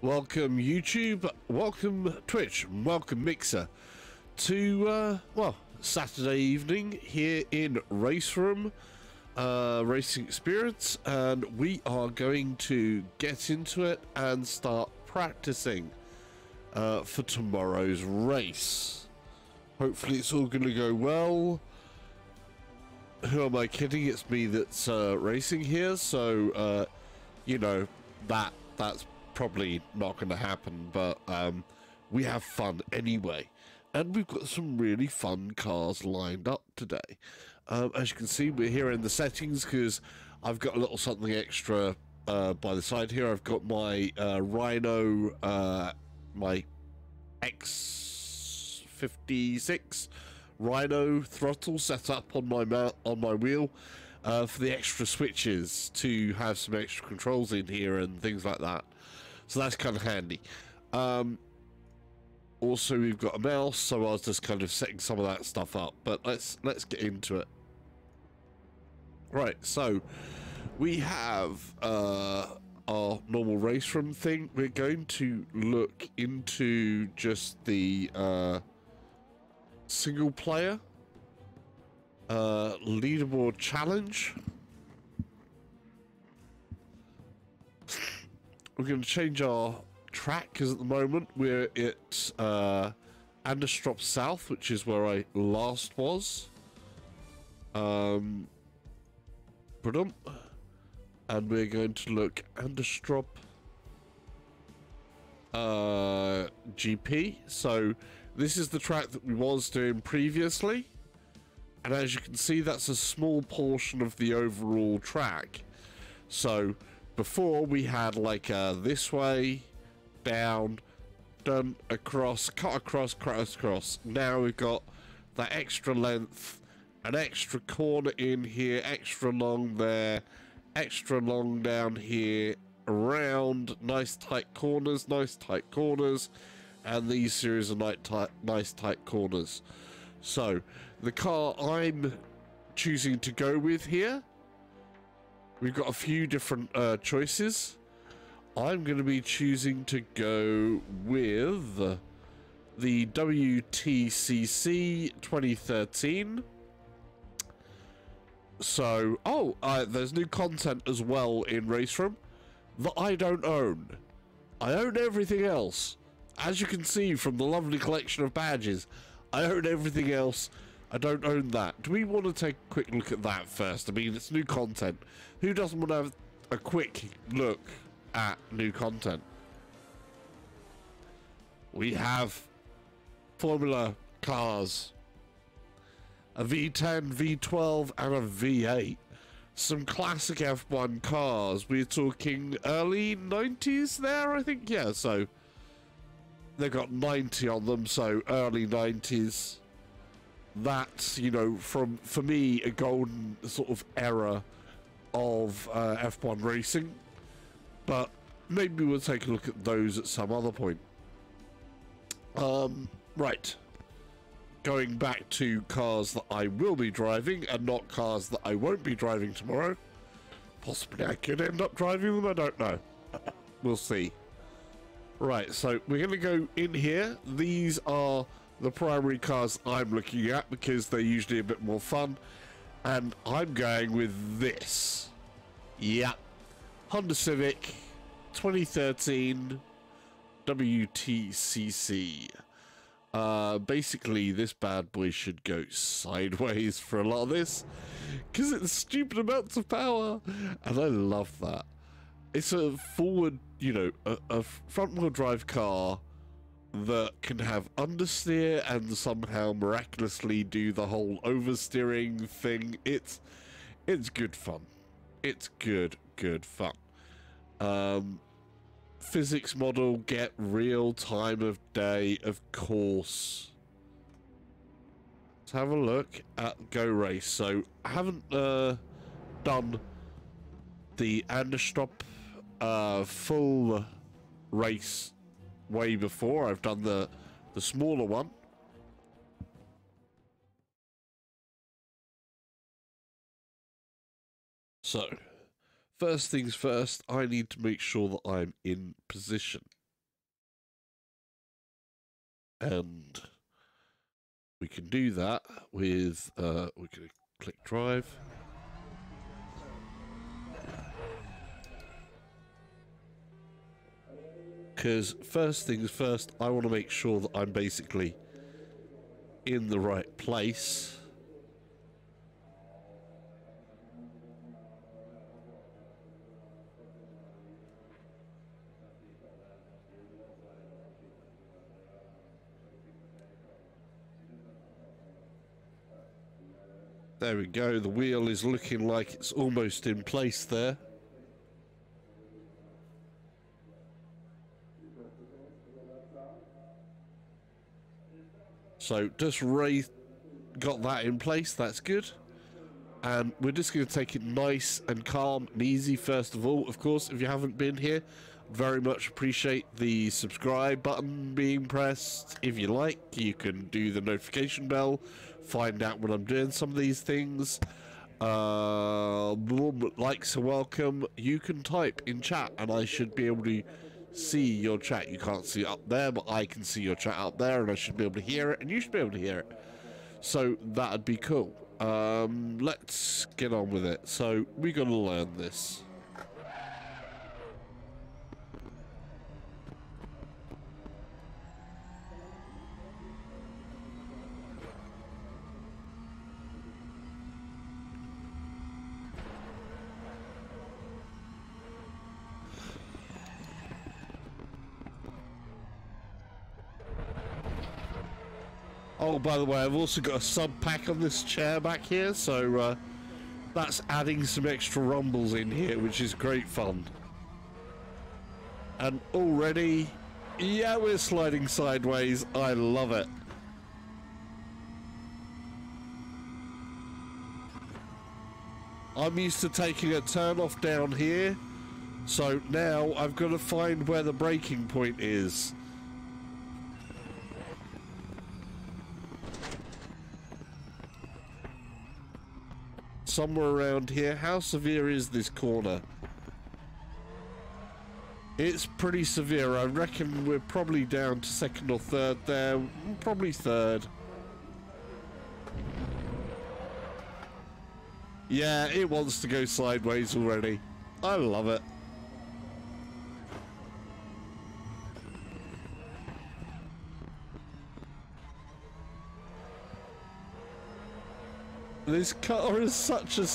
Welcome YouTube, welcome Twitch, welcome Mixer to, well, Saturday evening here in Raceroom, Racing Experience, and we are going to get into it and start practicing for tomorrow's race. Hopefully it's all going to go well. Who am I kidding? It's me that's racing here, so, you know, that's probably not going to happen, but we have fun anyway, and we've got some really fun cars lined up today. As you can see, we're here in the settings because I've got a little something extra by the side here. I've got my Rhino, my X56 Rhino throttle set up on my wheel for the extra switches to have some extra controls in here and things like that. So that's kind of handy. Also, we've got a mouse, so I was just kind of setting some of that stuff up. But let's get into it. Right, so we have our normal race room thing. We're going to look into just the single player leaderboard challenge. We're going to change our track because at the moment we're at Anderstorp South, which is where I last was. And we're going to look Anderstorp GP. So this is the track that we was doing previously. And as you can see, that's a small portion of the overall track. So before we had like this way, down, done, across, cut across, cross, across. Now we've got that extra length, an extra corner in here, extra long there, extra long down here, around, nice tight corners, and these series of nice tight corners. So the car I'm choosing to go with here, we've got a few different choices. I'm going to be choosing to go with the WTCC 2013. So, there's new content as well in Raceroom that I don't own. I own everything else. As you can see from the lovely collection of badges, I own everything else. I don't own that. Do we want to take a quick look at that first? I mean, it's new content. Who doesn't want to have a quick look at new content? We have Formula cars, a V10, V12, and a V8. Some classic F1 cars. We're talking early 90s there, I think. Yeah, so they've got 90 on them, so early 90s. That's, you know, for me, a golden sort of era of F1 racing. But maybe we'll take a look at those at some other point. Right. Going back to cars that I will be driving and not cars that I won't be driving tomorrow. Possibly I could end up driving them, I don't know. We'll see. Right, so we're going to go in here. These are the primary cars I'm looking at because they're usually a bit more fun. And I'm going with this. Yep. Honda Civic 2013 WTCC. Basically, this bad boy should go sideways for a lot of this because it's stupid amounts of power. And I love that. It's a forward, you know, a front-wheel drive car that can have understeer and somehow miraculously do the whole oversteering thing. It's good fun. It's good fun. Physics model, get real time of day, of course. Let's have a look at Go Race. So I haven't done the Anderstorp full race way before. I've done the smaller one. So first things first, I need to make sure that I'm in position. And we can do that with, we're going to click drive. Because first things first, I want to make sure that I'm basically in the right place. There we go, the wheel is looking like it's almost in place there. So just got that in place, that's good. And we're just going to take it nice and calm and easy first of all. Of course, if you haven't been here, very much appreciate the subscribe button being pressed. If you like, you can do the notification bell, find out when I'm doing some of these things. Likes are welcome. You can type in chat and I should be able to see your chat. You can't see it up there, but I can see your chat up there and I should be able to hear it and you should be able to hear it. So that'd be cool. Let's get on with it. So we gotta learn this. Oh, by the way, I've also got a sub pack on this chair back here, so that's adding some extra rumbles in here, which is great fun. And already, yeah, we're sliding sideways. I love it. I'm used to taking a turn off down here, so now I've got to find where the braking point is. Somewhere around here. How severe is this corner? It's pretty severe. I reckon we're probably down to second or third there. Probably third. Yeah, it wants to go sideways already. I love it. This car is such a...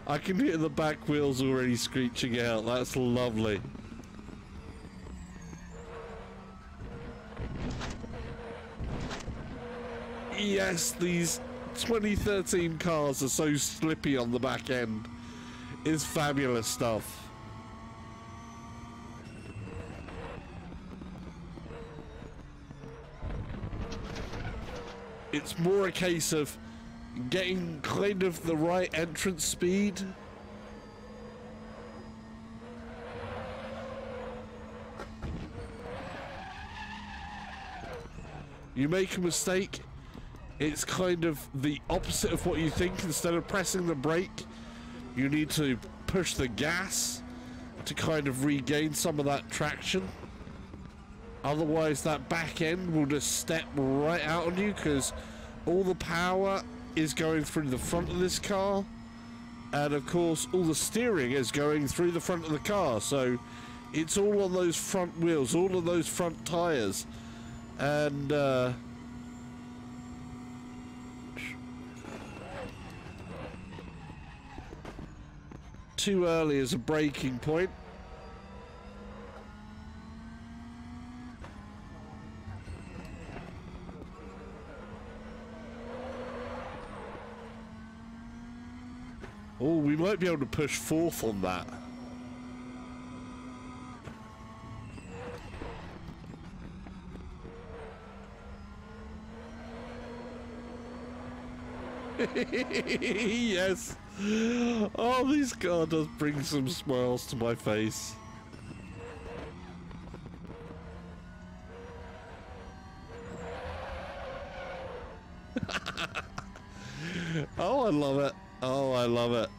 I can hear the back wheels already screeching out. That's lovely. Yes, these 2013 cars are so slippy on the back end. It's fabulous stuff. It's more a case of getting kind of the right entrance speed. You make a mistake, it's kind of the opposite of what you think. Instead of pressing the brake, you need to push the gas to kind of regain some of that traction. Otherwise, that back end will just step right out on you because all the power is going through the front of this car. And of course, all the steering is going through the front of the car. So it's all on those front wheels, all of those front tires. And too early as a braking point. Oh, we might be able to push fourth on that. Yes. Oh, this car does bring some smiles to my face. Oh, I love it. Oh, I love it.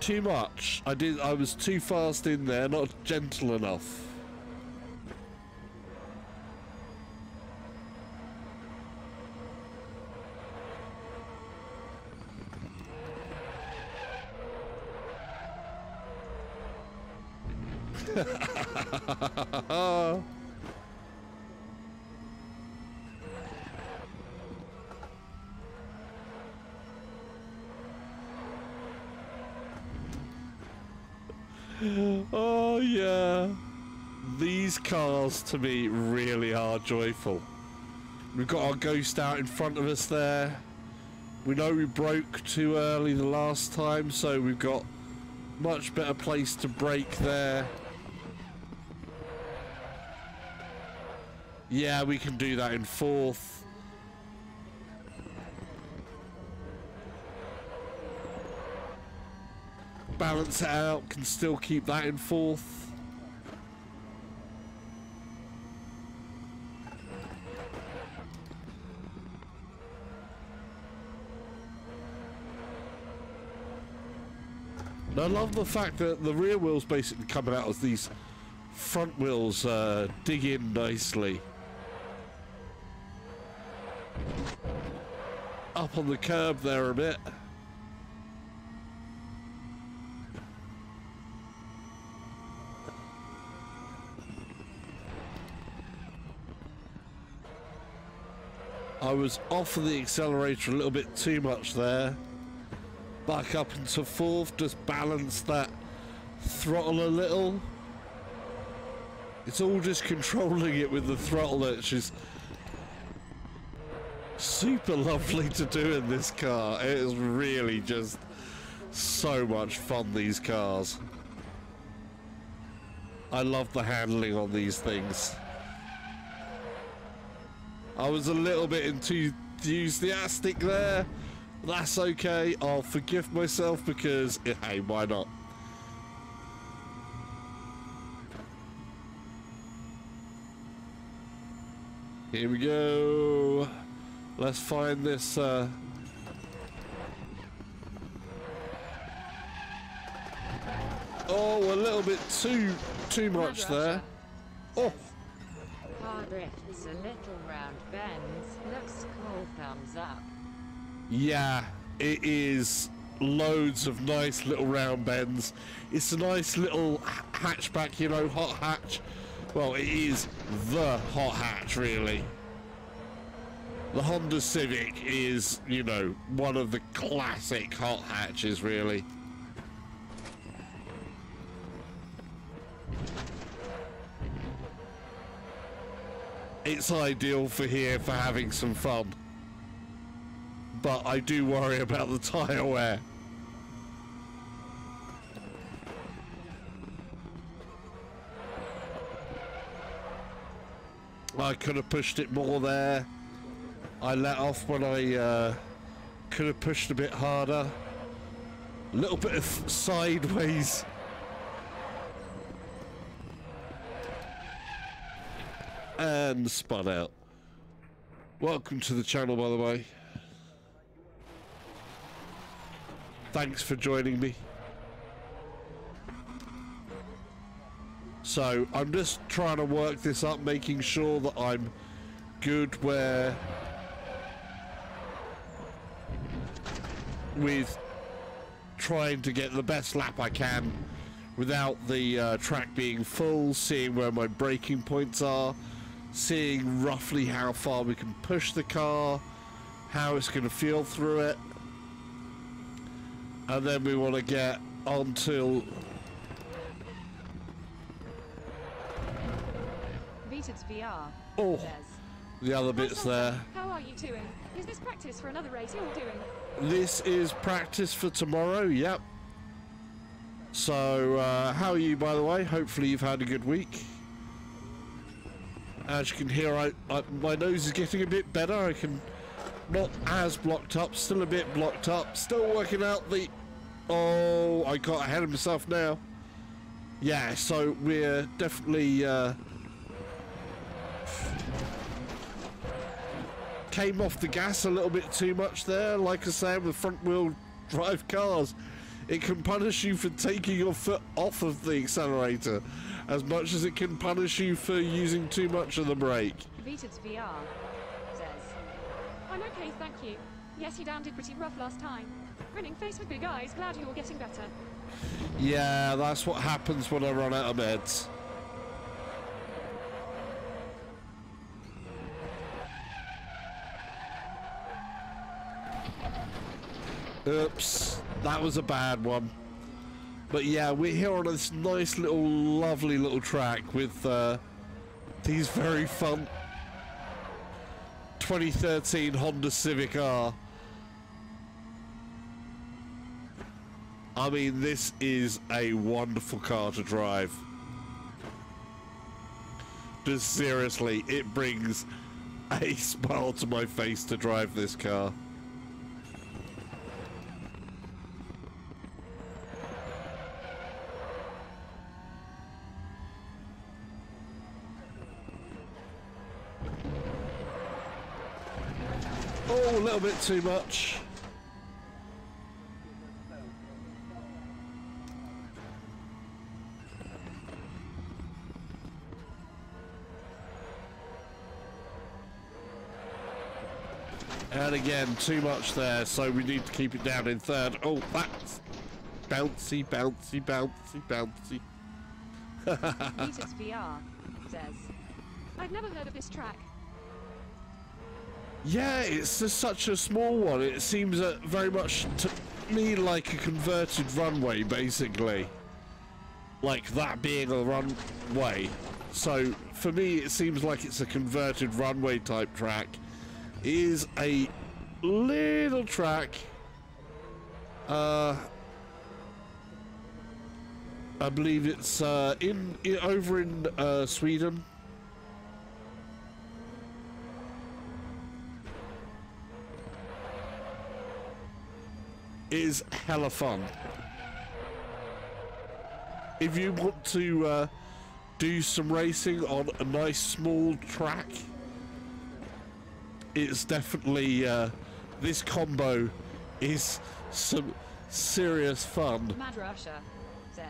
Too much. I was too fast in there, not gentle enough. Oh yeah, these cars to me really are joyful. We've got our ghost out in front of us there. We know we broke too early the last time, so we've got much better place to brake there. Yeah, we can do that in fourth. Balance it out, can still keep that in fourth. And I love the fact that the rear wheels basically coming out as these front wheels dig in nicely. Up on the curb there a bit. I was off of the accelerator a little bit too much there. Back up into fourth, just balance that throttle a little. It's all just controlling it with the throttle, which is super lovely to do in this car. It is really just so much fun, these cars. I love the handling on these things. I was a little bit enthusiastic there. That's okay. I'll forgive myself because, hey, why not? Here we go. Let's find this. Oh, a little bit too much there. Oh. Hard drifts, a little round bends. Looks cool. Thumbs up. Yeah, it is loads of nice little round bends. It's a nice little hatchback, you know, hot hatch. Well, it is the hot hatch, really. The Honda Civic is, you know, one of the classic hot hatches, really. It's ideal for here for having some fun. But I do worry about the tyre wear. I could have pushed it more there. I let off when I could have pushed a bit harder. A little bit of sideways. And spun out. Welcome to the channel, by the way. Thanks for joining me. So I'm just trying to work this up, making sure that I'm good where with trying to get the best lap I can without the track being full, seeing where my braking points are, seeing roughly how far we can push the car, how it's going to feel through it. And then we want to get onto Beated VR. oh, the other bits there. How are you doing? Is this practice for another race you're doing? This is practice for tomorrow, yep. So, how are you, by the way? Hopefully you've had a good week. As you can hear, my nose is getting a bit better. I can not as blocked up, still a bit blocked up, still working out the... Oh, I got ahead of myself now. Yeah, so we're definitely... came off the gas a little bit too much there. Like I said, with front wheel drive cars, It can punish you for taking your foot off of the accelerator as much as it can punish you for using too much of the brake. Beated VR says, I'm okay, thank you. Yes, you down did pretty rough last time. Grinning face with big eyes, glad you're getting better. Yeah, that's what happens when I run out of meds. Oops, that was a bad one. But yeah, we're here on this nice little, lovely little track with these very fun 2013 Honda Civic R. I mean, this is a wonderful car to drive. Just seriously, it brings a smile to my face to drive this car. Oh, a little bit too much. And again, too much there, so we need to keep it down in third. Oh, that's bouncy, bouncy, bouncy, bouncy. Beated VR says, I've never heard of this track. Yeah, it's just such a small one. It seems very much to me like a converted runway, basically. Like that being a runway. So, for me, it seems like it's a converted runway type track. It is a little track. I believe it's over in Sweden. Is hella fun. If you want to do some racing on a nice small track, it's definitely this combo is some serious fun. Mad Russia says,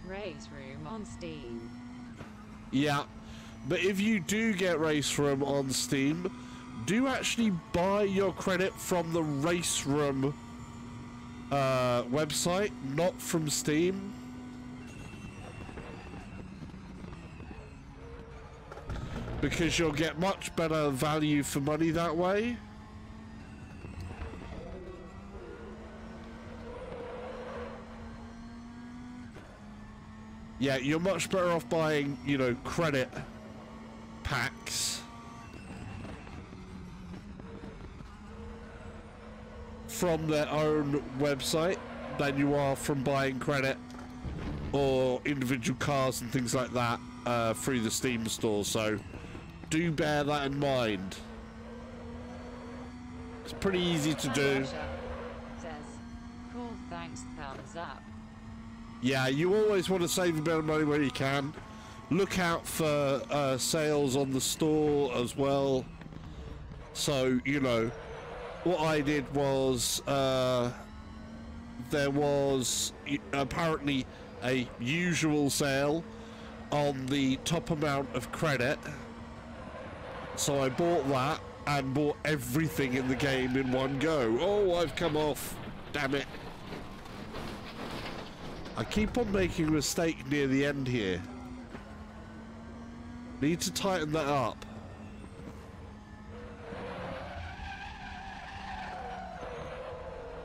Raceroom on Steam. Yeah, but if you do get Raceroom on Steam, do actually buy your credit from the Raceroom website, not from Steam. Because you'll get much better value for money that way. Yeah, you're much better off buying, you know, credit packs from their own website than you are from buying credit or individual cars and things like that through the Steam store. So do bear that in mind. It's pretty easy to do. Russia says, cool, thanks, thumbs up. Yeah, you always want to save a bit of money when you can. Look out for sales on the store as well. So, you know, what I did was there was apparently a usual sale on the top amount of credit. So I bought that and bought everything in the game in one go. Oh, I've come off. Damn it. I keep on making a mistake near the end here. Need to tighten that up.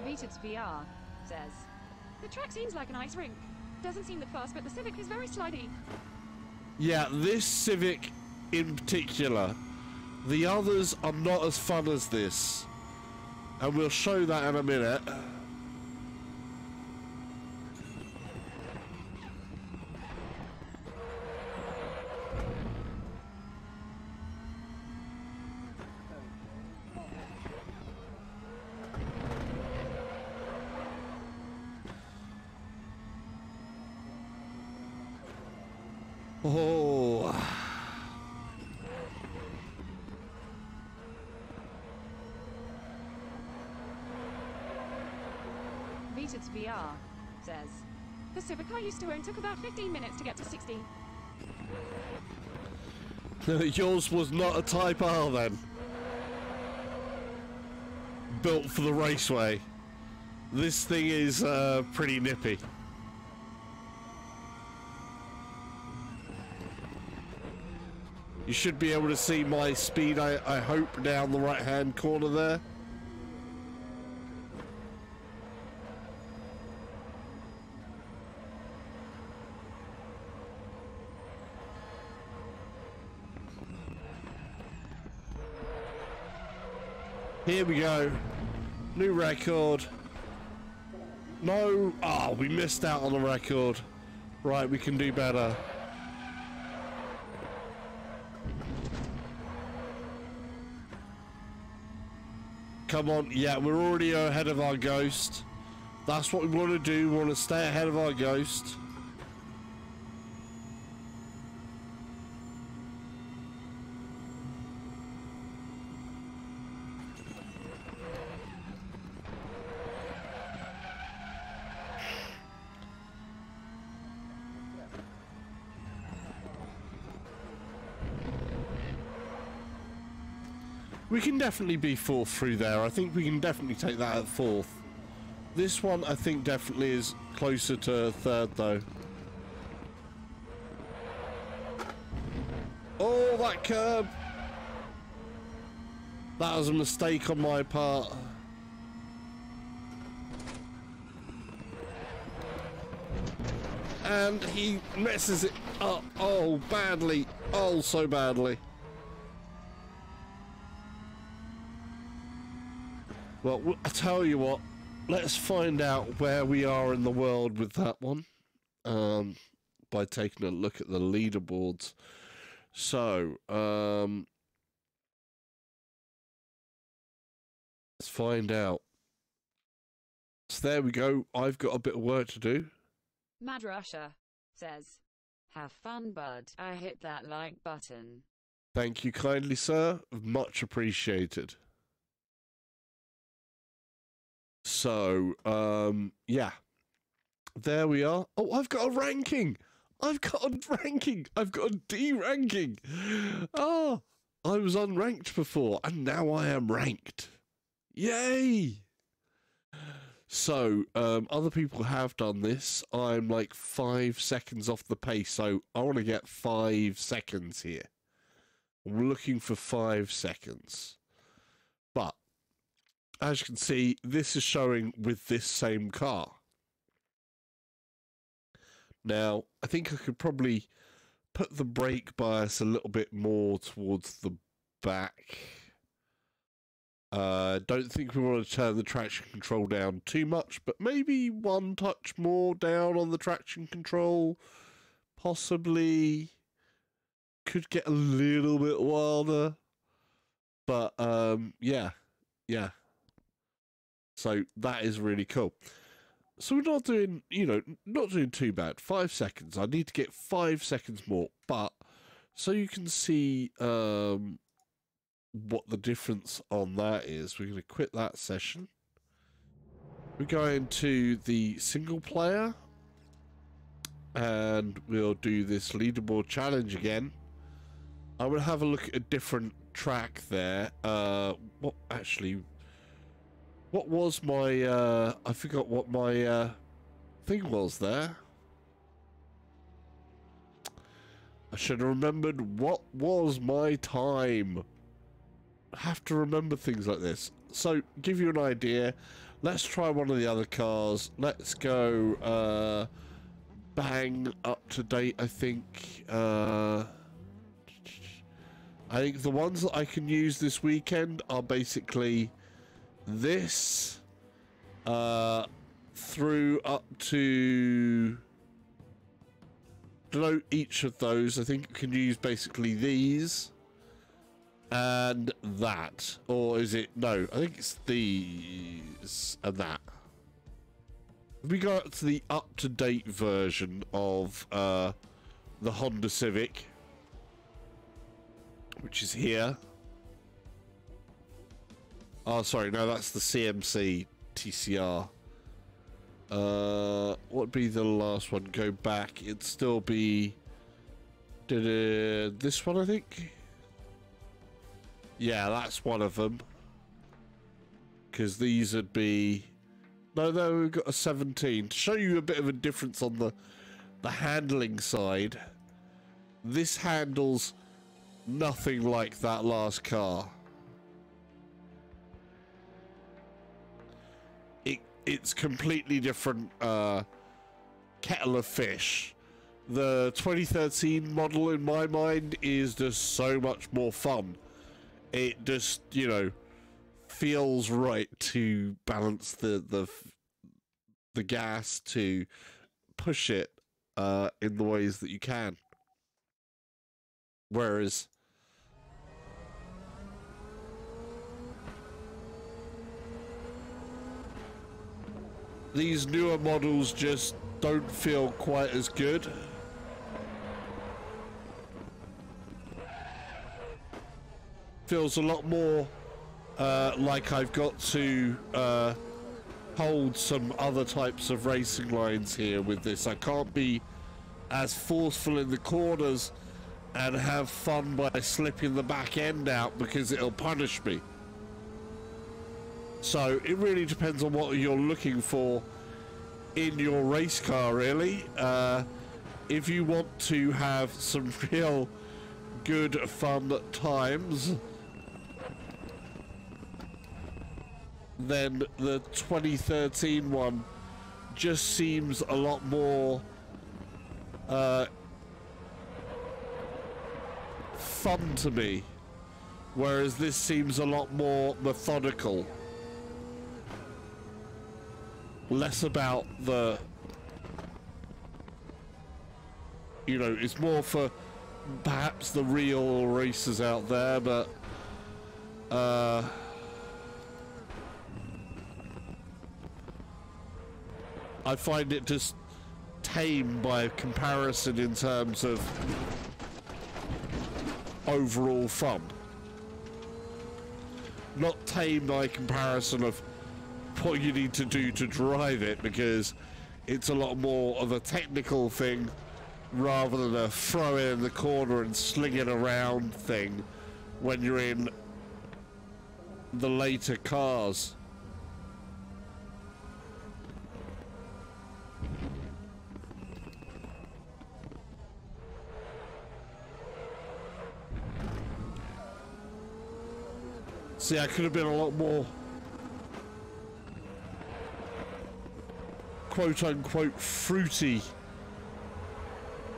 Beated VR says, the track seems like an ice rink. Doesn't seem that fast, but the Civic is very slidey. Yeah, this Civic in particular. The others are not as fun as this. And we'll show that in a minute. Oh. Beated VR says, the Civic I used to own took about 15 minutes to get to 60. Yours was not a Type R then. Built for the raceway. This thing is pretty nippy. You should be able to see my speed, I hope, down the right-hand corner there. Here we go. New record. No. Oh, we missed out on the record. Right, we can do better. Come on. Yeah, we're already ahead of our ghost. That's what we want to do. We want to stay ahead of our ghost. We can definitely be fourth through there. I think we can definitely take that at fourth. This one, I think, definitely is closer to third, though. Oh, that curb! That was a mistake on my part. And he messes it up. Oh, badly. Oh, so badly. Well, I tell you what, let's find out where we are in the world with that one by taking a look at the leaderboards. So, let's find out. So there we go. I've got a bit of work to do. Mad Russia says, have fun, bud. I hit that like button. Thank you kindly, sir. Much appreciated. So, yeah. There we are. Oh, I've got a ranking. I've got a ranking. I've got a D ranking. Oh, I was unranked before, and now I am ranked. Yay! So, other people have done this. I'm like 5 seconds off the pace, so I want to get 5 seconds here. I'm looking for 5 seconds. But, as you can see, this is showing with this same car. Now, I think I could probably put the brake bias a little bit more towards the back. Don't think we want to turn the traction control down too much, but maybe one touch more down on the traction control. Possibly could get a little bit wilder. But, yeah. So that is really cool. So we're not doing, not doing too bad. 5 seconds. I need to get 5 seconds more. But, so you can see, what the difference on that is. We're going to quit that session. We're going to the single player. And we'll do this leaderboard challenge again. I'm going to have a look at a different track there. What was my, I forgot what my thing was there. I should have remembered what was my time. I have to remember things like this. So, give you an idea, let's try one of the other cars. Let's go, bang, up to date, I think. I think the ones that I can use this weekend are basically this, through up to below each of those. I think you can use basically these and that, or is it, no, I think it's these and that. We go up to the up-to-date version of the Honda Civic, which is here. Oh, sorry, no, that's the CMC TCR. What would be the last one? Go back. It'd still be this one, I think. Yeah, that's one of them. Because these would be... No, we've got a 17. To show you a bit of a difference on the handling side, this handles nothing like that last car. It's completely different kettle of fish. The 2013 model, in my mind, is just so much more fun. It just, you know, feels right to balance the gas, to push it in the ways that you can. Whereas these newer models just don't feel quite as good. Feels a lot more like I've got to hold some other types of racing lines here with this. I can't be as forceful in the corners and have fun by slipping the back end out because it'll punish me. So it really depends on what you're looking for in your race car, really. If you want to have some real good fun times, then the 2013 one just seems a lot more fun to me, whereas this seems a lot more methodical. Less about the, you know, it's more for perhaps the real racers out there, but I find it just tame by comparison in terms of overall fun. Not tame by comparison of what you need to do to drive it, because it's a lot more of a technical thing rather than a throw it in the corner and sling it around thing when you're in the later cars. See, I could have been a lot more quote-unquote fruity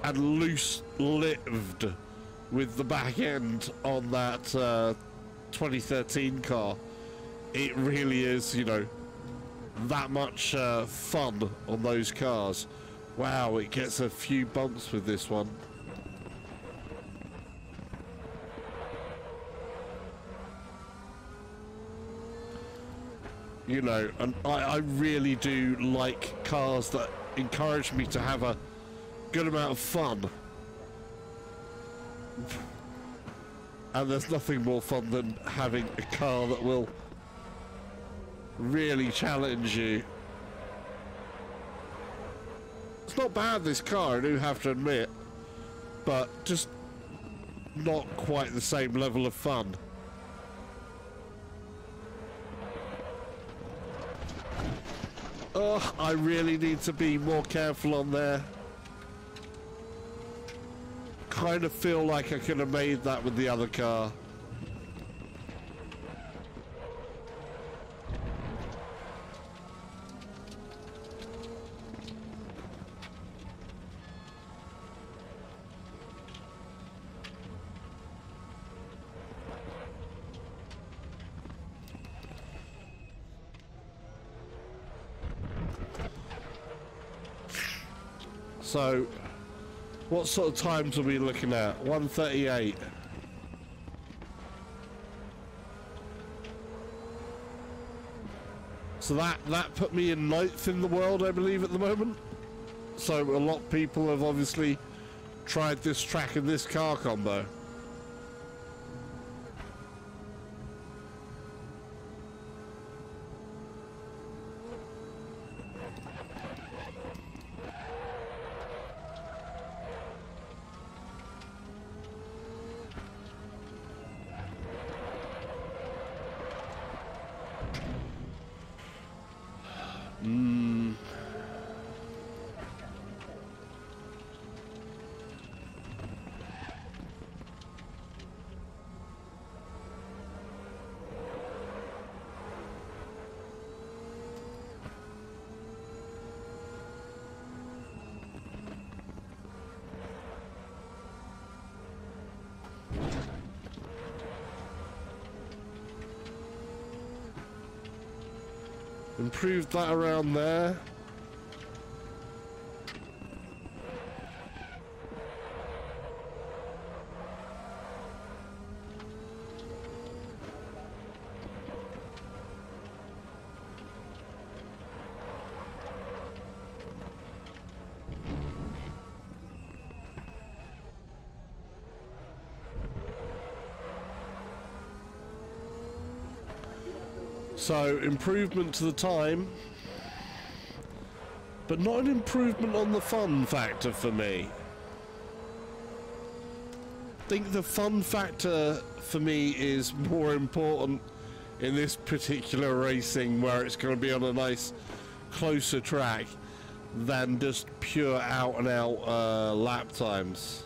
and loose-lived with the back end on that 2013 car. It really is, you know, that much fun on those cars. Wow, it gets a few bumps with this one. You know, and I really do like cars that encourage me to have a good amount of fun. And there's nothing more fun than having a car that will really challenge you. It's not bad, this car, I do have to admit, but just not quite the same level of fun. Oh, I really need to be more careful on there. Kind of feel like I could have made that with the other car. So, what sort of times are we looking at? 1:38. So that put me in 9th in the world, I believe, at the moment. So a lot of people have obviously tried this track and this car combo. Improved that around there. So, improvement to the time, but not an improvement on the fun factor for me. I think the fun factor for me is more important in this particular racing, where it's going to be on a nice closer track than just pure out and out lap times.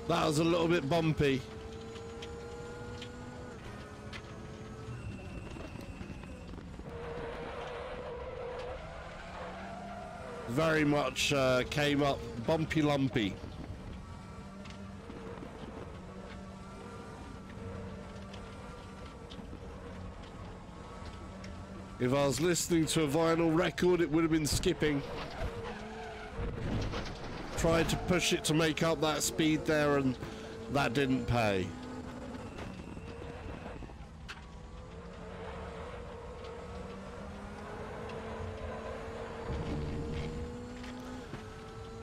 That was a little bit bumpy. Very much came up bumpy lumpy. If I was listening to a vinyl record, it would have been skipping. Tried to push it to make up that speed there, and that didn't pay.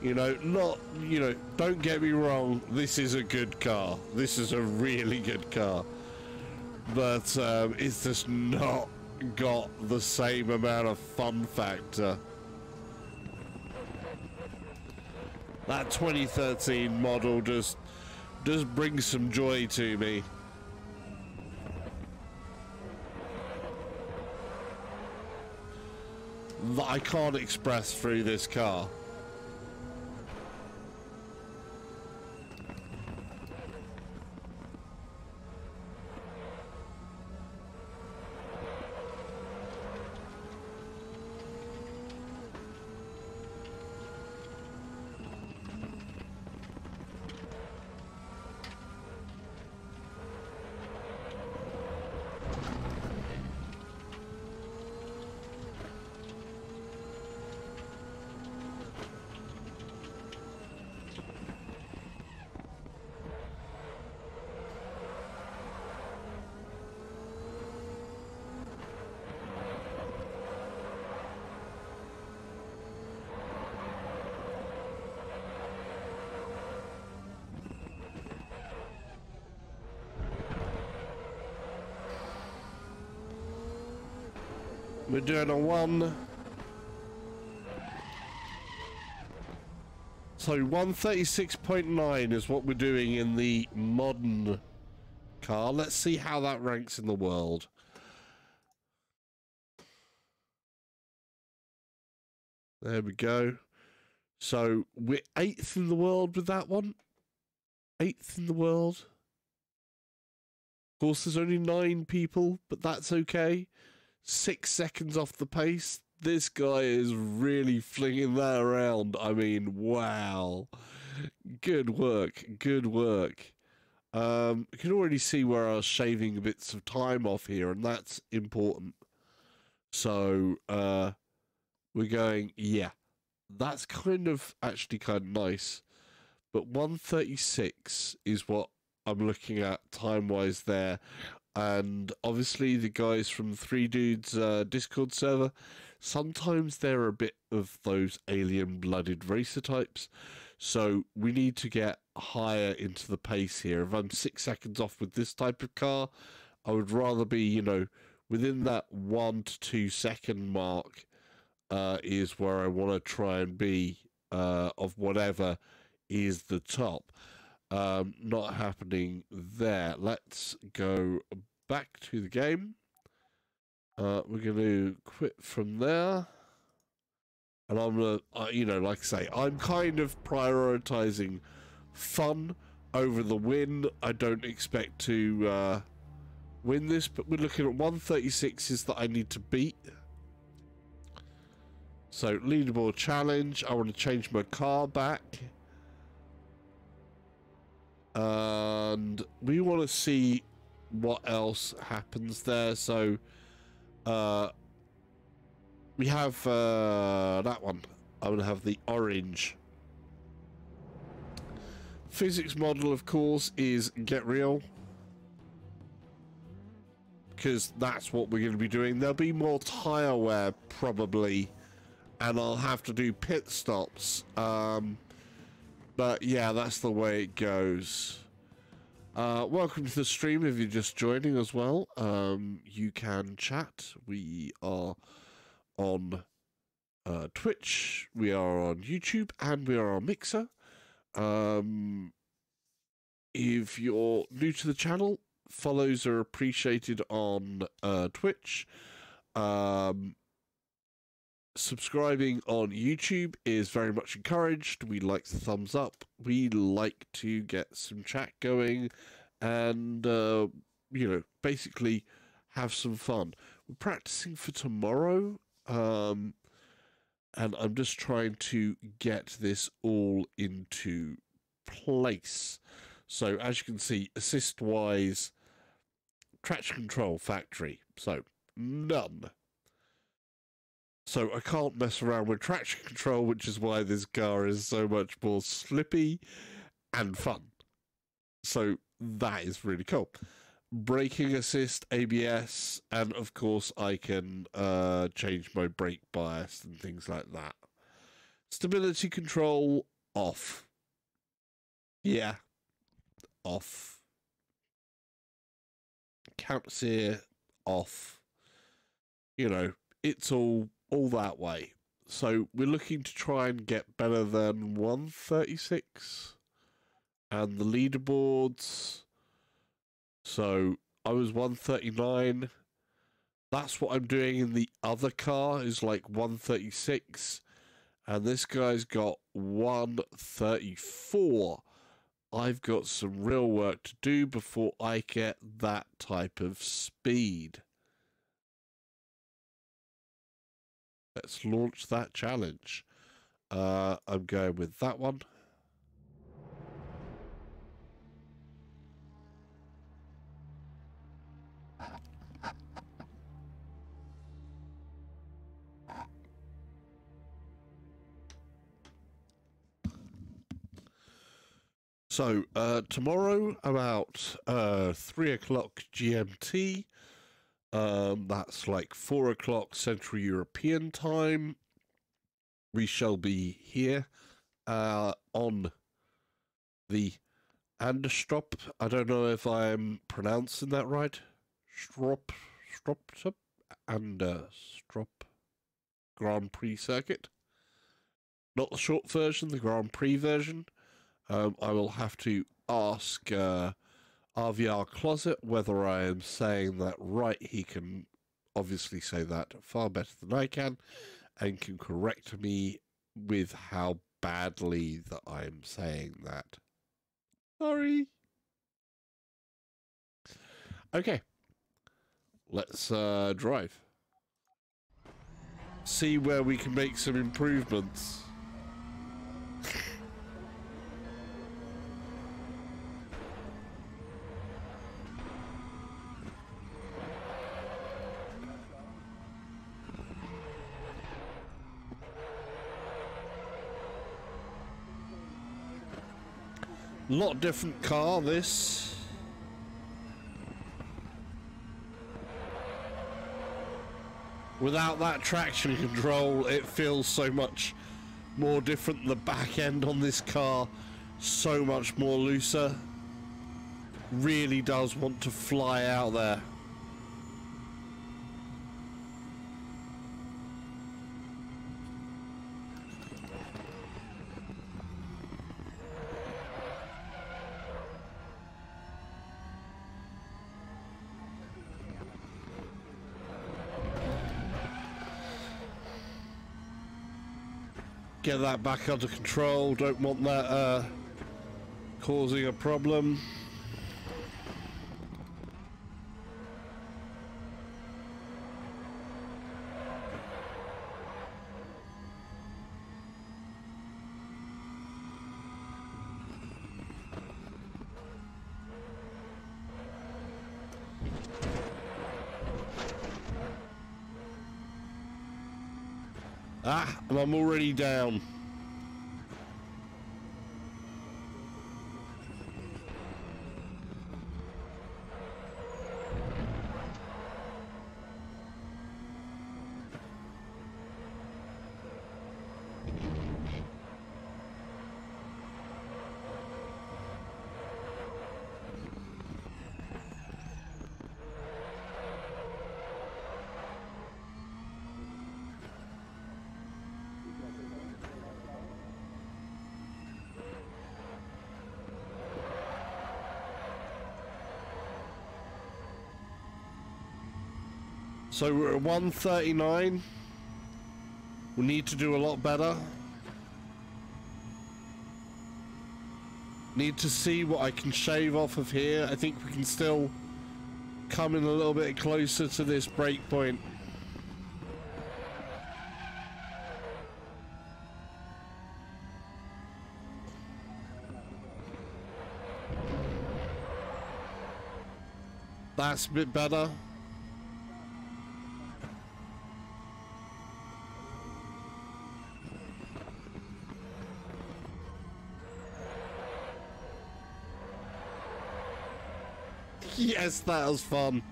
You know, don't get me wrong, this is a good car. This is a really good car. But it's just not got the same amount of fun factor. That 2013 model just brings some joy to me. That I can't express through this car. We're doing a 1. So 136.9 is what we're doing in the modern car. Let's see how that ranks in the world. There we go. So we're 8th in the world with that one. 8th in the world. Of course, there's only 9 people, but that's okay. 6 seconds off the pace. This guy is really flinging that around. I mean, wow. Good work. Good work. You can already see where I was shaving bits of time off here, and that's important. So, we're going, yeah, that's actually kind of nice. But 136 is what I'm looking at time-wise there. And obviously the guys from 3 Dudes Discord server, sometimes they're a bit of those alien-blooded racer types. So we need to get higher into the pace here. If I'm 6 seconds off with this type of car, I would rather be, within that 1 to 2 second mark is where I want to try and be, of whatever is the top. Not happening there. Let's go back to the game. We're going to quit from there. And I'm going to, you know, like I say, I'm kind of prioritizing fun over the win. I don't expect to win this, but we're looking at 136s that I need to beat. So, leaderboard challenge. I want to change my car back. And we want to see what else happens there. So, we have that one. I'm going to have the orange. Physics model, of course, is Get Real. Because that's what we're going to be doing. There'll be more tyre wear, probably. And I'll have to do pit stops. But yeah, that's the way it goes. Welcome to the stream if you're just joining as well. You can chat. We are on Twitch, we are on YouTube, and we are on Mixer. If you're new to the channel, follows are appreciated on Twitch. Subscribing on YouTube is very much encouraged. We like the thumbs up. We like to get some chat going and, you know, basically have some fun. We're practicing for tomorrow, and I'm just trying to get this all into place. So, as you can see, assist-wise, traction control factory. So, none. So I can't mess around with traction control, which is why this car is so much more slippy and fun. So that is really cool. Braking assist, ABS, and of course I can change my brake bias and things like that. Stability control, off. Yeah, off. Countersteer, off. You know, it's all that way. So we're looking to try and get better than 136 and the leaderboards. So I was 139. That's what I'm doing in the other car is like 136, and this guy's got 134. I've got some real work to do before I get that type of speed. Let's launch that challenge. I'm going with that one. So, tomorrow about 3 o'clock GMT. That's like 4 o'clock Central European time. We shall be here on the Anderstorp. I don't know if I'm pronouncing that right. Anderstorp Grand Prix circuit. Not the short version, the Grand Prix version. I will have to ask RVR Closet whether I am saying that right. He can obviously say that far better than I can and can correct me with how badly that I'm saying that. Sorry. Okay. Let's drive. See where we can make some improvements. Lot different car, this. Without that traction control, it feels so much more different. The back end on this car, so much more looser. Really does want to fly out there. Get that back under control. Don't want that causing a problem. Ah, and I'm already down. So we're at 139. We need to do a lot better. Need to see what I can shave off of here. I think we can still come in a little bit closer to this break point. That's a bit better. Yes, that was fun.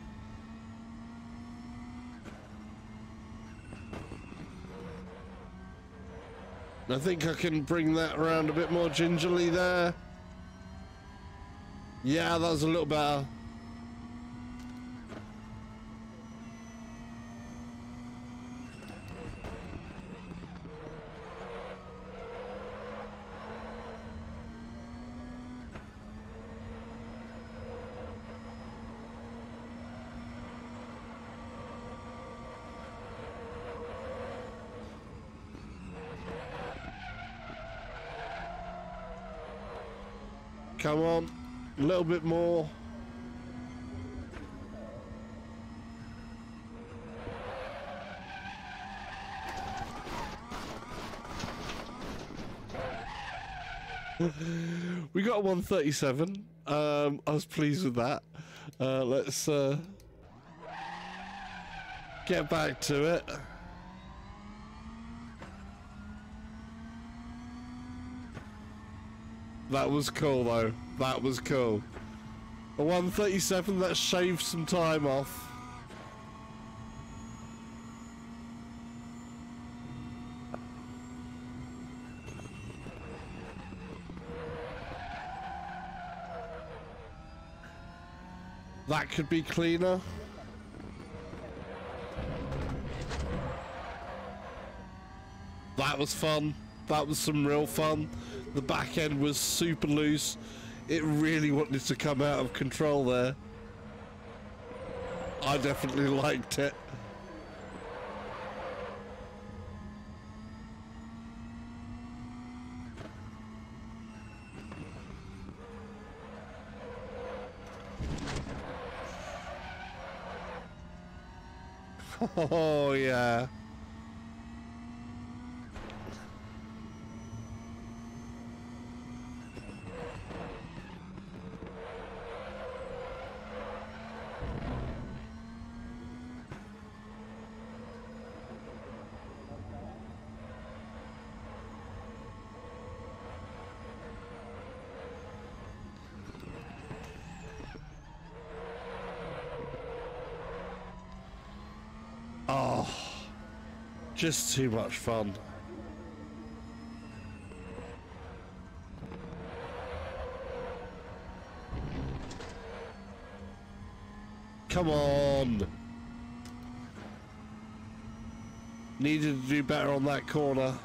I think I can bring that around a bit more gingerly there. Yeah, that was a little better. Come on, a little bit more. We got a 137. I was pleased with that. Let's get back to it. That was cool though. That was cool. A 137 that shaved some time off. That could be cleaner. That was fun. That was some real fun. The back end was super loose. It really wanted to come out of control there. I definitely liked it. Oh yeah. Oh, just too much fun. Come on. Needed to do better on that corner.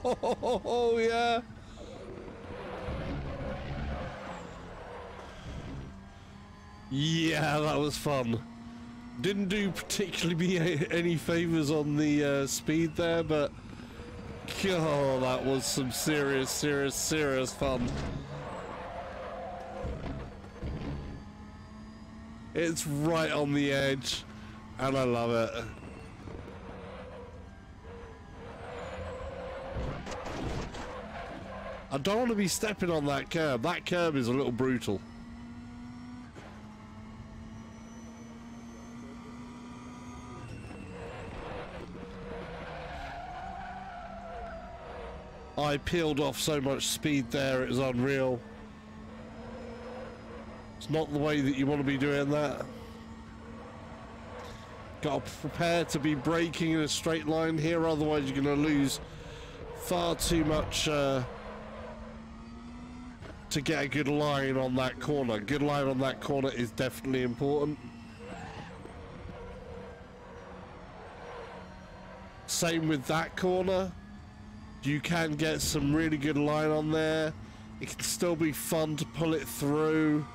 Oh, yeah. Yeah, that was fun. Didn't do particularly any favors on the speed there, but God, that was some serious fun. It's right on the edge, and I love it. I don't want to be stepping on that curb. That curb is a little brutal. I peeled off so much speed there, it was unreal. It's not the way that you want to be doing that. Got to prepare to be braking in a straight line here, otherwise you're going to lose far too much to get a good line on that corner. Good line on that corner is definitely important. Same with that corner. You can get some really good line on there. It can still be fun to pull it through.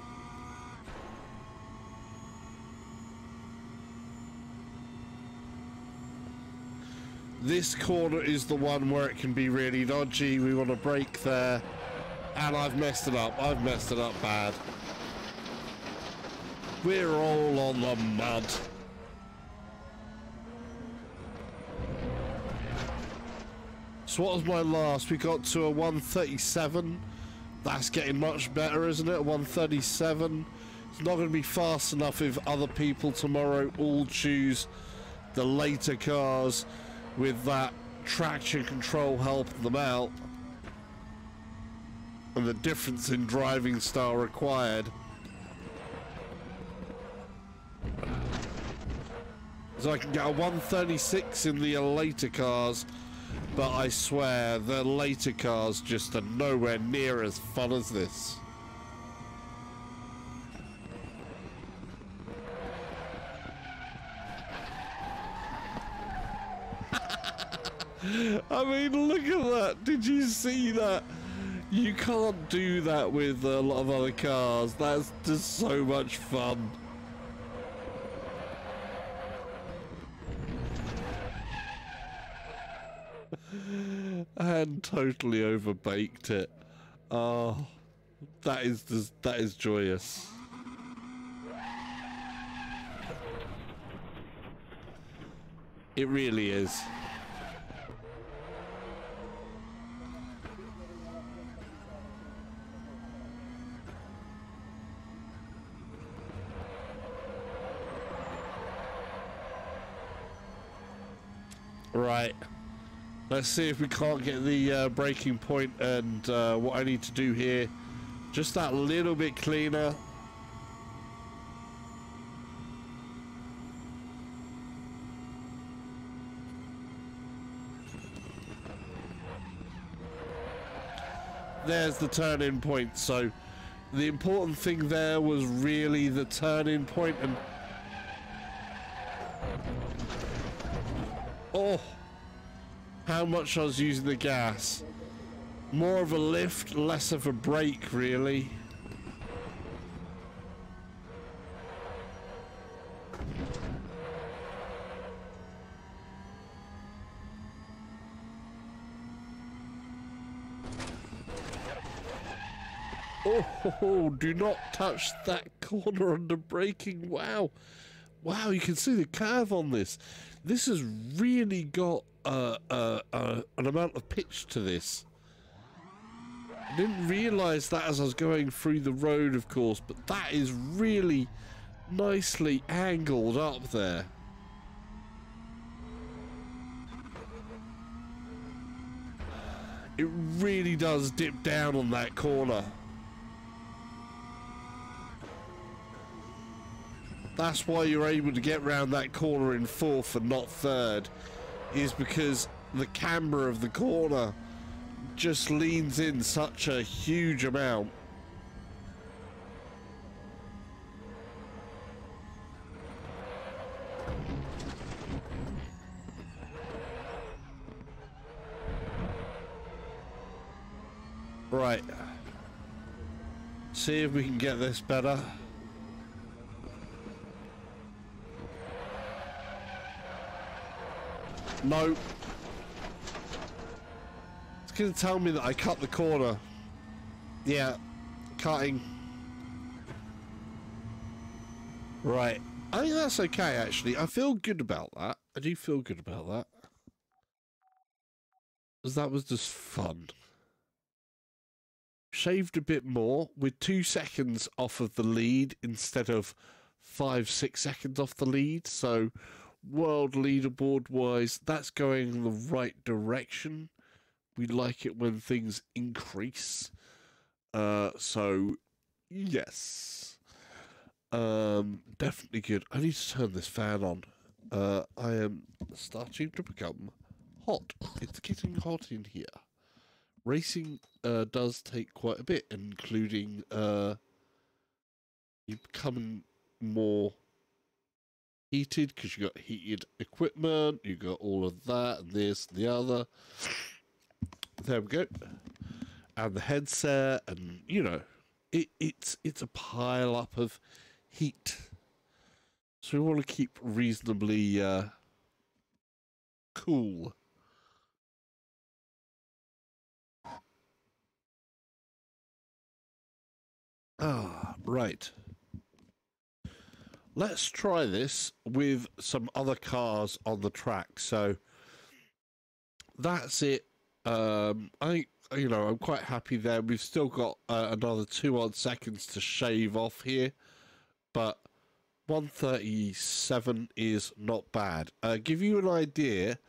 This corner is the one where it can be really dodgy. We want to brake there. And I've messed it up. I've messed it up bad. We're all on the mud. So what was my last? We got to a 137. That's getting much better, isn't it? 137. It's not going to be fast enough if other people tomorrow all choose the later cars with that traction control helping them out. And the difference in driving style required. So I can get a 136 in the later cars, but I swear the later cars just are nowhere near as fun as this. I mean, look at that. Did you see that? You can't do that with a lot of other cars. That's just so much fun. And totally overbaked it. Oh, that is joyous. It really is. Right, let's see if we can't get the braking point and what I need to do here just that little bit cleaner. There's the turn-in point. So the important thing there was really the turn-in point, and oh, how much I was using the gas. More of a lift, less of a brake, really. Oh, do not touch that corner under braking. Wow. Wow, you can see the curve on this. This has really got an amount of pitch to this. I didn't realise that as I was going through the road, of course, but that is really nicely angled up there. It really does dip down on that corner. That's why you're able to get round that corner in fourth and not third, is because the camber of the corner just leans in such a huge amount. Right. See if we can get this better. No. It's going to tell me that I cut the corner. Yeah. Cutting. Right. I think that's okay, actually. I feel good about that. I do feel good about that. Because that was just fun. Shaved a bit more with 2 seconds off of the lead instead of 5-6 seconds off the lead. So world leaderboard wise, that's going in the right direction. We like it when things increase. So yes, definitely good. I need to turn this fan on. I am starting to become hot. It's getting hot in here. Racing does take quite a bit, including you becoming more heated because you got heated equipment, you got all of that and this and the other. There we go. And the headset, and you know, it's a pile up of heat. So we want to keep reasonably cool. Ah, right. Let's try this with some other cars on the track. So that's it. I think, you know, I'm quite happy there. We've still got another 2 odd seconds to shave off here, but 1:37 is not bad. Give you an idea,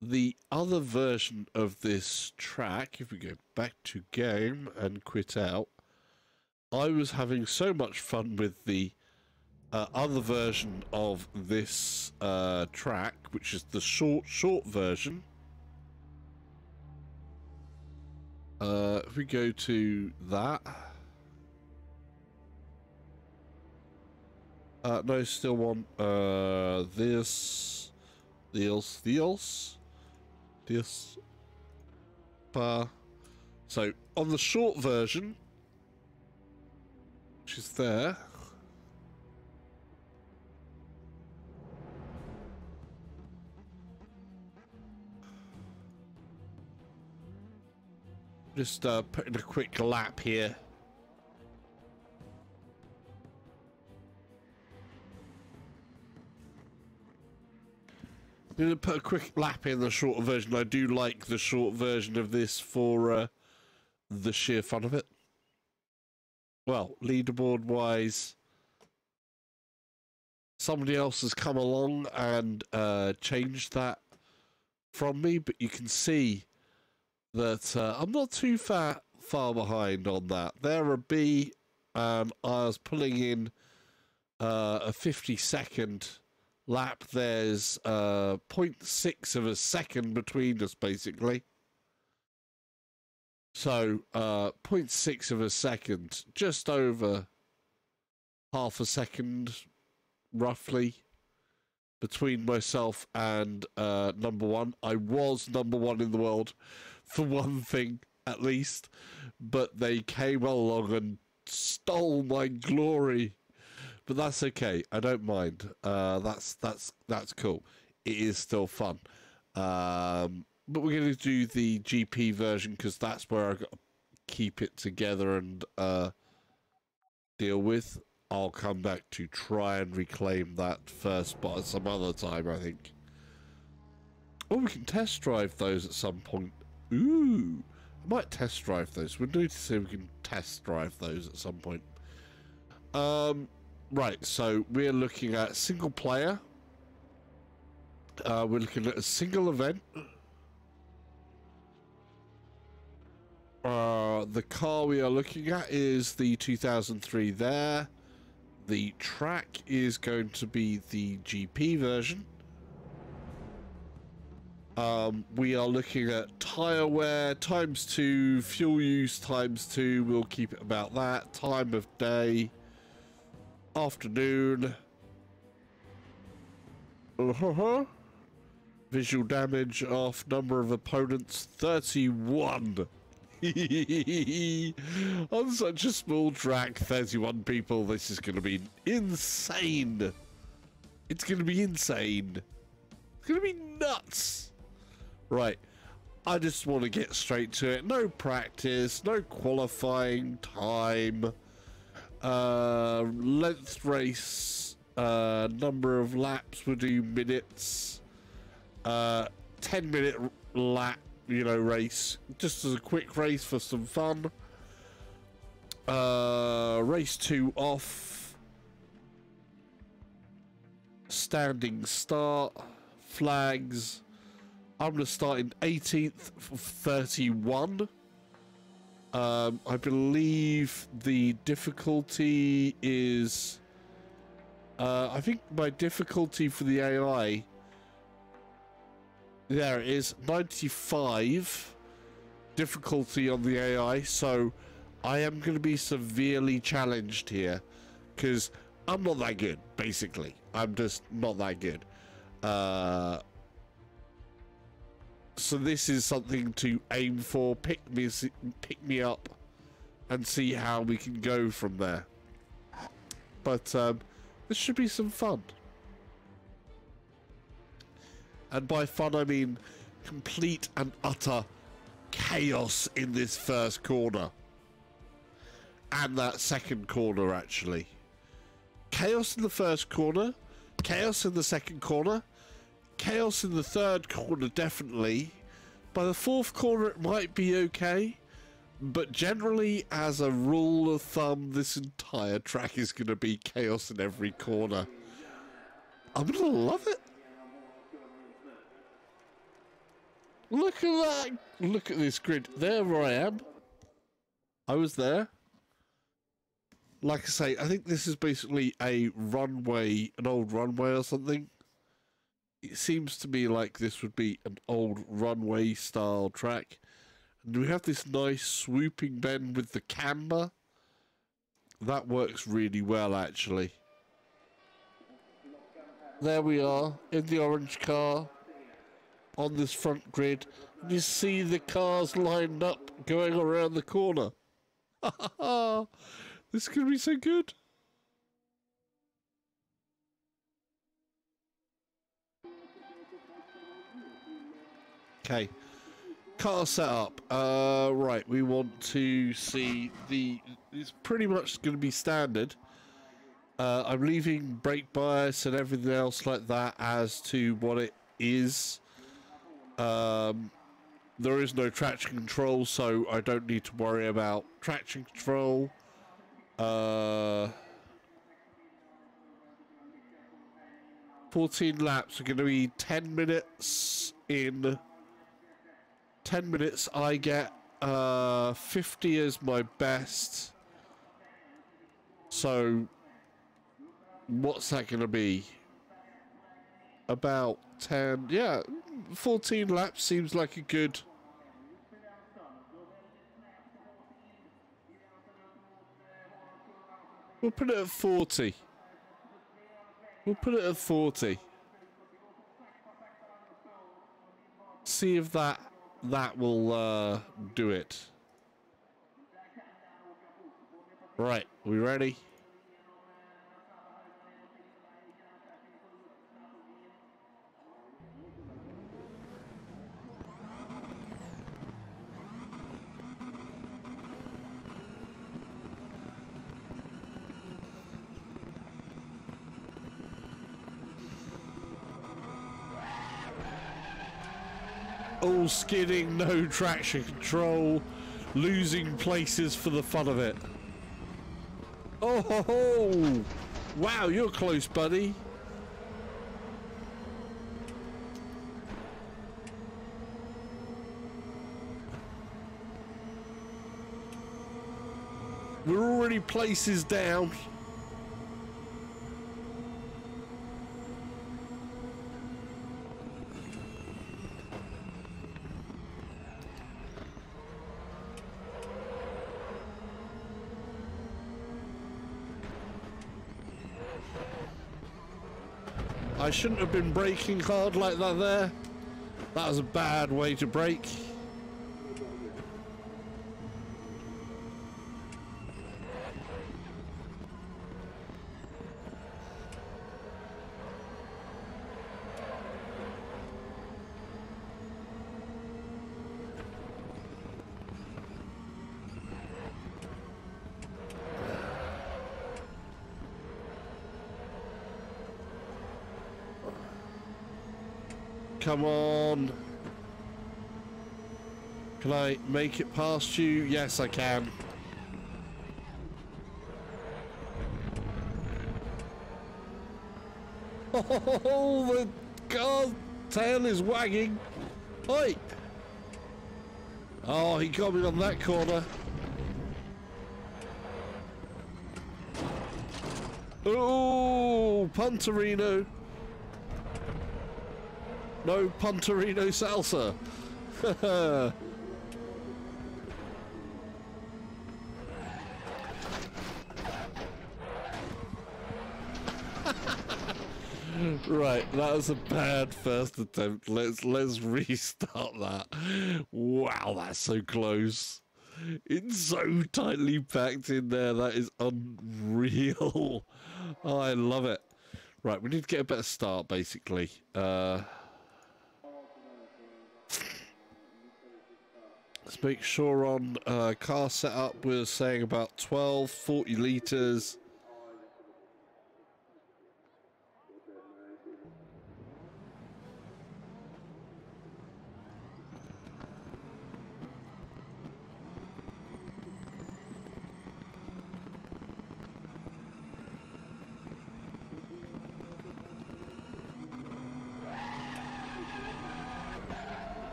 the other version of this track, if we go back to game and quit out, I was having so much fun with the other version of this track, which is the short version. If we go to that, no, still want this bar. So on the short version, which is there, just putting a quick lap here. I'm going to put a quick lap in the shorter version. I do like the short version of this for the sheer fun of it. Well, leaderboard wise, somebody else has come along and changed that from me, but you can see that I'm not too far behind on that. There a B, I was pulling in a 50-second lap. There's 0.6 of a second between us, basically. So 0.6 of a second, just over half a second, roughly, between myself and number one. I was number one in the world, for one thing, at least, but they came along and stole my glory. But that's okay. I don't mind. That's cool. It is still fun. But we're going to do the GP version because that's where I got to keep it together and deal with. I'll come back to try and reclaim that first spot at some other time, I think. Oh, we can test drive those at some point. Ooh, I might test drive those. We'll need to see if we can test drive those at some point. Right, so we're looking at single player. We're looking at a single event. The car we are looking at is the 2003 there. The track is going to be the GP version. We are looking at tyre wear ×2, fuel use ×2. We'll keep it about that. Time of day, afternoon. Visual damage off, number of opponents 31. On such a small track, 31 people, this is going to be insane. It's going to be insane. It's going to be nuts. Right. I just want to get straight to it. No practice, no qualifying time. Length race, number of laps, we'll do minutes. 10-minute lap, you know, race. Just as a quick race for some fun. Race 2 off. Standing start. Flags. I'm going to start in 18th of 31. I believe the difficulty is... I think my difficulty for the AI... There it is, 95 difficulty on the AI, so I am going to be severely challenged here, because I'm not that good, basically. I'm just not that good. So this is something to aim for, pick me up, and see how we can go from there. But this should be some fun. And by fun, I mean complete and utter chaos in this first corner. And that second corner, actually. Chaos in the first corner. Chaos in the second corner. Chaos in the third corner, definitely. By the fourth corner, it might be okay. But generally, as a rule of thumb, this entire track is going to be chaos in every corner. I'm going to love it. Look at that. Look at this grid. There I am. I was there. Like I say, I think this is basically a runway, an old runway or something. It seems to me like this would be an old runway style track. And we have this nice swooping bend with the camber. That works really well, actually. There we are in the orange car. On this front grid, and you see the cars lined up going around the corner. This is going to be so good. Okay, car setup. Right, we want to see the... It's pretty much going to be standard. I'm leaving brake bias and everything else like that as to what it is. There is no traction control, so I don't need to worry about traction control. 14 laps are going to be 10 minutes. In 10 minutes, I get 50 as my best. So, what's that going to be? About 10, yeah, 14 laps seems like a good... We'll put it at 40. We'll put it at 40. See if that will do it. Right, we ready? All skidding, no traction control, losing places for the fun of it. Oh ho ho! Wow, you're close, buddy. We're already places down. I shouldn't have been braking hard like that there. That was a bad way to brake. Come on. Can I make it past you? Yes, I can. Oh, the car's tail is wagging. Oi! Oh, he got me on that corner. Oh, Punterino. No Punterino salsa. Right, that was a bad first attempt. Let's restart that. Wow, that's so close. It's so tightly packed in there. That is unreal. Oh, I love it. Right, we need to get a better start, basically. Let's make sure on car setup we're saying about 40 litres.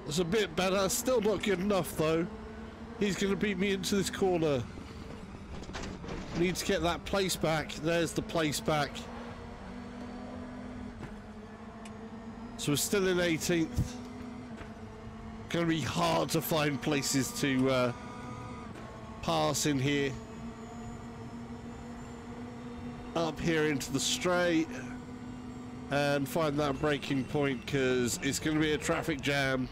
It's a bit better, still not good enough though. He's going to beat me into this corner. Need to get that place back. There's the place back. So we're still in 18th. Going to be hard to find places to pass in here. Up here into the straight. And find that braking point because it's going to be a traffic jam.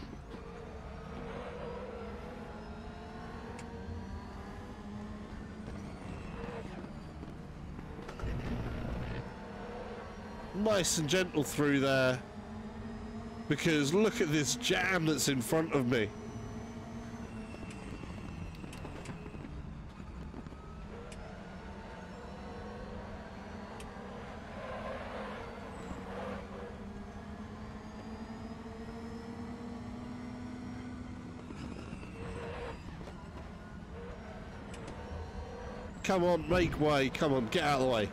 Nice and gentle through there, because look at this jam that's in front of me. Come on, make way, come on, get out of the way.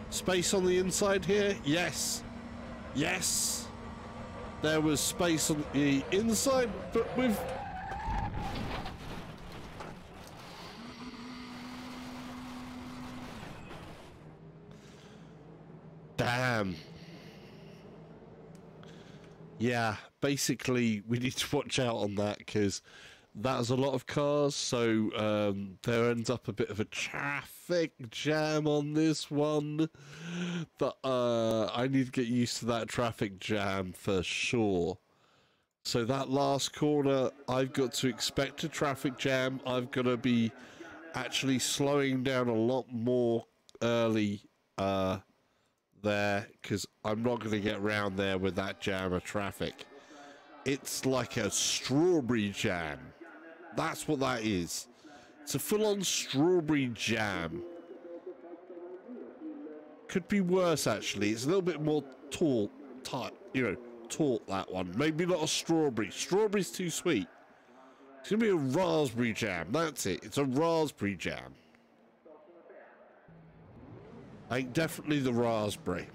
Space on the inside here? Yes. Yes. There was space on the inside, but with... Damn. Yeah, basically we need to watch out on that because that's a lot of cars, so there ends up a bit of a traffic jam on this one. But I need to get used to that traffic jam for sure. So that last corner, I've got to expect a traffic jam. I've got to be actually slowing down a lot more early there, because I'm not going to get round there with that jam of traffic. It's like a strawberry jam. That's what that is. It's a full-on strawberry jam. Could be worse, actually. It's a little bit more taut, that one. Maybe not a strawberry. Strawberry's too sweet. It's going to be a raspberry jam. That's it. It's a raspberry jam. I think definitely the raspberry.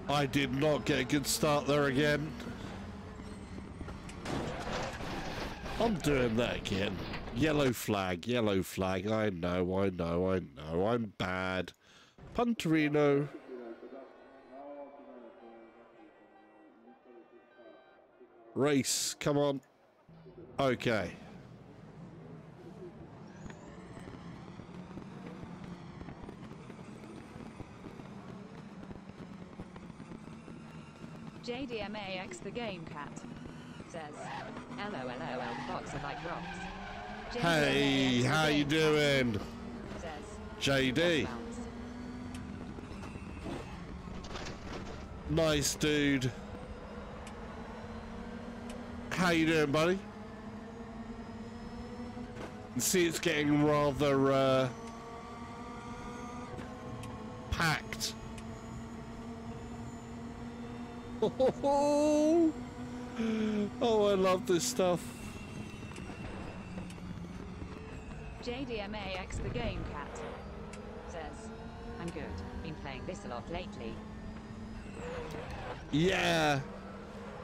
I did not get a good start there again. I'm doing that again. Yellow flag, yellow flag. I know. I'm bad. Punterino. Race, come on. Okay. JDMAX the game cat says, LOLOL, bots are like rocks. Hey, how you doing? says, JD. Bounce. Nice dude. How you doing, buddy? See, it's getting rather packed. Oh, I love this stuff. JDMAX the game cat says, I'm good. Been playing this a lot lately. Yeah.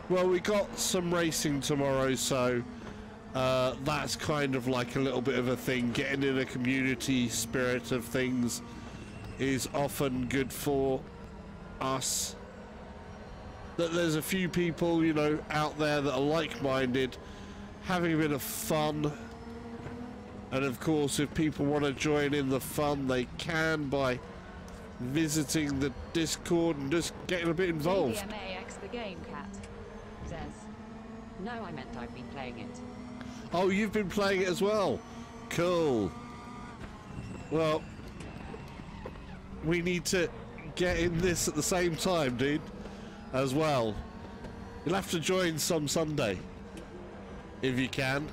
Well, we got some racing tomorrow, so that's kind of like a little bit of a thing. Getting in a community spirit of things is often good for us. That there's a few people, you know, out there that are like-minded, having a bit of fun. And of course, if people want to join in the fun, they can by visiting the Discord and just getting a bit involved. JDMAX the game cat says, No, I meant I've been playing it. Oh, you've been playing it as well. Cool. Well, we need to get in this at the same time, dude, as well. You'll have to join some Sunday, if you can.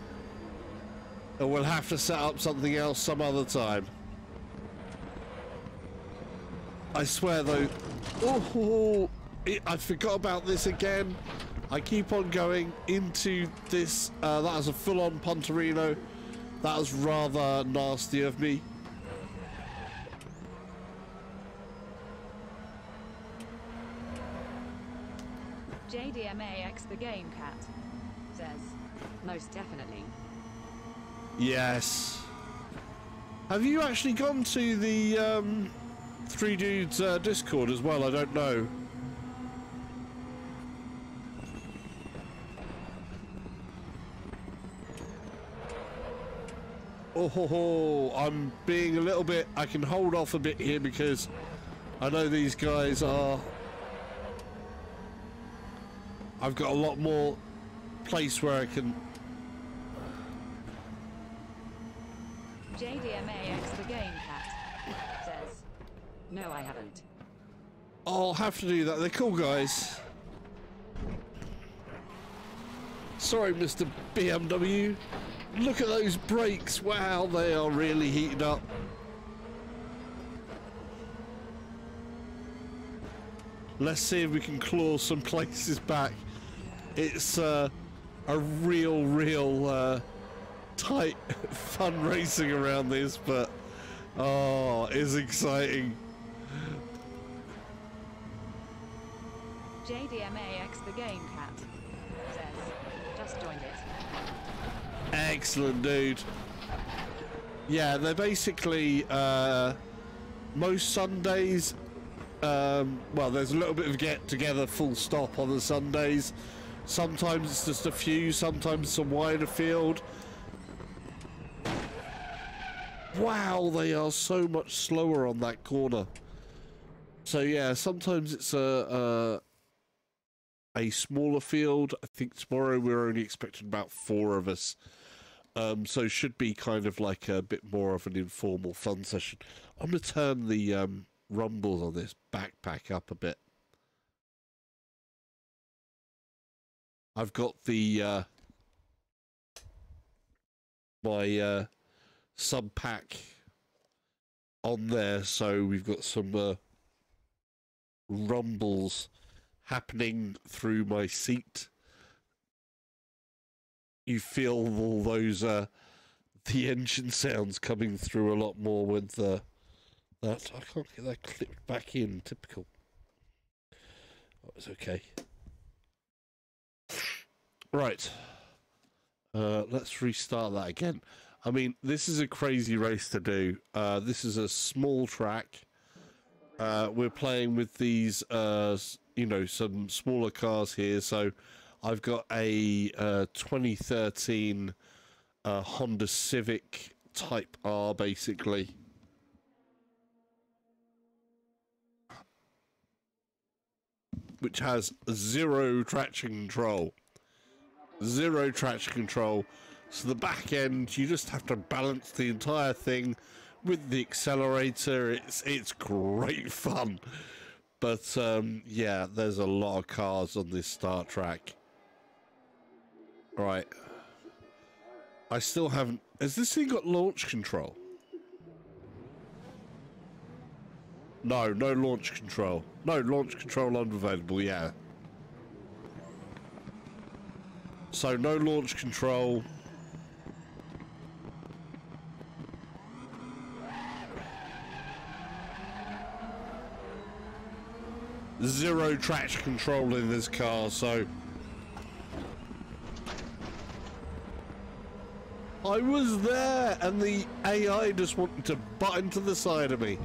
And we'll have to set up something else some other time. I swear, though... Oh, I forgot about this again. I keep on going into this. That was a full-on Punterino. That was rather nasty of me. JDMAX the game cat says, Most definitely. Yes. Have you actually gone to the Three Dudes Discord as well? I don't know. Oh, I'm being a little bit... I can hold off a bit here because I know these guys are... I've got a lot more place where I can... JDMAX the game cat says, No, I haven't. I'll have to do that. They're cool guys. Sorry, Mr. BMW. Look at those brakes. Wow, they are really heated up. Let's see if we can claw some places back. It's a real tight fun racing around this, but oh, it's exciting. JDMAX the game cat says, Just joined it. Excellent, dude. Yeah, they're basically most Sundays. Well, there's a little bit of get together, full stop, on the Sundays. Sometimes it's just a few, sometimes it's a wider field. Wow, they are so much slower on that corner. So yeah, sometimes it's a smaller field. I think tomorrow we're only expecting about 4 of us. So should be kind of like a bit more of an informal fun session. I'm going to turn the rumbles on this backpack up a bit. I've got the my sub pack on there, so we've got some rumbles happening through my seat. You feel all those the engine sounds coming through a lot more with that. I can't get that clipped back in. Typical. Oh, it's okay. Right. Let's restart that again. I mean, this is a crazy race to do. This is a small track. We're playing with these, you know, some smaller cars here. So I've got a 2013 Honda Civic Type R, basically. which has zero traction control. Zero traction control. So the back end, you just have to balance the entire thing with the accelerator. It's great fun. But yeah, there's a lot of cars on this start track. Right. I still haven't... Has this thing got launch control? No, no launch control. No, launch control unavailable, yeah. So, no launch control. Zero traction control in this car, so... I was there, and the AI just wanted to butt into the side of me.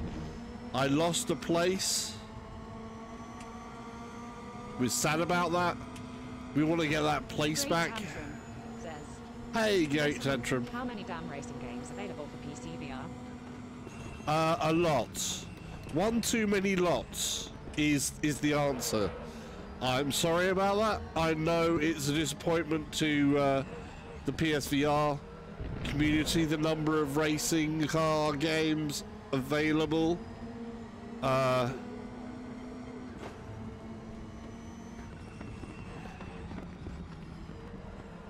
I lost a place. We're sad about that. We want to get that place Great back. Tantrum says, Hey, Great Tantrum. how many damn racing games available for PC VR? A lot. One too many lots is the answer. I'm sorry about that. I know it's a disappointment to the PSVR community, the number of racing car games available.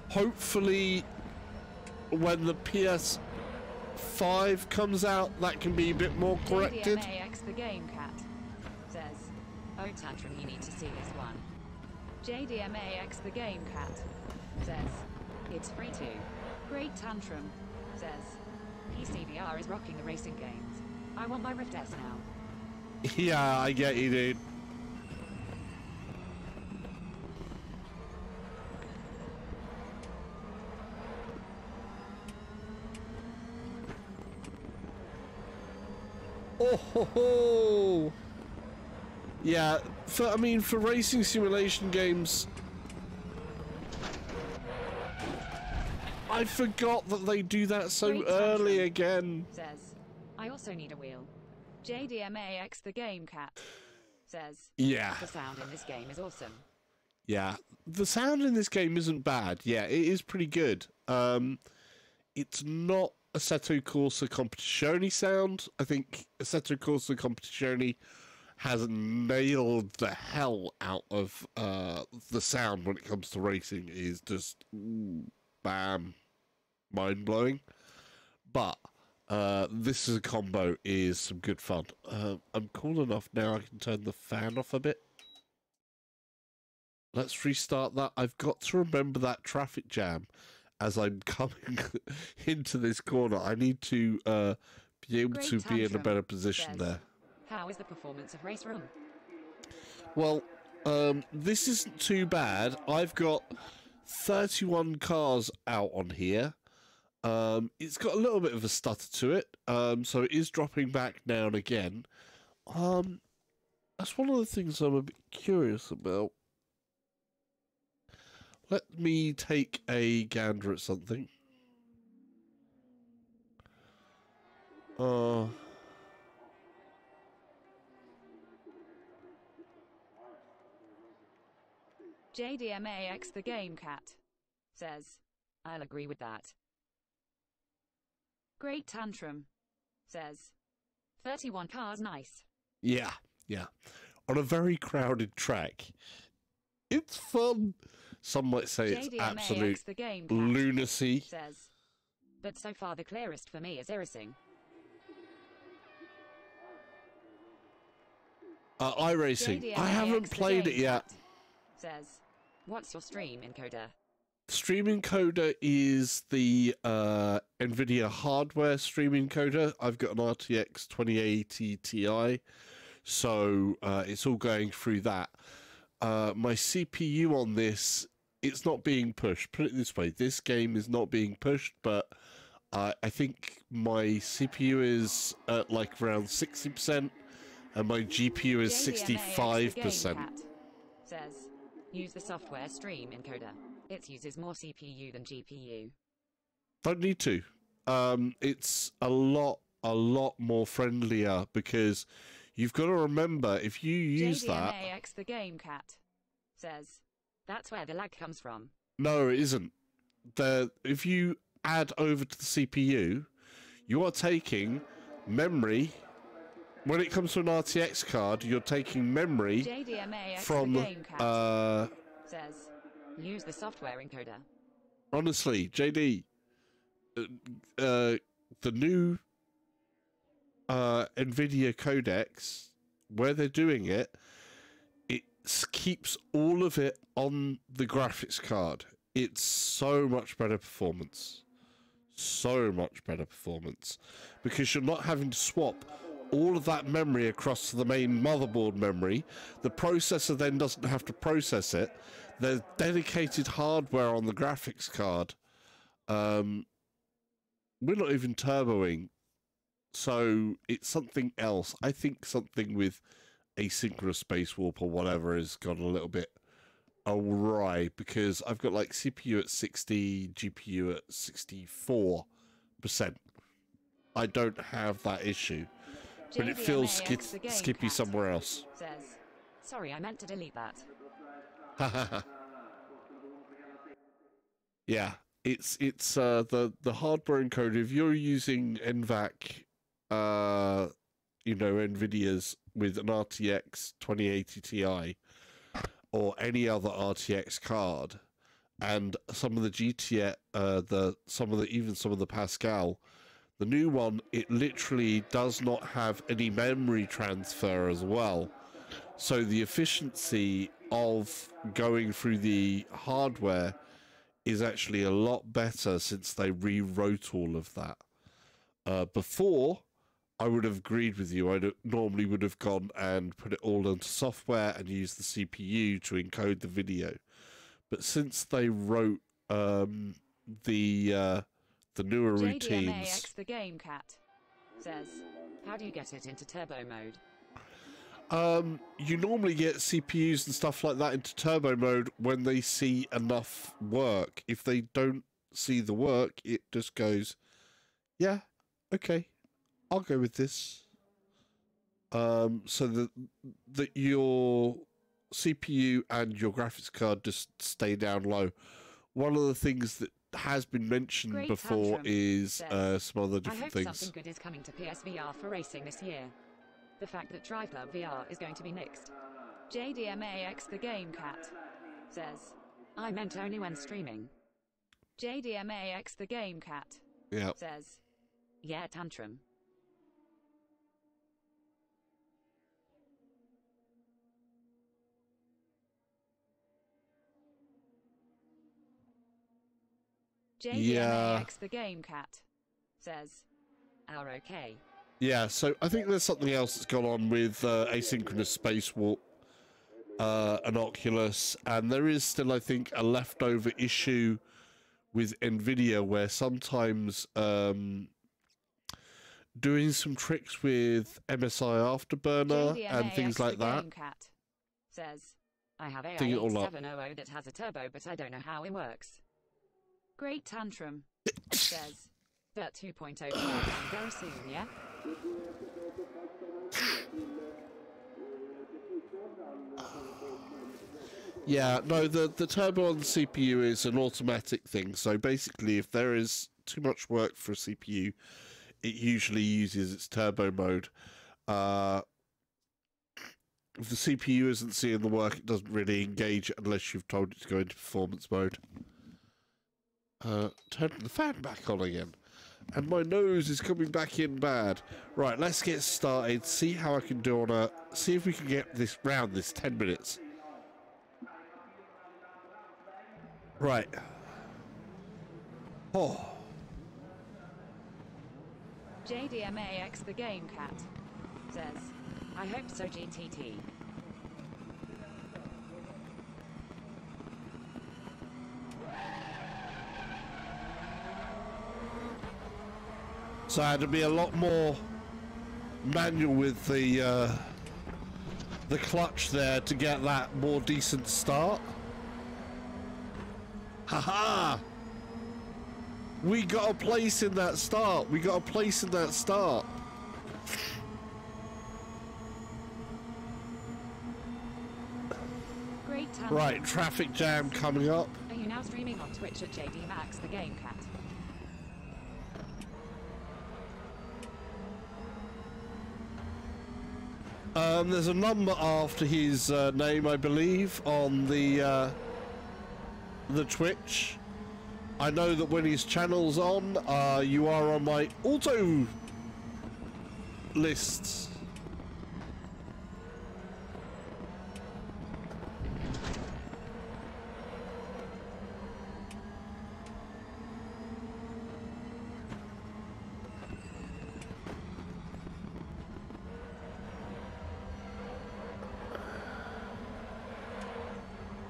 Hopefully when the PS5 comes out, that can be a bit more corrected. JDMAX the Game Cat says, Oh, Tantrum, you need to see this one. JDMAX the Game Cat says, It's free too. Great Tantrum says, PCVR is rocking the racing games. I want my Rift S now. Yeah, I get you, dude. Oh ho ho! Yeah, for racing simulation games, I forgot that they do that so Great early Tantrum again. says, I also need a wheel. JDMAX the Game Cat says, Yeah, The sound in this game is awesome. yeah. The sound in this game isn't bad. Yeah, it is pretty good. It's not Assetto Corsa Competizione sound. I think Assetto Corsa Competizione has nailed the hell out of the sound when it comes to racing. It is just bam, mind blowing. But this is a combo is some good fun. I'm cool enough now. I can turn the fan off a bit. Let's restart that. I've got to remember that traffic jam as I'm coming into this corner. I need to be able Great to be in a Tantrum better position says, there. How is the performance of Raceroom? Well, this isn't too bad. I've got 31 cars out on here. It's got a little bit of a stutter to it, so it is dropping back now and again. That's one of the things I'm a bit curious about. Let me take a gander at something. JDMAX the Game Cat says, I'll agree with that. Great Tantrum says, 31 cars, nice. Yeah, yeah. On a very crowded track. It's fun. Some might say it's absolute JDMAX the Game Cat lunacy. says, But so far the clearest for me is iRacing. iRacing. I haven't JDMAX the played it Game yet. Cat says, What's your stream encoder? Stream encoder is the NVIDIA hardware stream encoder. I've got an RTX 2080 Ti, so it's all going through that. My CPU on this, it's not being pushed. Put it this way, this game is not being pushed, but I think my CPU is at like around 60%, and my GPU is JDMAX the 65%. Game Cat says, Use the software stream encoder. It uses more CPU than GPU. Don't need to. It's a lot more friendlier because You've got to remember, if you use that... JDMAX the game cat says, that's where the lag comes from. No, it isn't. If you add over to the CPU, you are taking memory. When it comes to an RTX card, you're taking memory from... says, use the software encoder. Honestly, JD, the new NVIDIA codecs, where they're doing it, it keeps all of it on the graphics card. It's so much better performance. So much better performance. Because you're not having to swap all of that memory across to the main motherboard memory. The processor then doesn't have to process it. There's dedicated hardware on the graphics card. We're not even turboing. So it's something else. I think something with asynchronous space warp or whatever has gone a little bit awry, because I've got like CPU at 60, GPU at 64%. I don't have that issue, but it feels skippy somewhere else. Says, sorry, I meant to delete that. Yeah, it's the hardware encoder. If you're using NVAC, NVIDIA's with an RTX 2080 Ti or any other RTX card, and some of the GTX, even some of the Pascal, the new one, it literally does not have any memory transfer as well. So the efficiency of going through the hardware is actually a lot better since they rewrote all of that. Before, I would have agreed with you. I normally would have gone and put it all into software and used the CPU to encode the video. But since they wrote the newer routines... JDMAX the game cat says, how do you get it into turbo mode? You normally get CPUs and stuff like that into turbo mode when they see enough work. If they don't see the work, it just goes, yeah, okay, I'll go with this. So that your CPU and your graphics card just stay down low. One of the things that has been mentioned before is some other different things. I hope something good is coming to PSVR for racing this year. The fact that Drive Club VR is going to be nixed. JDMAX the game cat says, I meant only when streaming. JDMAX the game cat says, yeah, tantrum. JDMAX the game cat says, are okay. Yeah, so I think there's something else that's gone on with asynchronous space warp and Oculus, and there is still, I think, a leftover issue with NVIDIA where sometimes doing some tricks with MSI Afterburner and things like that. Cat says, I have AI8700 that has a turbo, but I don't know how it works. Great tantrum says, that 2.0 very soon, yeah? Yeah, no, the turbo on the CPU is an automatic thing. So basically, if there is too much work for a CPU, it usually uses its turbo mode. If the CPU isn't seeing the work, it doesn't really engage it unless you've told it to go into performance mode. Turn the fan back on again. And my nose is coming back in bad. Right, let's get started. See how I can do on a... See if we can get this round this 10 minutes. Right. Oh. JDMAX the game cat says, I hope so, GTT. So I had to be a lot more manual with the clutch there to get that more decent start. Haha! We got a place in that start. We got a place in that start. Right, traffic jam coming up. Are you now streaming on Twitch at JD Max the Game Cat? There's a number after his name, I believe, on the Twitch. I know that when his channel's on, you are on my auto lists.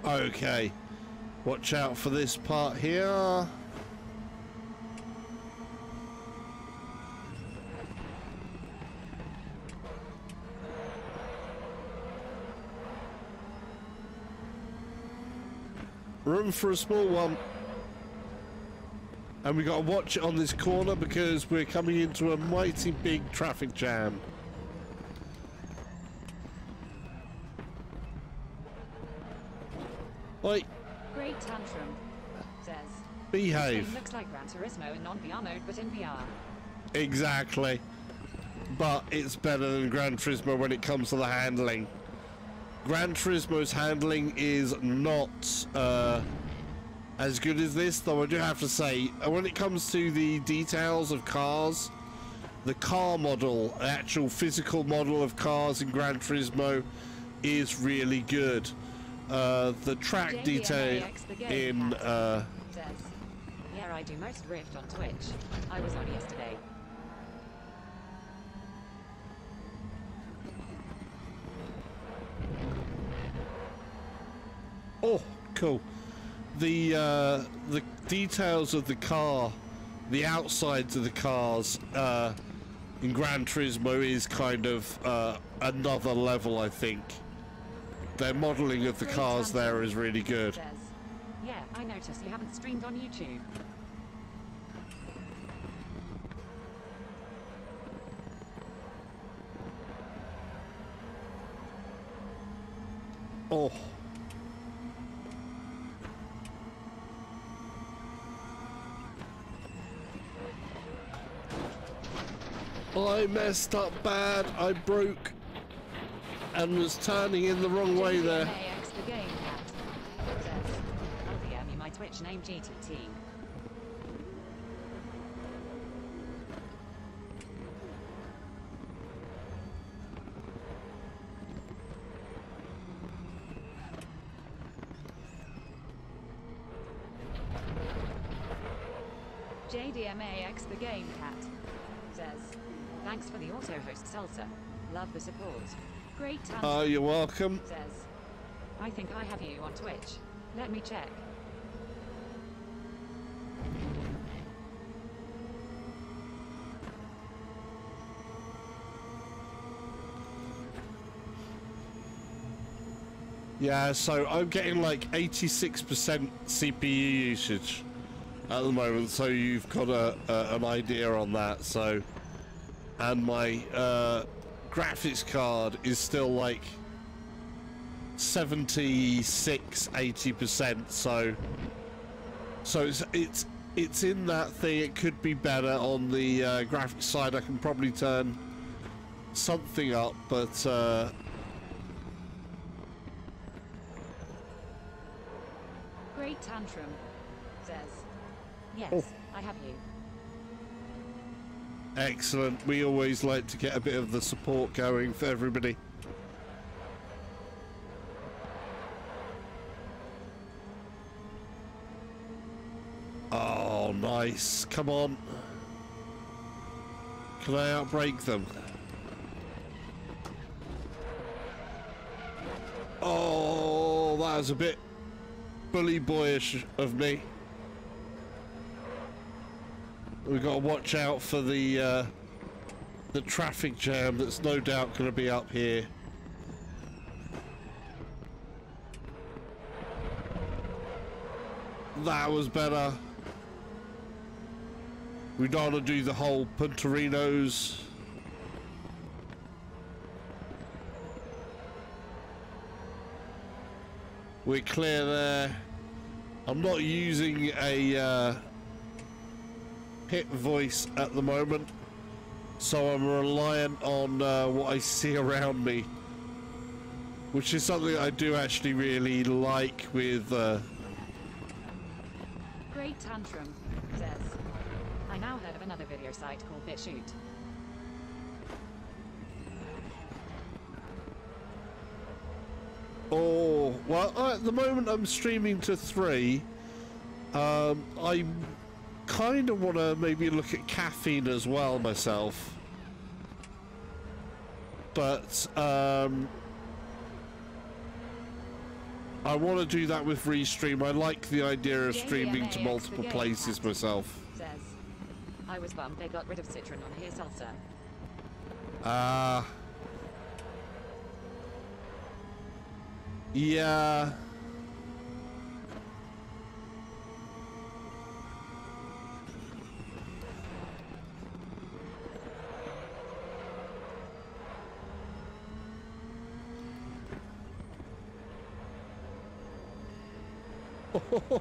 Okay, watch out for this part here. Room for a small one. And we got to watch it on this corner because we're coming into a mighty big traffic jam. Oi. Great tantrum, says. Behave. This game looks like Gran Turismo in non-VR mode, but in VR. Exactly. But it's better than Gran Turismo when it comes to the handling. Gran Turismo's handling is not as good as this, though I do have to say, when it comes to the details of cars, the car model, the actual physical model of cars in Gran Turismo is really good. The track detail in says, yeah, I do most Rift on Twitch. I was on yesterday. oh, cool. The details of the car, the outsides of the cars in Gran Turismo is kind of another level, I think. Their modelling of the cars there is really good. Says, yeah, I noticed you haven't streamed on YouTube. Oh. I messed up bad. I broke and was turning in the wrong way there. The Game Cat says, I'll DM you my Twitch name GTT. JDMAX the Game Cat says, thanks for the auto host Salsa. Love the support. Great talent. Oh, you're welcome. Says, I think I have you on Twitch. Let me check. Yeah, so I'm getting like 86% CPU usage at the moment, so you've got an idea on that. So, and my graphics card is still like 76-80%. So it's in that thing. It could be better on the graphics side. I can probably turn something up, but. Great tantrum says, yes, Oh. I have you. Excellent. We always like to get a bit of the support going for everybody. Oh, nice. Come on. Can I outbrake them? Oh, that was a bit bully boyish of me. We've got to watch out for the traffic jam that's no doubt going to be up here. That was better. We don't want to do the whole Punterinos. We're clear there. I'm not using a pit voice at the moment, so I'm reliant on what I see around me, which is something I do actually really like with... Great Tantrum says, I now heard of another video site called BitChute. Oh, well, at the moment I'm streaming to 3. I kind of want to maybe look at caffeine as well myself. But, I want to do that with Restream. I like the idea of streaming to multiple places myself. Says, I was bummed they got rid of Citron on Here Salsa. Yeah.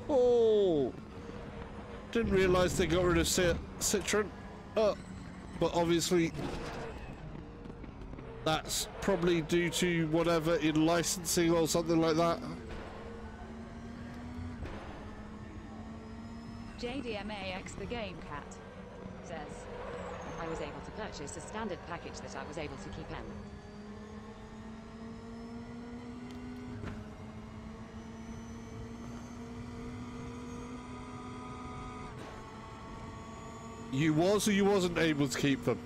Oh, didn't realize they got rid of Citron. But obviously that's probably due to whatever in licensing or something like that. JDMAX the Game Cat says, I was able to purchase a standard package that I was able to keep in. You was or you wasn't able to keep them?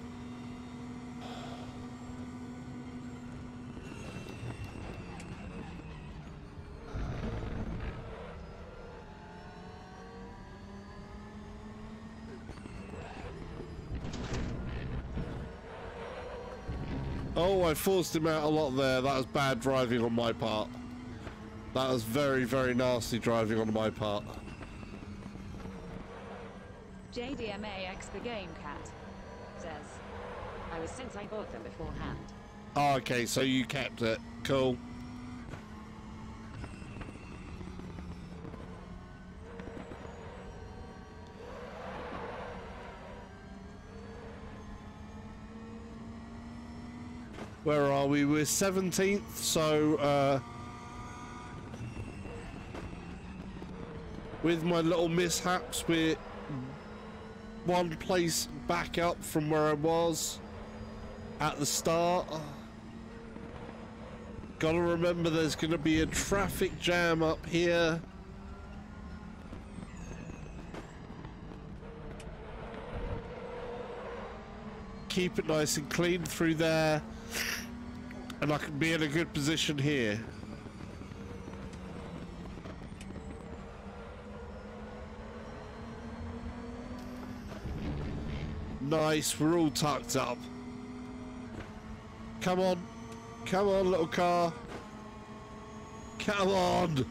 Oh, I forced him out a lot there. That was bad driving on my part. That was very, very nasty driving on my part. JDMAX the Game Cat says, I was since I bought them beforehand. Oh, okay, so you kept it. Cool. Where are we? We're 17th, so with my little mishaps, we're one place back up from where I was at the start. Gotta remember there's gonna be a traffic jam up here. Keep it nice and clean through there, and I can be in a good position here. Nice, we're all tucked up. Come on, little car. Come on.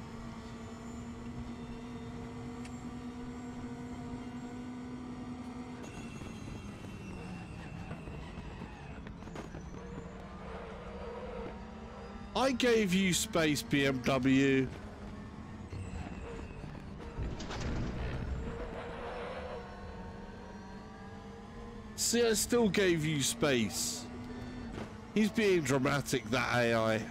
I gave you space, BMW. See, I still gave you space. He's being dramatic, that AI.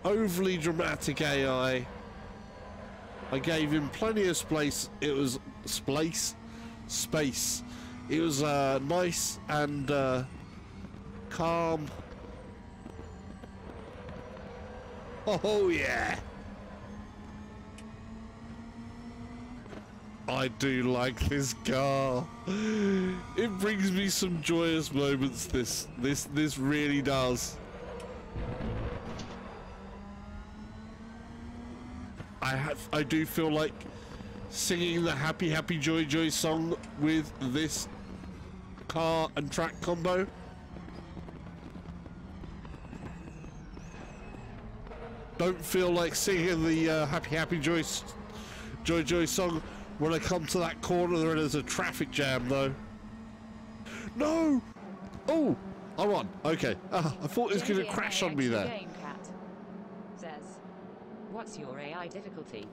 Overly dramatic AI. I gave him plenty of space. It was space. It was nice and calm. Oh yeah. I do like this car. It brings me some joyous moments. This really does. I do feel like singing the Happy Happy Joy Joy song with this car and track combo. Don't feel like singing the Happy Happy Joy Joy song when I come to that corner and there's a traffic jam, though. No! Oh! I'm on. Okay. I thought it was going to crash on me there. What's your AI difficulty?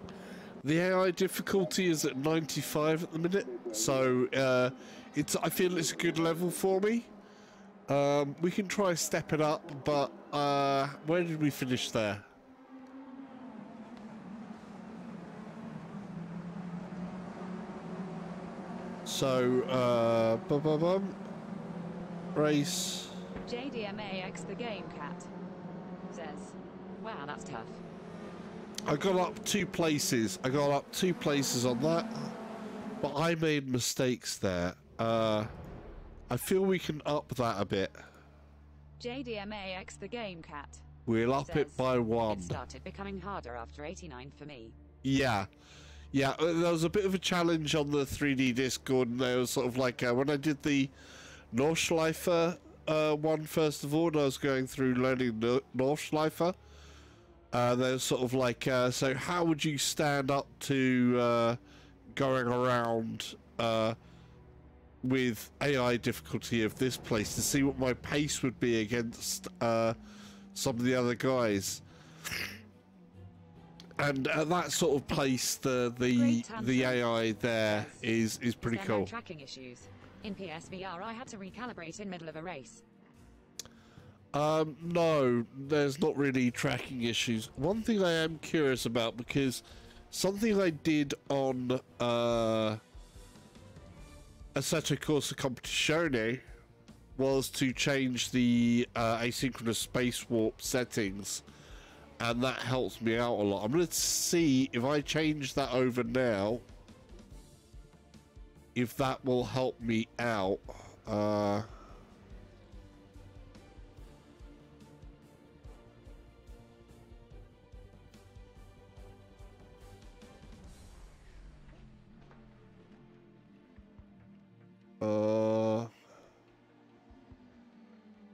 The AI difficulty is at 95 at the minute, so I feel it's a good level for me. We can try step it up, but where did we finish there? So, race. JDMAX the Game Cat says, wow, that's tough. I got up 2 places. I got up 2 places on that, but I made mistakes there. I feel we can up that a bit. JDMAX the Game Cat. We'll up it by 1. It started becoming harder after 89 for me. Yeah. Yeah, there was a bit of a challenge on the 3D Discord, and there was sort of like, when I did the Nordschleifer one first of all, and I was going through learning Nordschleifer, there's sort of like, so how would you stand up to going around with AI difficulty of this place to see what my pace would be against some of the other guys? And at that sort of place, the AI there is pretty cool. No tracking issues. In PSVR, I had to recalibrate in middle of a race. No, there's not really tracking issues. One thing I am curious about, because something I did on Assetto Corsa Competizione was to change the asynchronous space warp settings, and that helps me out a lot. I'm going to see if I change that over now, if that will help me out.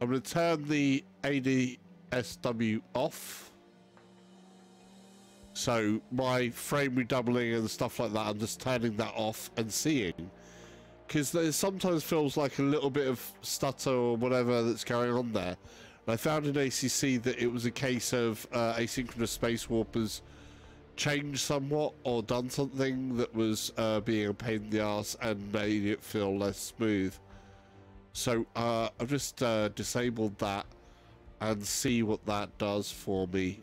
I'm going to turn the ADSW off. So my frame redoubling and stuff like that, I'm just turning that off and seeing. Because there sometimes feels like a little bit of stutter or whatever that's going on there. And I found in ACC that it was a case of asynchronous space warpers changed somewhat or done something that was being a pain in the arse and made it feel less smooth. So I've just disabled that and see what that does for me.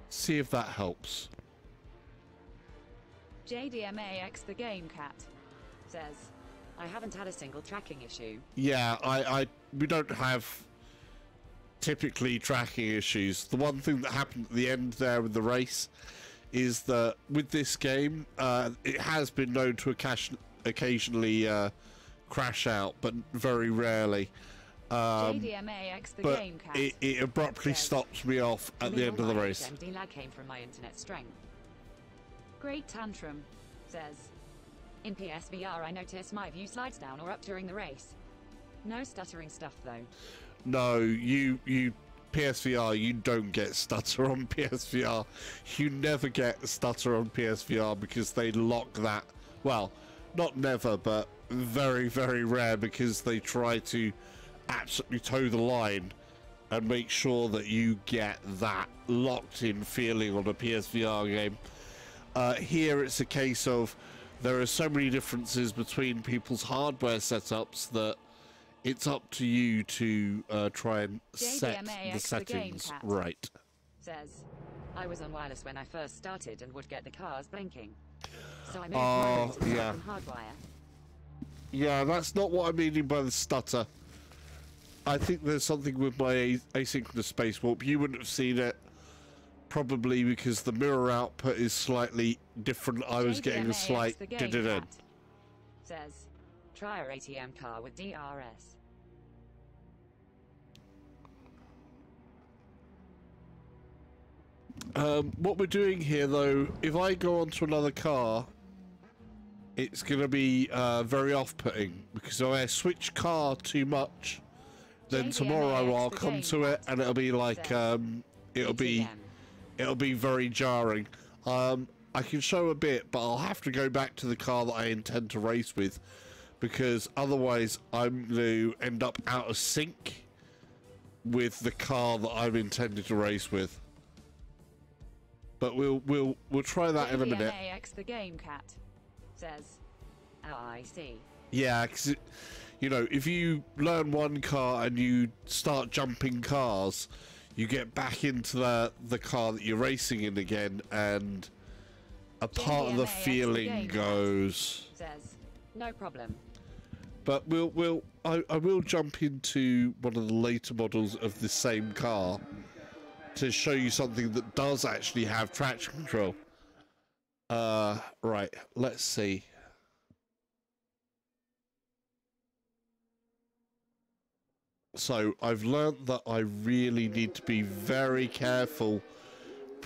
See if that helps. JDMAX the Game Cat says, I haven't had a single tracking issue. Yeah, we don't have typically tracking issues. The one thing that happened at the end there with the race is that with this game, it has been known to occasionally crash out, but very rarely. JDMAX the Game Cat. It abruptly stops me off at the end of the race. MD lag came from my internet strength. Great Tantrum says, in PSVR I notice my view slides down or up during the race. No stuttering stuff though. No, you PSVR, you don't get stutter on PSVR. You never get stutter on PSVR because they lock that. Well, not never, but very, very rare, because they try to absolutely toe the line and make sure that you get that locked in feeling on a PSVR game. Here it's a case of there are so many differences between people's hardware setups that it's up to you to try and set the settings right. Says, I was on wireless when I first started and would get the cars blinking. So I moved mine to hardwire. Yeah, that's not what I'm meaning by the stutter. I think there's something with my asynchronous space warp. You wouldn't have seen it, probably because the mirror output is slightly different. I was getting a slight did-it-in. Says, try our ATM car with DRS. What we're doing here, though, if I go onto another car, it's going to be very off-putting, because if I switch car too much, then tomorrow I'll come to it and it'll be like it'll be very jarring. I can show a bit, but I'll have to go back to the car that I intend to race with, because otherwise I'm going to end up out of sync with the car that I'm intended to race with. But we'll try that in a minute. JDMAX the Game Cat says, "Oh, I see." Yeah, because you know, if you learn one car and you start jumping cars, you get back into the car that you're racing in again, and a part of the feeling goes. Says, "No problem." But I will jump into one of the later models of the same car to show you something that does actually have traction control. Right, let's see. So I've learnt that I really need to be very careful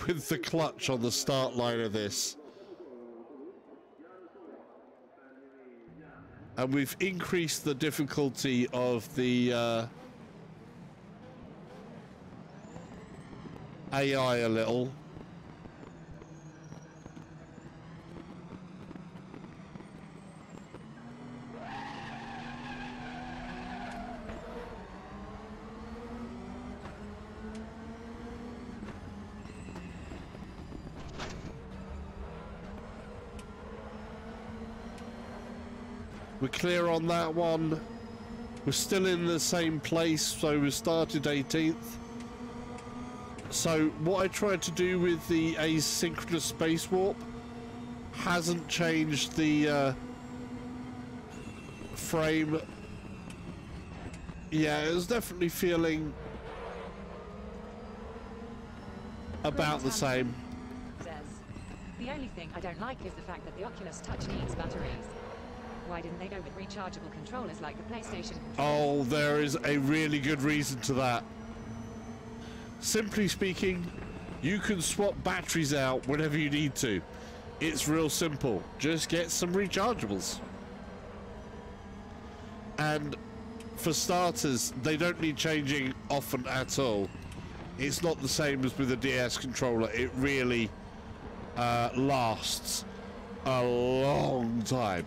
with the clutch on the start line of this. And we've increased the difficulty of the AI a little. We're clear on that one. We're still in the same place, so we started 18th. So what I tried to do with the asynchronous space warp hasn't changed the frame. Yeah, it was definitely feeling about the same. Says, "The only thing I don't like is the fact that the Oculus Touch needs batteries. Why didn't they go with rechargeable controllers like the PlayStation controller?" Oh, there is a really good reason to that. Simply speaking, you can swap batteries out whenever you need to. It's real simple. Just get some rechargeables. And for starters, they don't need changing often at all. It's not the same as with a DS controller. It really lasts a long time.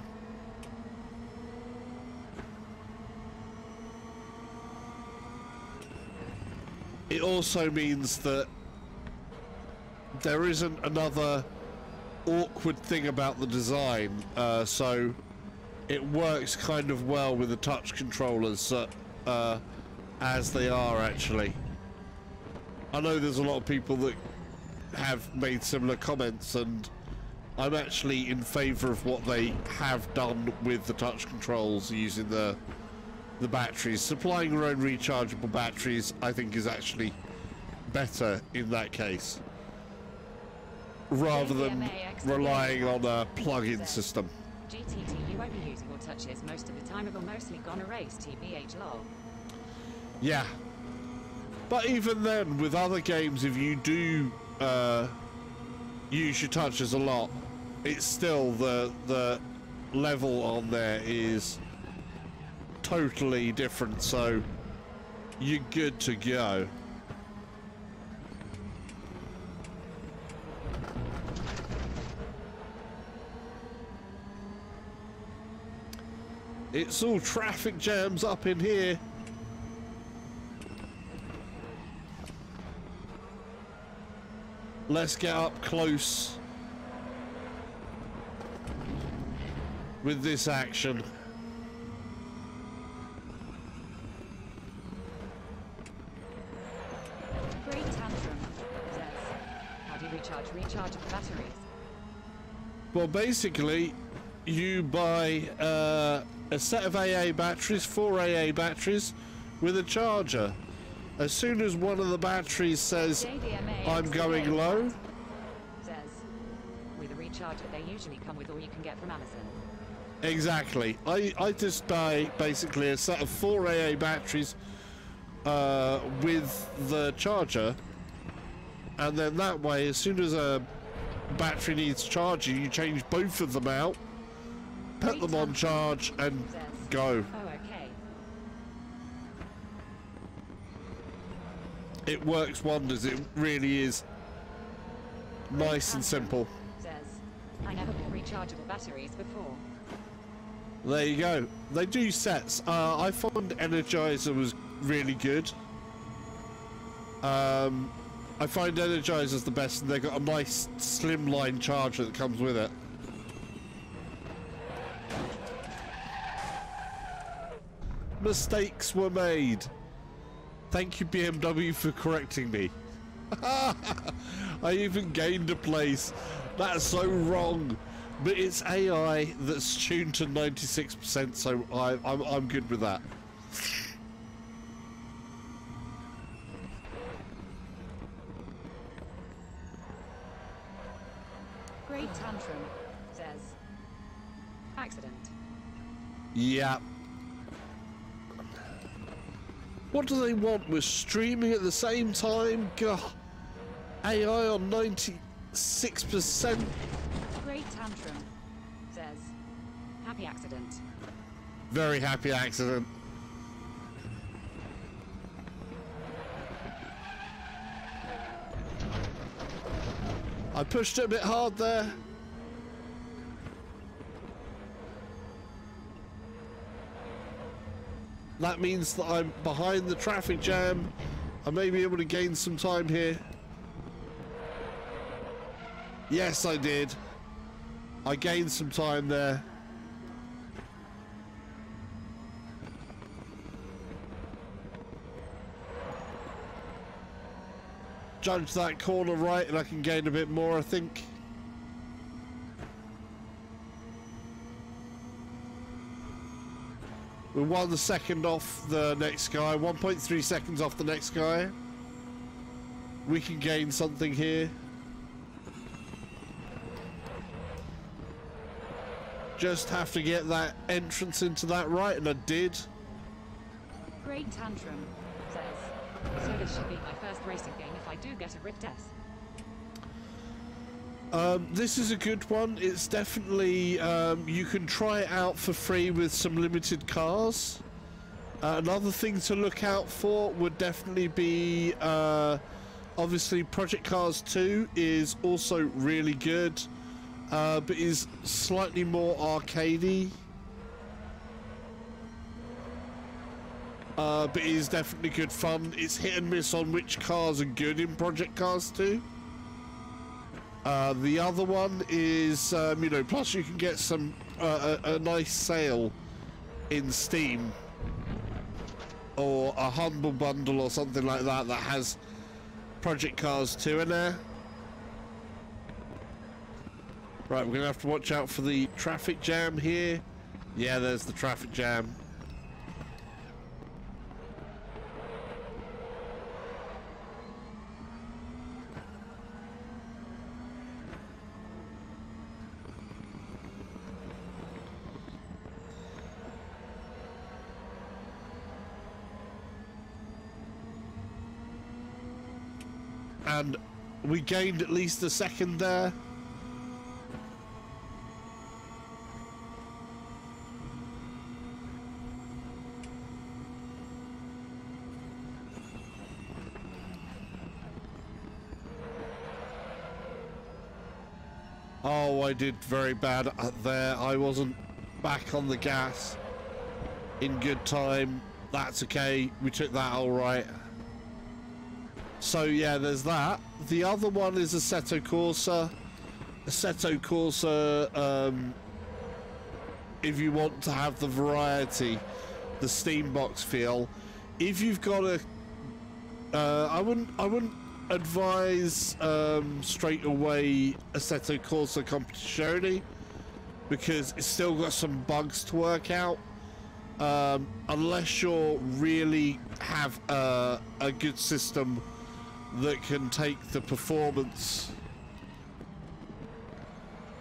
It also means that there isn't another awkward thing about the design, so it works kind of well with the touch controllers as they are actually. I know there's a lot of people that have made similar comments, and I'm actually in favour of what they have done with the touch controls using the batteries. Supplying your own rechargeable batteries, I think, is actually better in that case, rather than relying on a plug-in system. GTT, you won't be using your touches most of the time. You're mostly gonna race TBH lol. Yeah, but even then, with other games, if you do use your touches a lot, it's still the level on there is totally different, so you're good to go. It's all traffic jams up in here. Let's get up close with this action. Great tantrum says, "How do you recharge rechargeable batteries?" Well, basically, you buy a set of AA batteries, 4 AA batteries, with a charger. As soon as one of the batteries says, "I'm going low," says, "With a recharger, they usually come with all you can get from Amazon." exactly. I just buy basically a set of 4 AA batteries with the charger, and then that way, as soon as a battery needs charging, you change both of them out, put them on charge, and go. Oh, okay. It works wonders. It really is nice and simple. Says, "I never bought rechargeable batteries before." There you go. They do sets. I found Energizer was really good. I find Energizer's the best, and they've got a nice slimline charger that comes with it. Mistakes were made. Thank you, BMW, for correcting me. I even gained a place. That's so wrong. But it's AI that's tuned to 96%, so I'm good with that. Great tantrum, says. Accident. Yeah. What do they want? We're streaming at the same time? God. AI on 96%. Great tantrum, says. Happy accident. Very happy accident. I pushed it a bit hard there. That means that I'm behind the traffic jam. I may be able to gain some time here. Yes, I did. I gained some time there. Judge that corner right and I can gain a bit more, I think. We're 1 second off the next guy, 1.3 seconds off the next guy. We can gain something here. Just have to get that entrance into that right, and I did. Great tantrum, says. So this should be my first racing game if I do get a Rick test. This is a good one. It's definitely, you can try it out for free with some limited cars. Another thing to look out for would definitely be, obviously Project Cars 2 is also really good, but is slightly more arcadey. But it is definitely good fun. It's hit and miss on which cars are good in Project Cars 2. The other one is, you know, plus you can get some a nice sale in Steam or a Humble Bundle or something like that that has Project Cars 2 in there. Right, we're gonna have to watch out for the traffic jam here. Yeah, there's the traffic jam. And we gained at least a second there. Oh, I did very bad there. I wasn't back on the gas in good time. That's okay. We took that all right. So yeah, there's that. The other one is Assetto Corsa. Assetto Corsa, if you want to have the variety, the Steambox feel. If you've got a, I wouldn't advise straight away Assetto Corsa Competizione because it's still got some bugs to work out. Unless you really have a good system that can take the performance,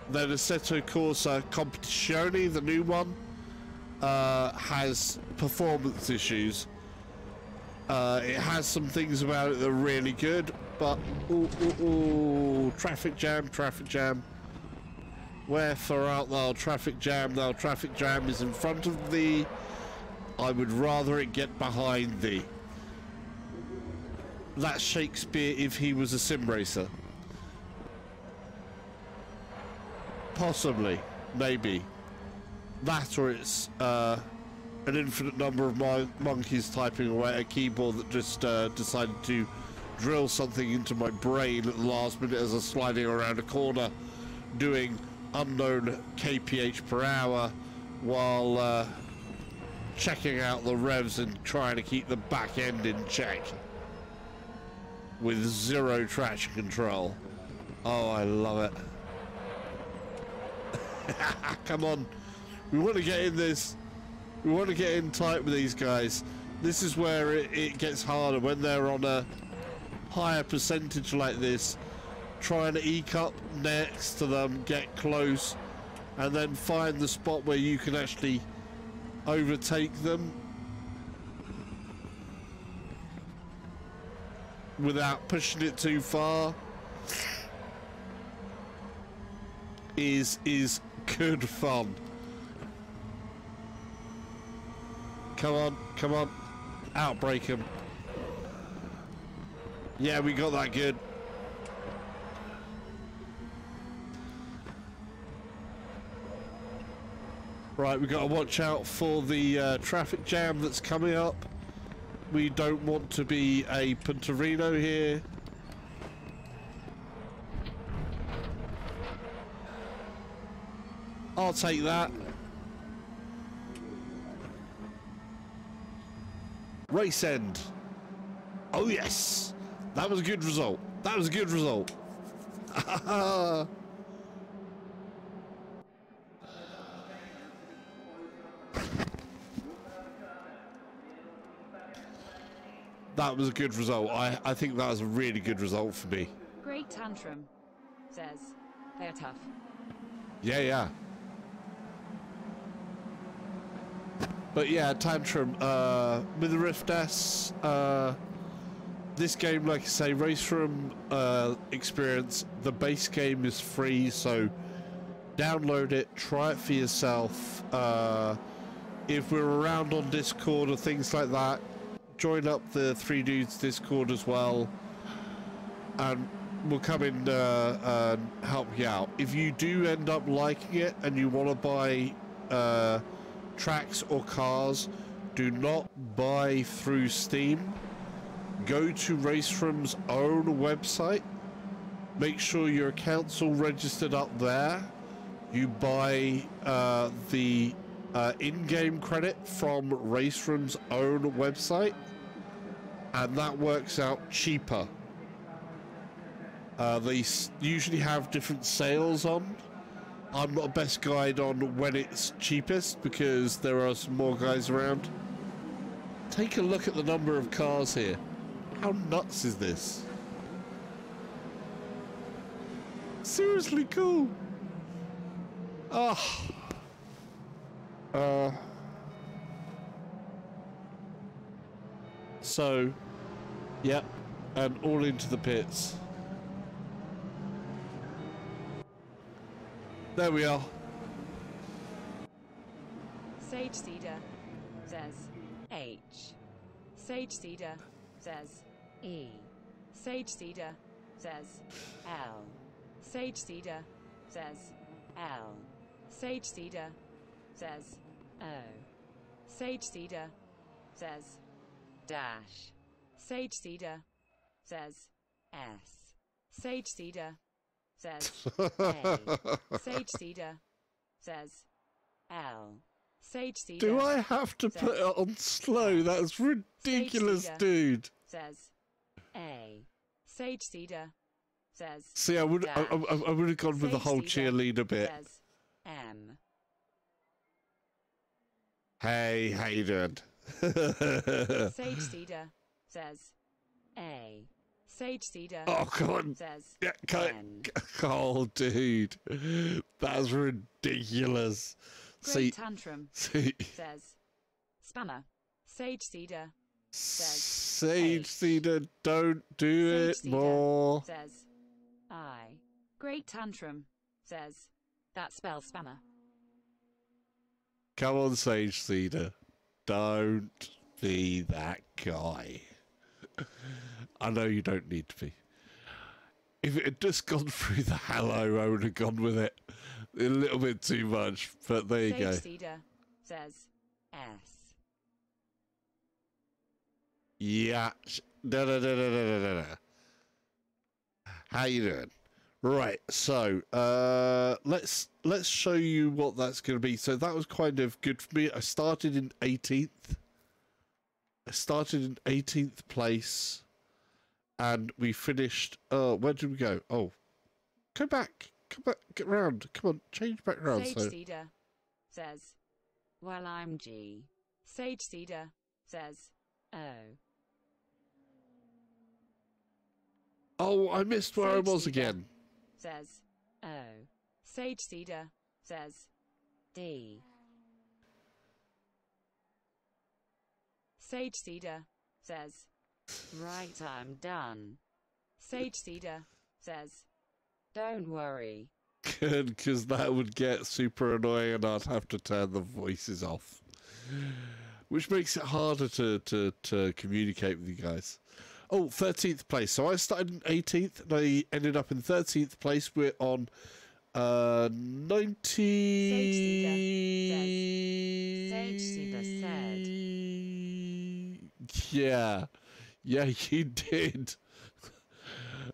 then Assetto Corsa Competizione, the new one, has performance issues. It has some things about it that are really good, but ooh, traffic jam, traffic jam. Where far out thou traffic jam? Thou traffic jam is in front of thee. I would rather it get behind thee. That's Shakespeare if he was a sim racer. Possibly, maybe. That or it's an infinite number of monkeys typing away at a keyboard that just decided to drill something into my brain at the last minute as I'm sliding around a corner doing unknown kph per hour while checking out the revs and trying to keep the back end in check with zero traction control. Oh, I love it. Come on, we want to get in this. We want to get in tight with these guys. This is where it gets harder when they're on a higher percentage like this, trying to eke up next to them, get close, and then find the spot where you can actually overtake them without pushing it too far is good fun. Come on, come on, outbrake him. Yeah, we got that good. Right, we got to watch out for the traffic jam that's coming up. We don't want to be a Punterino here. I'll take that. Race end. Oh yes, that was a good result. That was a good result. That was a good result. I think that was a really good result for me. Great Tantrum says they're tough. Yeah, yeah. But yeah, Tantrum, with the Rift S, this game, like I say, Raceroom experience, the base game is free, so download it, try it for yourself. If we're around on Discord or things like that, join up the Three Dudes Discord as well, and we'll come in and help you out. If you do end up liking it and you want to buy tracks or cars, do not buy through Steam. Go to Raceroom's own website. Make sure your account's all registered up there. You buy the in-game credit from Raceroom's own website, and that works out cheaper. They usually have different sales on. I'm not a best guide on when it's cheapest because there are some more guys around. Take a look at the number of cars here. How nuts is this? Seriously cool. Oh. So, yep, and all into the pits. There we are. Sage Cedar says H. Sage Cedar says E. Sage Cedar says L. Sage Cedar says L. Sage Cedar says O. Sage Cedar says dash. Sage Cedar says S. Sage Cedar says A. Sage Cedar says L. Sage Cedar. Do I have to put it on slow? That's ridiculous, dude. Says A. Sage Cedar says. See, I would have gone with the whole cheerleader bit. Says M. Hey, how you doing? Sage Cedar says A. Sage Cedar. Oh, come on. Says Yeah, N. oh, dude. That's ridiculous. Great Tantrum says Spammer. Sage Cedar says Sage H. Cedar, don't do Sage it Cedar more. says I. Great Tantrum says that spells spammer. Come on, Sage Cedar. Don't be that guy. I know you don't need to be. If it had just gone through the hello, I would have gone with it. A little bit too much, but there you Sage go. Cedar says S. Yeah. No. How you doing? Right, so let's show you what that's going to be. So that was kind of good for me. I started in 18th. I started in 18th place, and we finished. Where did we go? Oh, come back, get round. Come on, change back round. Sage So Cedar says, well, I'm G. Sage Cedar says, O. oh, I missed where I Sage was Cedar again. says, O. Sage Cedar says, D. Sage Cedar says, Right, I'm done. Sage Cedar says, Don't worry. Good, because that would get super annoying, and I'd have to turn the voices off, which makes it harder to communicate with you guys. Oh, 13th place. So I started in 18th, and I ended up in 13th place. We're on 90. Sage Cedar said. Yeah, you did.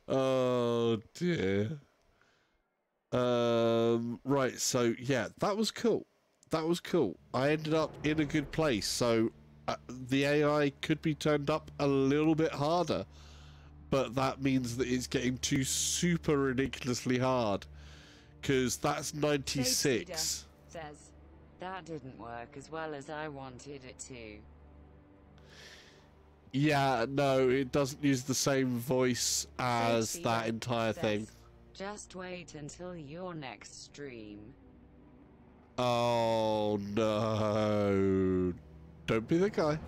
Oh dear. Right. So yeah, that was cool. That was cool. I ended up in a good place. So the AI could be turned up a little bit harder, but that means that it's getting too super ridiculously hard, because that's 96. says, That didn't work as well as I wanted it to. Yeah, no, it doesn't use the same voice as Sage that Cedar entire thing. Just wait until your next stream. Oh no. Don't be the guy.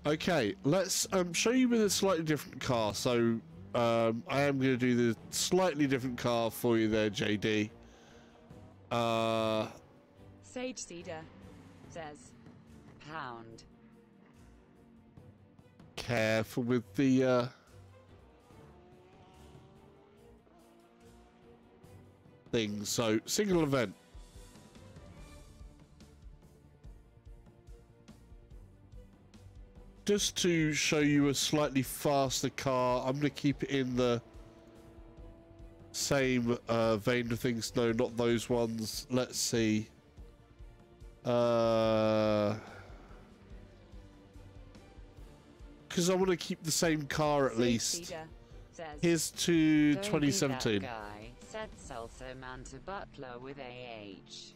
Okay, let's show you with a slightly different car. So I am going to do the slightly different car for you there, JD. Sage Cedar says, Pound. Careful with the thing. So single event. Just to show you a slightly faster car, I'm going to keep it in the same vein of things. No, not those ones. Let's see. Because I want to keep the same car at Sage least. Cedar says, Here's to Don't be 2017. that guy, said Salsa Manta Butler with AH.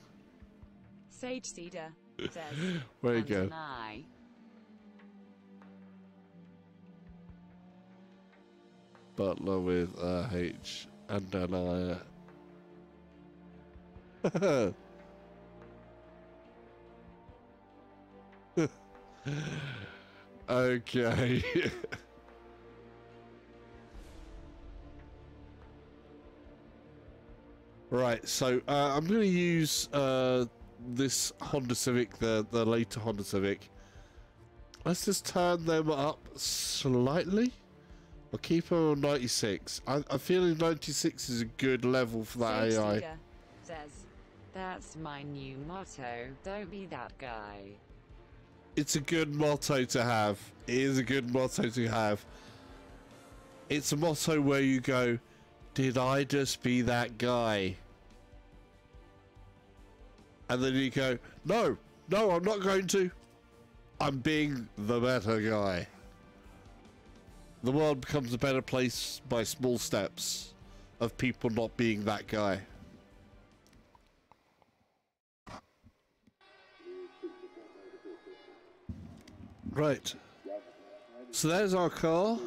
Sage Cedar says, Where you And go? an I. Butler with H and an I. Okay. Right, so I'm going to use this Honda Civic, the later Honda Civic. Let's just turn them up slightly. I'll keep them on 96. I'm feeling 96 is a good level for that Sage AI. Cedar says, That's my new motto. Don't be that guy. It's a good motto to have. It is a good motto to have. It's a motto where you go, did I just be that guy? And then you go, no, I'm not going to. I'm being the better guy. The world becomes a better place by small steps of people not being that guy. Right. So there's our car.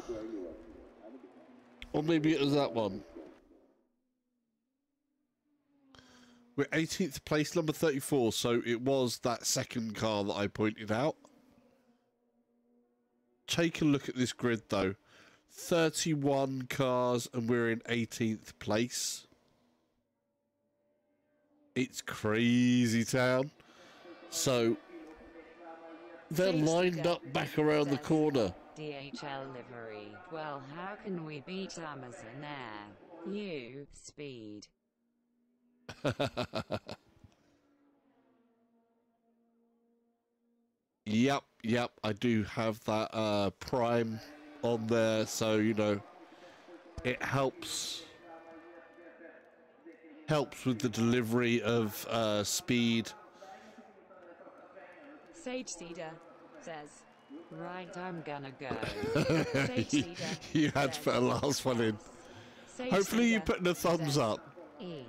Or maybe it was that one. We're 18th place, number 34, so it was that second car that I pointed out. Take a look at this grid, though. 31 cars, and we're in 18th place. It's crazy town. So, they're lined up back around the corner. DHL livery. Well, how can we beat Amazon Air? You, speed. Yep, I do have that Prime on there, so you know it helps with the delivery of speed. Sage Cedar says, Right, I'm gonna go. Sage Cedar You had to put a last one in. Sage Hopefully you Cedar put a thumbs says, up. E.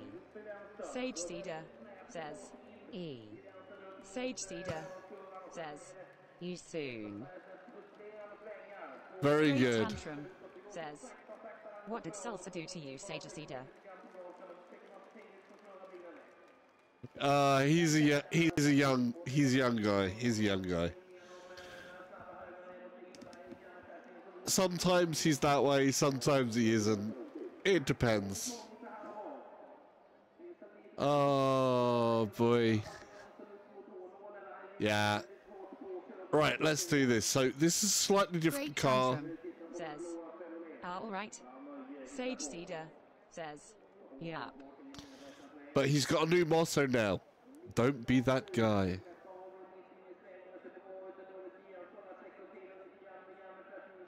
Sage Cedar says, E. Sage Cedar says, You soon. Very Straight good. Tantrum says, what did salsa do to you, Sage Cedar? He's a young guy. He's a young guy. Sometimes he's that way, sometimes he isn't. It depends. Oh boy. Yeah. Right, let's do this. So this is a slightly different Straight car. Tantrum says, all right. Sage Cedar says, Yup. But he's got a new motto now. Don't be that guy.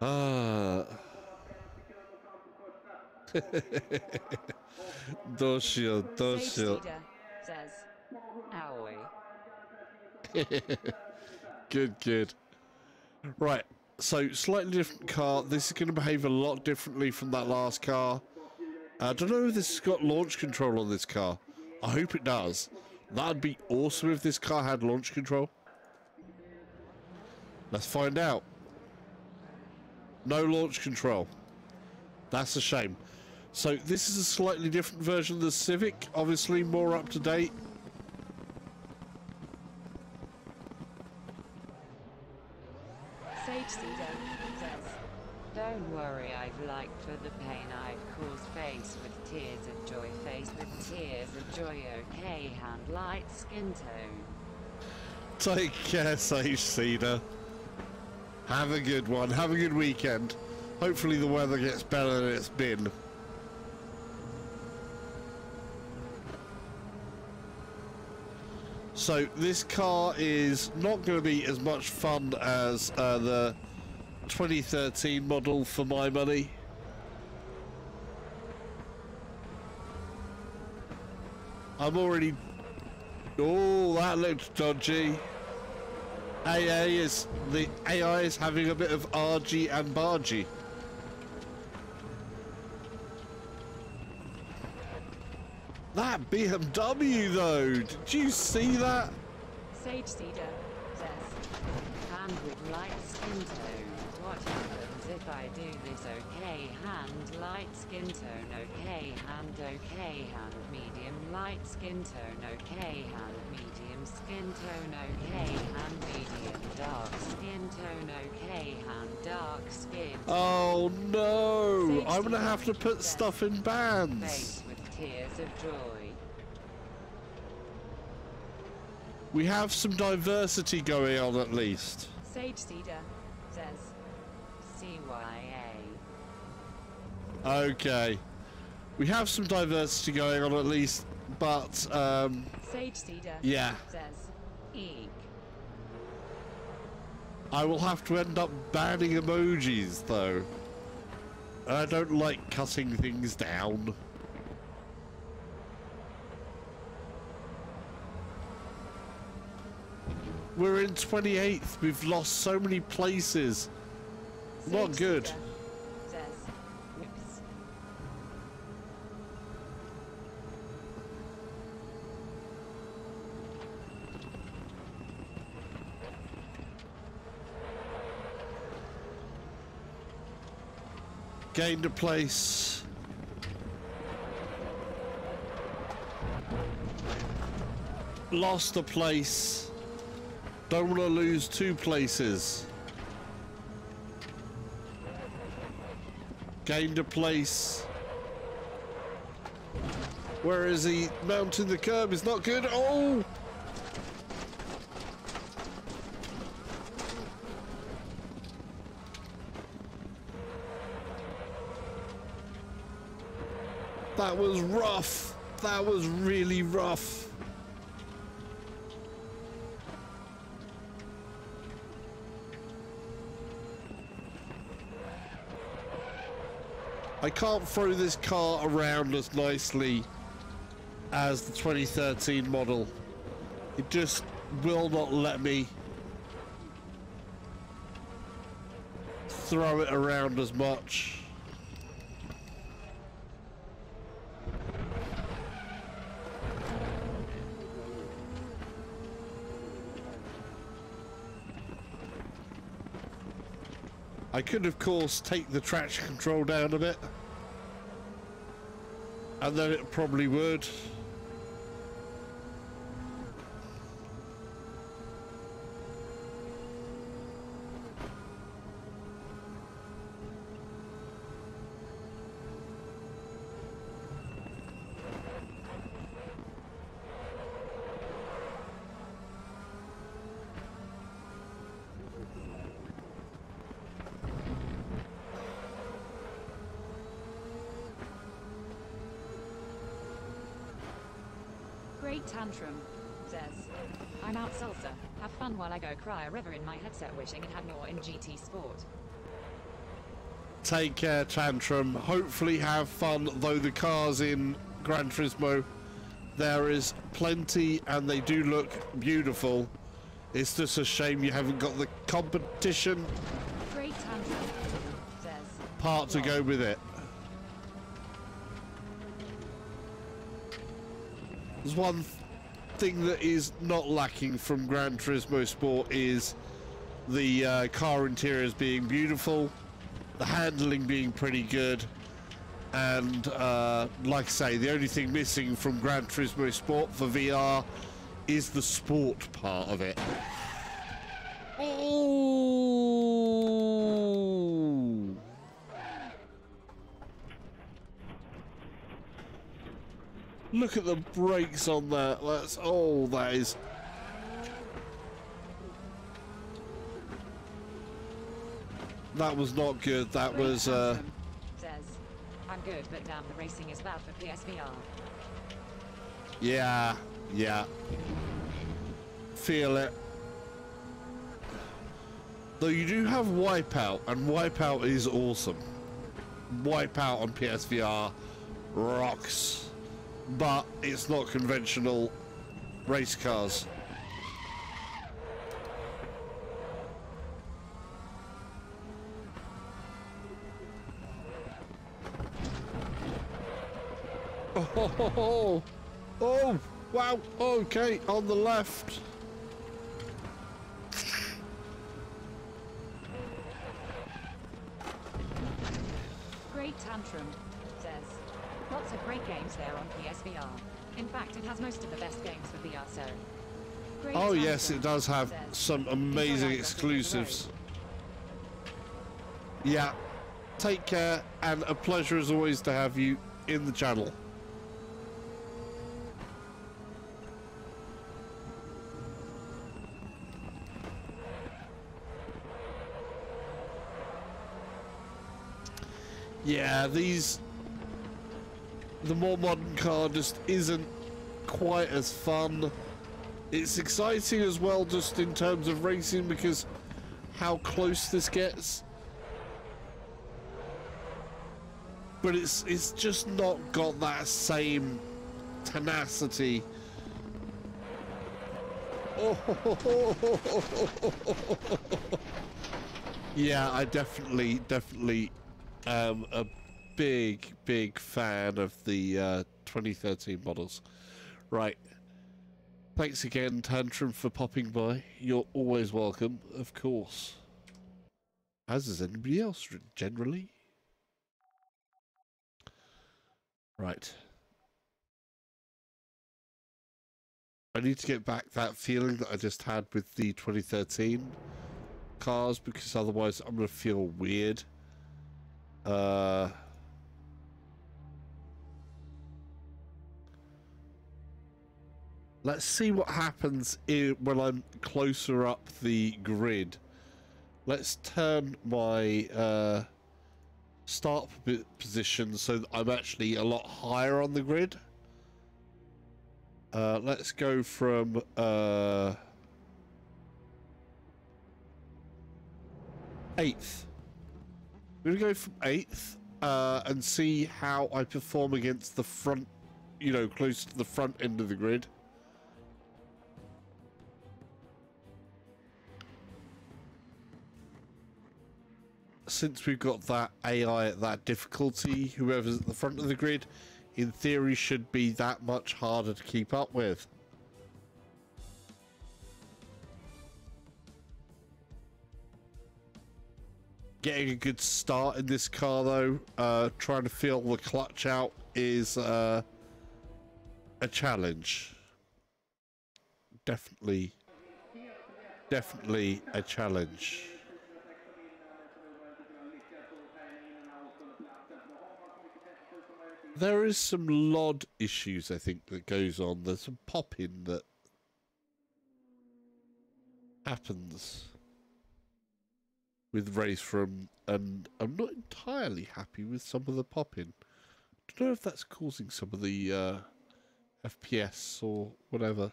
Ah. Doshio. Sage Cedar says, Owie. Good. Right, so slightly different car. This is going to behave a lot differently from that last car. I don't know if this has got launch control on this car. I hope it does. That'd be awesome if this car had launch control. Let's find out. No launch control. That's a shame. So this is a slightly different version of the Civic, obviously more up to date. Sage Cedar says, Don't worry, I've liked for the pain I've caused. Face with tears of joy, face with tears of joy. Okay, hand light skin tone. Take care, Sage Cedar. Have a good one. Have a good weekend. Hopefully the weather gets better than it's been. So this car is not going to be as much fun as the 2013 model for my money. I'm already... Oh, that looked dodgy. The AI is having a bit of argy and bargy. That BMW though, did you see that? Sage Cedar says, Hand with light skin tone. What happens if I do this? Okay, hand light skin tone. Okay, hand medium light skin tone. Okay, hand medium skin tone. Okay, hand medium dark skin tone. Okay, hand dark skin. Oh no! Sage I'm gonna Cedar have to put says, stuff in bands. Face with tears of joy. We have some diversity going on at least. Sage Cedar says, CYA. Okay. We have some diversity going on at least, but Sage Cedar yeah. says, Eek. I will have to end up banning emojis though. I don't like cutting things down. We're in 28th. We've lost so many places. Not Sage good. Cedar says, whoops. Gained a place. Lost a place. Don't want to lose 2 places. Gained a place. Where is he? Mounting the curb is not good. Oh! That was rough. That was really rough. I can't throw this car around as nicely as the 2013 model. It just will not let me throw it around as much. I could, of course, take the traction control down a bit, and then it probably would. Great tantrum, says. I'm out salsa. Have fun while I go cry a river in my headset wishing it had more in GT Sport. Take care, Tantrum. Hopefully have fun, though the cars in Gran Turismo, there is plenty and they do look beautiful. It's just a shame you haven't got the competition Great tantrum, says. part to go with it. There's one thing that is not lacking from Gran Turismo Sport is the car interiors being beautiful, the handling being pretty good, and like I say, the only thing missing from Gran Turismo Sport for VR is the sport part of it. Oh! Look at the brakes on that. That's that is. That was not good. That Great was tantrum, says. I'm good, but damn, the racing is bad for PSVR. yeah. Feel it. Though you do have Wipeout, and Wipeout is awesome. Wipeout on PSVR rocks. But it's not conventional race cars. Oh, wow, okay, on the left. Great tantrum, says. Lots of great games there on PSVR. In fact, it has most of the best games for VR, so. Great Oh tantrum, yes, it does have says. some amazing exclusives. Yeah, take care, and a pleasure as always to have you in the channel. Yeah, the more modern car just isn't quite as fun. It's exciting as well, just in terms of racing, because how close this gets. But it's just not got that same tenacity. Yeah, I definitely am a big fan of the 2013 models. Right. Thanks again, Tantrum, for popping by. You're always welcome, of course. As is anybody else, generally. Right. I need to get back that feeling that I just had with the 2013 cars, because otherwise I'm going to feel weird. Let's see what happens when I'm closer up the grid. Let's turn my start position so that I'm actually a lot higher on the grid. Let's go from 8th. We're gonna go from 8th and see how I perform against the front, you know, close to the front end of the grid. Since we've got that AI at that difficulty, whoever's at the front of the grid, in theory, should be that much harder to keep up with. Getting a good start in this car, though, trying to feel the clutch out is a challenge. Definitely a challenge. There is some LOD issues, I think, that goes on. There's some pop-in that happens with Raceroom, and I'm not entirely happy with some of the pop-in. I don't know if that's causing some of the FPS or whatever.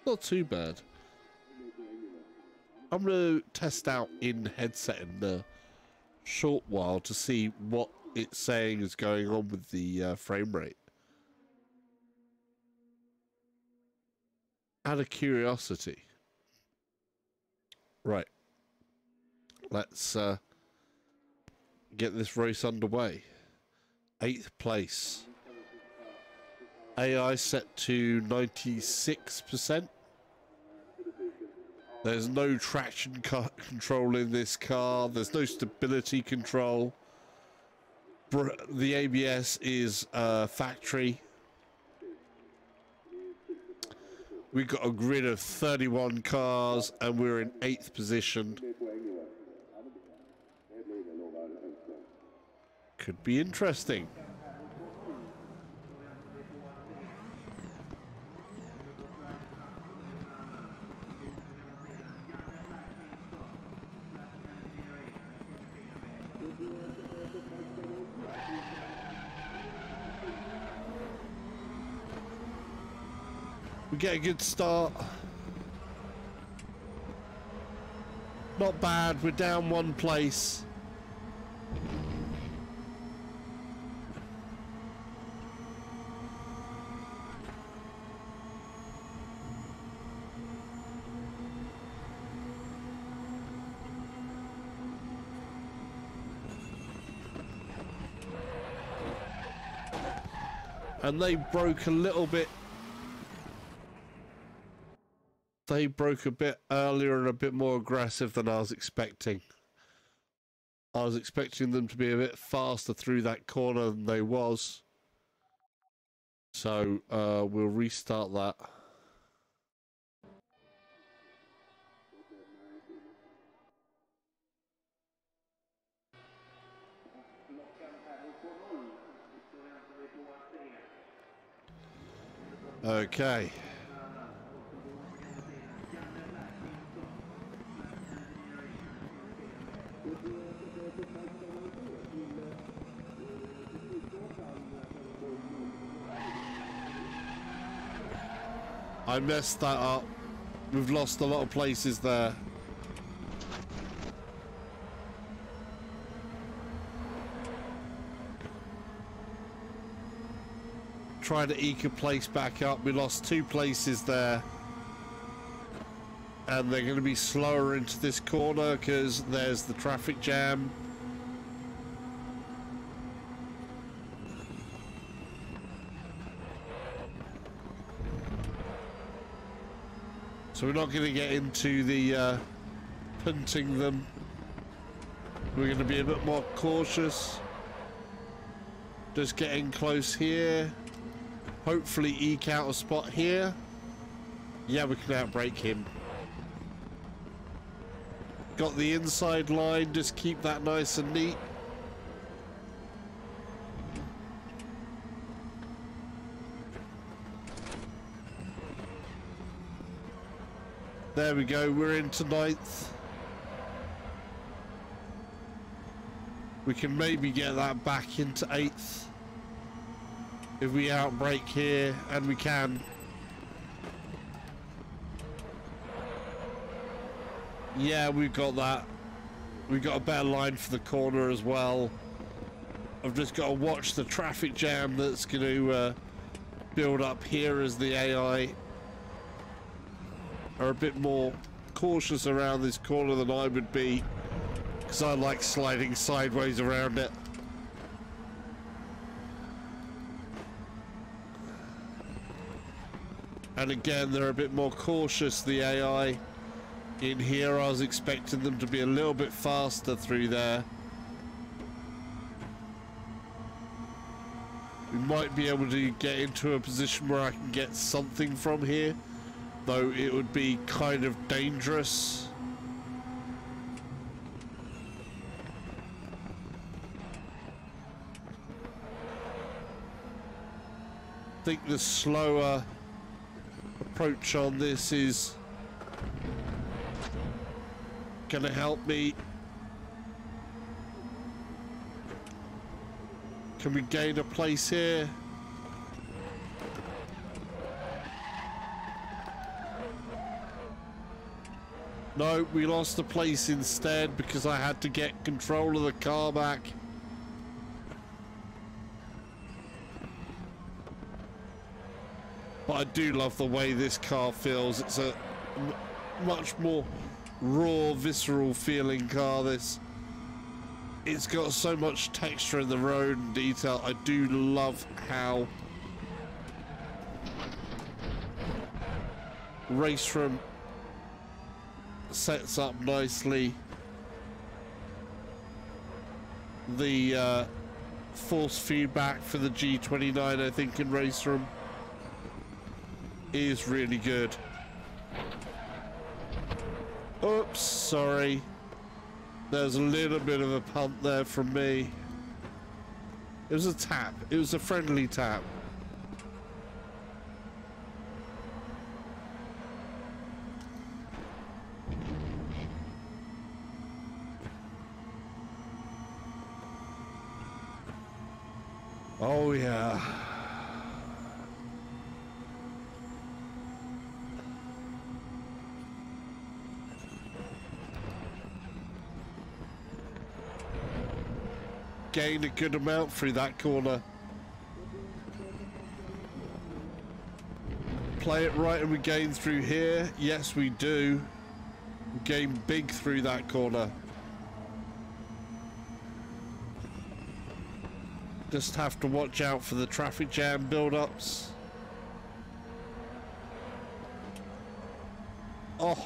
Not too bad. I'm going to test out in headset in a short while to see what it's saying is going on with the frame rate. Out of curiosity. Right. Let's get this race underway. 8th place. AI set to 96%. There's no traction control in this car. There's no stability control. The ABS is factory. We've got a grid of 31 cars and we're in 8th position. Could be interesting. We get a good start. Not bad, we're down 1 place. And they broke a little bit. They broke a bit earlier and a bit more aggressive than I was expecting. I was expecting them to be a bit faster through that corner than they was. So we'll restart that. Okay. I messed that up. We've lost a lot of places there. Trying to eke a place back up. We lost 2 places there. And they're going to be slower into this corner because there's the traffic jam. So we're not going to get into the punting them. We're going to be a bit more cautious. Just getting close here. Hopefully eke out a spot here. Yeah, we can outbrake him. Got the inside line, just keep that nice and neat. There we go, we're into 9th. We can maybe get that back into 8th. if we outbrake here, and we can. Yeah, we've got that. We've got a better line for the corner as well. I've just got to watch the traffic jam that's going to build up here as the AI are a bit more cautious around this corner than I would be, because I like sliding sideways around it. And again, they're a bit more cautious, the AI. In here, I was expecting them to be a little bit faster through there. We might be able to get into a position where I can get something from here, though it would be kind of dangerous. I think the slower approach on this is gonna help me. Can we gain a place here? No, we lost a place instead because I had to get control of the car back. But I do love the way this car feels. It's a much more raw, visceral feeling car, this. It's got so much texture in the road and detail. I do love how Raceroom sets up nicely. The force feedback for the G29, I think, in Raceroom is really good. Oops, sorry. There's a little bit of a punt there from me. It was a tap. It was a friendly tap. Oh yeah. Gained a good amount through that corner. Play it right and we gain through here. Yes, we do. We gain big through that corner. Just have to watch out for the traffic jam build-ups. Oh.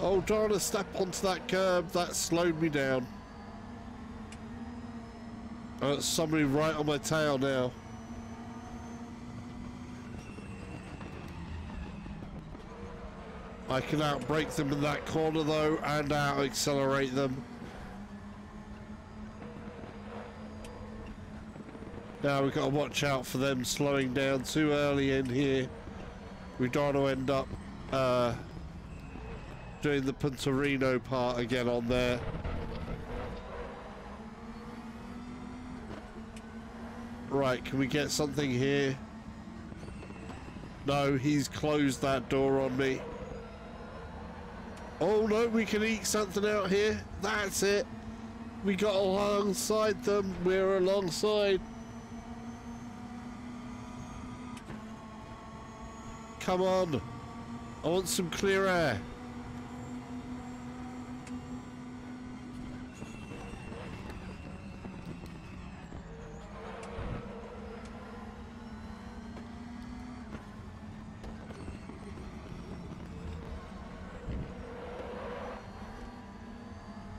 Oh, trying to step onto that curb, that slowed me down. Somebody right on my tail now. I can outbrake them in that corner though, and out-accelerate them. Now we've got to watch out for them slowing down too early in here. We don't want to end up doing the Punterino part again on there. Right, can we get something here? No, he's closed that door on me. Oh no, we can eke something out here. That's it. We got alongside them. We're alongside. Come on. I want some clear air.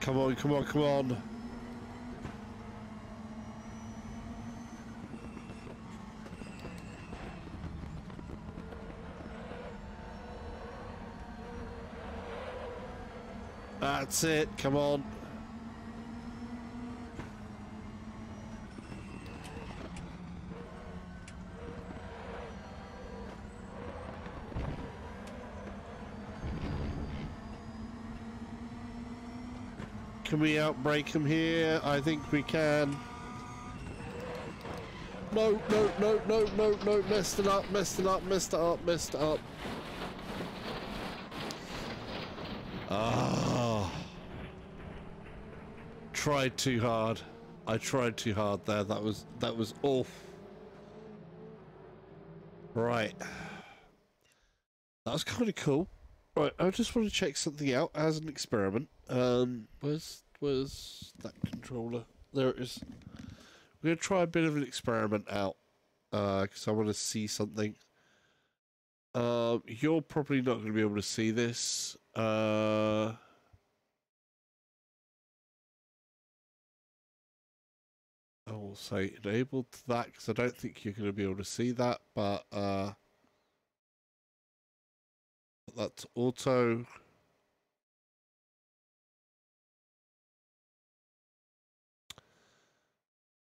Come on, come on, come on. That's it, come on. Can we outbrake him here? I think we can. No, no, no, no, no, no. Messed it up, messed it up, messed it up, messed it up. Ah. Tried too hard. I tried too hard there. That was awful. Right. That was kind of cool. Right, I just want to check something out as an experiment. Where's that controller? There it is. We're going to try a bit of an experiment out, because I want to see something. You're probably not going to be able to see this. I will say enabled to that, because I don't think you're going to be able to see that, but that's auto.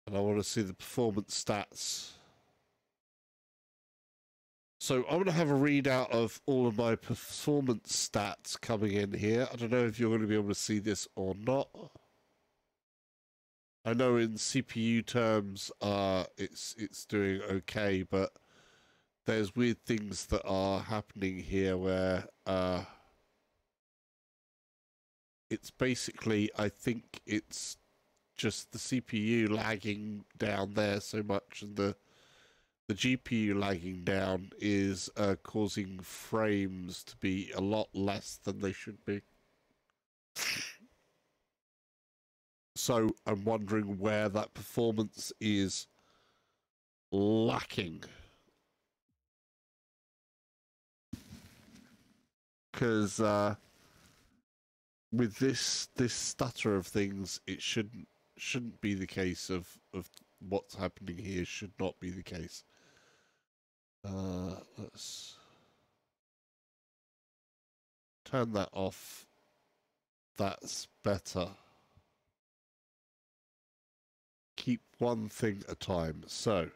And I want to see the performance stats. So I'm going to have a readout of all of my performance stats coming in here. I don't know if you're going to be able to see this or not. I know in CPU terms, it's doing okay, but there's weird things that are happening here where it's basically, I think it's just the CPU lagging down there so much, and the GPU lagging down is causing frames to be a lot less than they should be. So I'm wondering where that performance is lacking. Because with this stutter of things, it shouldn't be the case of what's happening here. Should not be the case. Let's turn that off. That's better. Keep one thing at a time. So,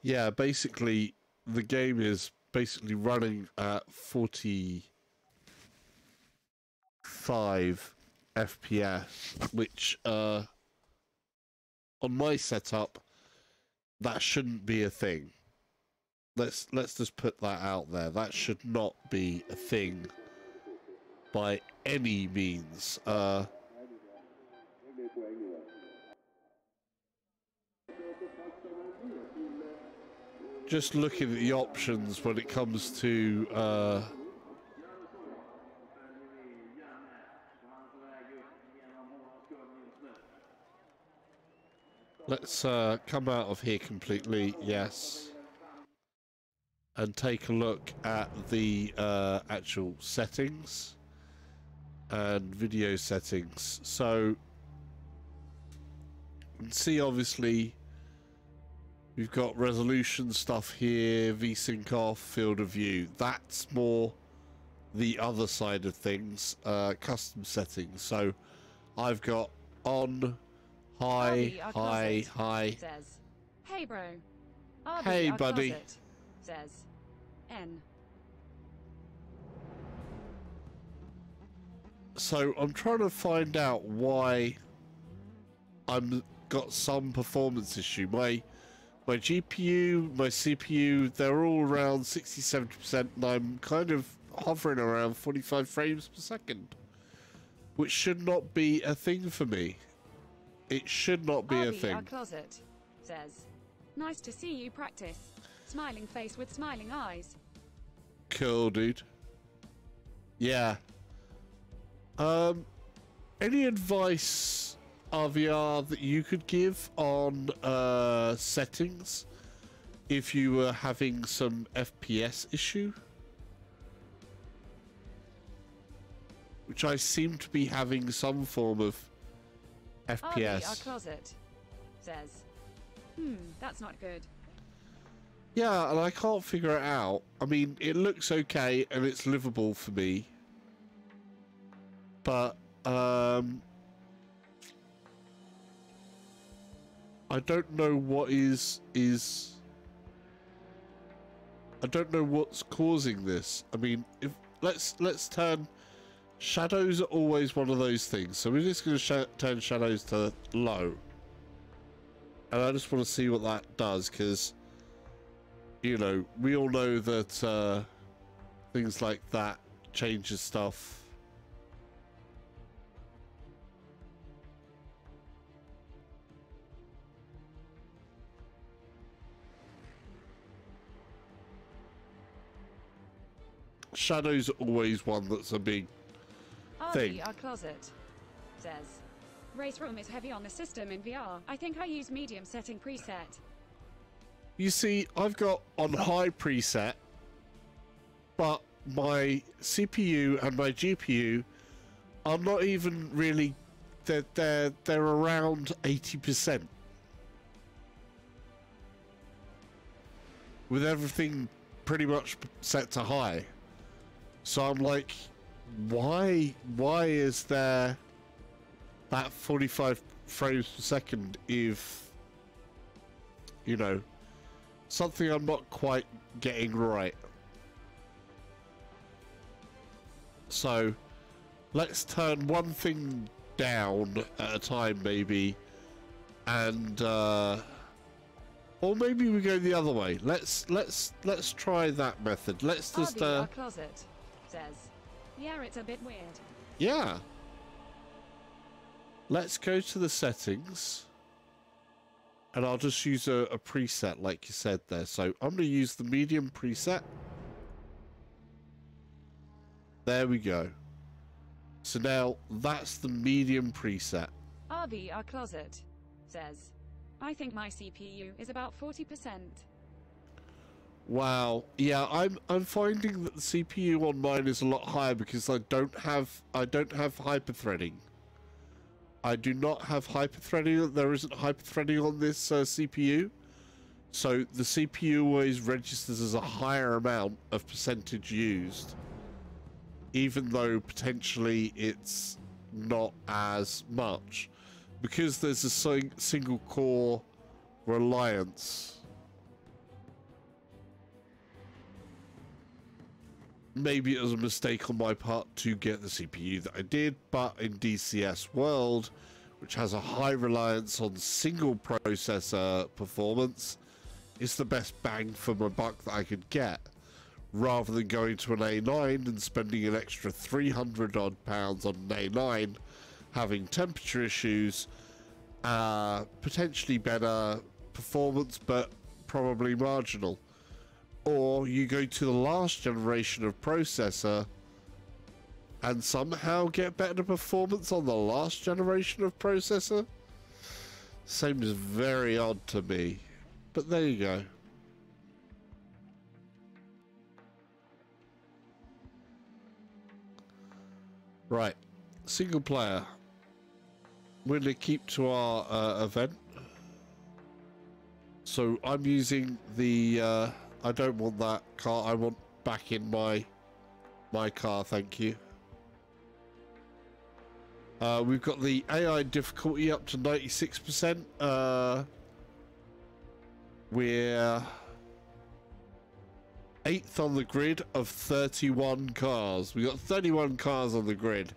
yeah, basically the game is basically running at 45 FPS, which on my setup that shouldn't be a thing. Let's just put that out there. That should not be a thing by any means. Just looking at the options when it comes to let's come out of here completely, yes. And take a look at the actual settings and video settings. So you can see obviously we've got resolution stuff here, VSync off, field of view. That's more the other side of things, custom settings. So I've got on, high, high. Says, hey bro. Hey buddy. Closet. Says, N. So I'm trying to find out why I'm got some performance issue. My GPU, my CPU, they're all around 60-70%, and I'm kind of hovering around 45 frames per second, which should not be a thing for me. It should not be a thing. Our closet says, nice to see you practice. Smiling face with smiling eyes. Cool, dude. Yeah. Any advice, RVR, that you could give on settings if you were having some FPS issue? Which I seem to be having some form of FPS. Our closet says, that's not good. Yeah, and I can't figure it out. I mean, it looks okay and it's livable for me. But, I don't know what is I don't know what's causing this. I mean, if let's turn shadows are always one of those things. So we're just going to turn shadows to low, and I just want to see what that does, because you know we all know that things like that changes stuff. Shadows are always one that's a big thing. Our closet says, Raceroom is heavy on the system in VR. I think I use medium setting preset. You see, I've got on high preset, but my CPU and my GPU are not even really, they're around 80%. With everything pretty much set to high. So I'm like, why is there that 45 frames per second if, you know, something I'm not quite getting right. So let's turn one thing down at a time maybe, and or maybe we go the other way. Let's try that method. Let's just our closet says, yeah, it's a bit weird. Yeah. Let's go to the settings, and I'll just use a preset like you said there. So I'm going to use the medium preset. There we go. So now that's the medium preset. our closet says, I think my CPU is about 40%. Wow. Yeah, I'm finding that the CPU on mine is a lot higher because I don't have hyperthreading. I do not have hyperthreading. There isn't hyperthreading on this CPU. So the CPU always registers as a higher amount of percentage used, even though potentially it's not as much, because there's a single core reliance. Maybe it was a mistake on my part to get the CPU that I did, but in DCS World, which has a high reliance on single processor performance, it's the best bang for my buck that I could get, rather than going to an A9 and spending an extra 300 odd pounds on an A9, having temperature issues, potentially better performance, but probably marginal. Or you go to the last generation of processor and somehow get better performance on the last generation of processor. Seems very odd to me, but there you go. Right, single player. We're going to keep to our event. So I'm using the I don't want that car. I want back in my car, thank you. We've got the AI difficulty up to 96%. We're 8th on the grid of 31 cars. We got 31 cars on the grid.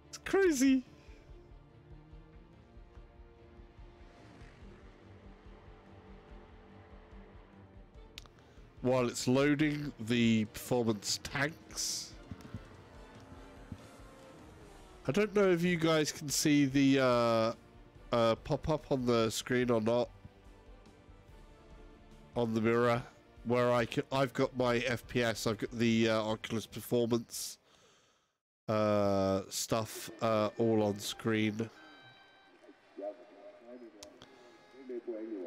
It's crazy. While it's loading the performance tanks, I don't know if you guys can see the pop up on the screen or not on the mirror, where I've got my FPS. I've got the Oculus performance stuff all on screen.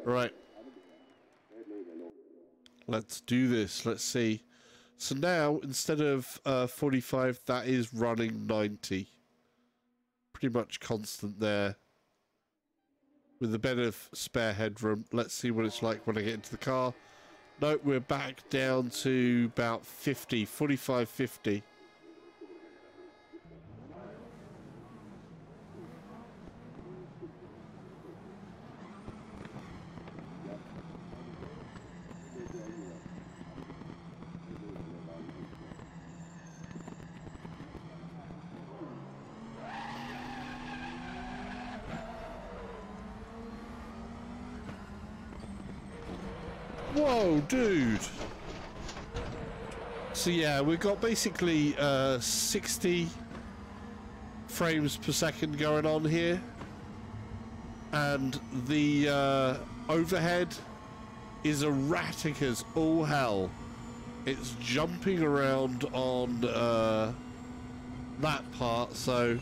Right. Let's do this. Let's see. So now, instead of 45, that is running 90. Pretty much constant there. With a bit of spare headroom. Let's see what it's like when I get into the car. No, we're back down to about 50. 45, 50. Whoa, dude. So yeah, we've got basically 60 frames per second going on here. And the overhead is erratic as all hell. It's jumping around on that part, so...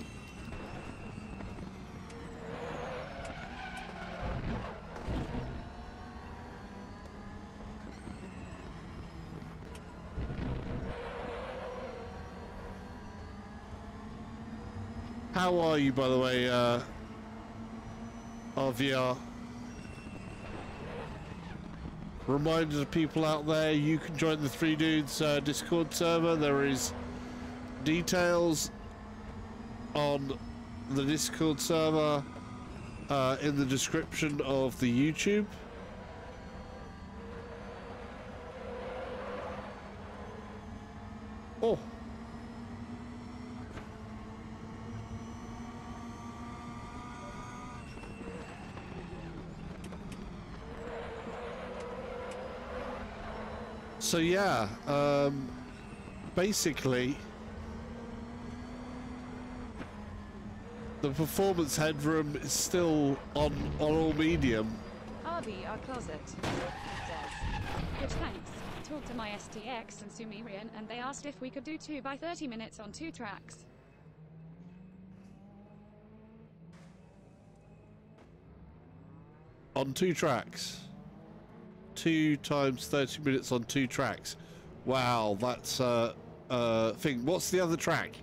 How are you, by the way, RVR? Reminder to people out there, you can join the Three Dudes Discord server. There is details on the Discord server in the description of the YouTube. Oh. So yeah, basically the performance headroom is still on all medium. RV, our closet, says. Which thanks. Talked to my STX and Sumerian, and they asked if we could do 2 by 30 minutes on 2 tracks. On 2 tracks. 2 times 30 minutes on 2 tracks. Wow, that's thing. What's the other track?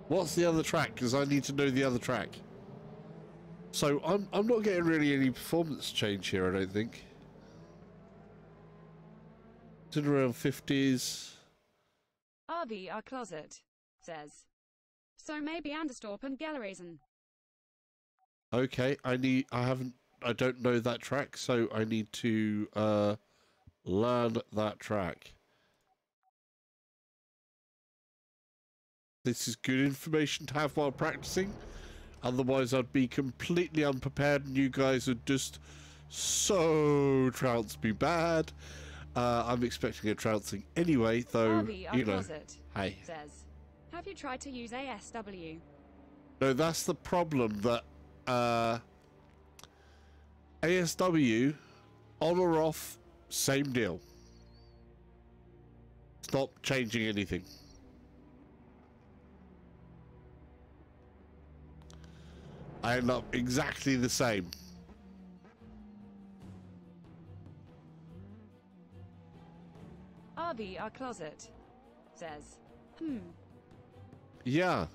What's the other track? Because I need to know the other track. So I'm not getting really any performance change here, I don't think. It's in around 50s. RV, our closet, says. So maybe Anderstorp and Gellerisen. Okay, I don't know that track, so I need to learn that track. This is good information to have while practicing. Otherwise, I'd be completely unprepared and you guys would just so trounce me bad. I'm expecting a trouncing anyway, though, RV, you know. closet, hey. Says, have you tried to use ASW? No, that's the problem, that ASW, on or off, same deal. It's not changing anything. I end up exactly the same. RV, our closet, says. Yeah.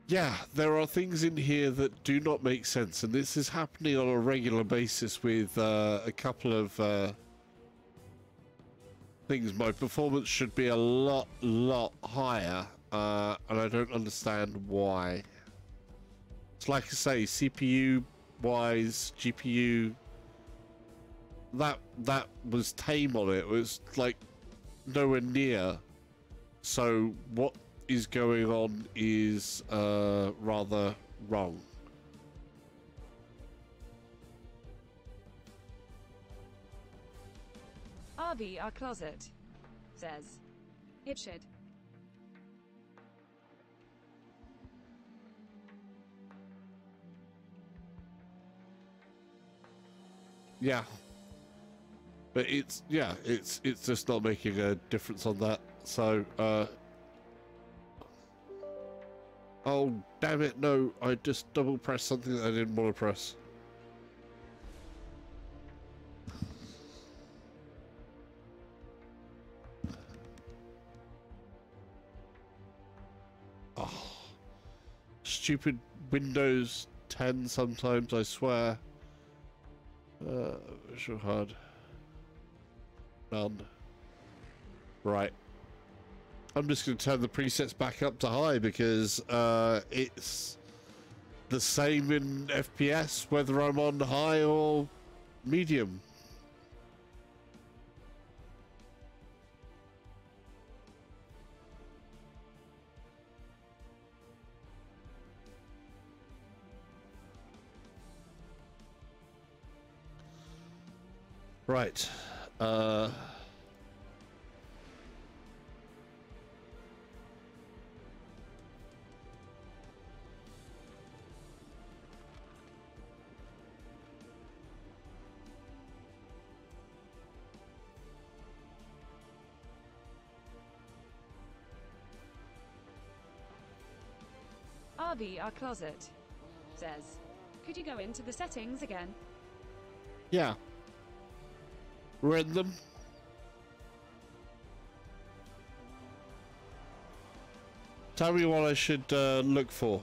Yeah, there are things in here that do not make sense, and this is happening on a regular basis with a couple of things. My performance should be a lot higher, and I don't understand why. It's like I say, CPU-wise, GPU, that was tame on it. It was like nowhere near. So what is going on is rather wrong. RV, our closet, says. It should. Yeah. But it's just not making a difference on that. So, oh, damn it, no. I just double pressed something that I didn't want to press. Oh. Stupid Windows 10 sometimes, I swear. Visual HUD. None. Right. I'm just going to turn the presets back up to high because it's the same in FPS whether I'm on high or medium. Right. RV, our closet. Says, could you go into the settings again? Yeah. We're in them. Tell me what I should look for.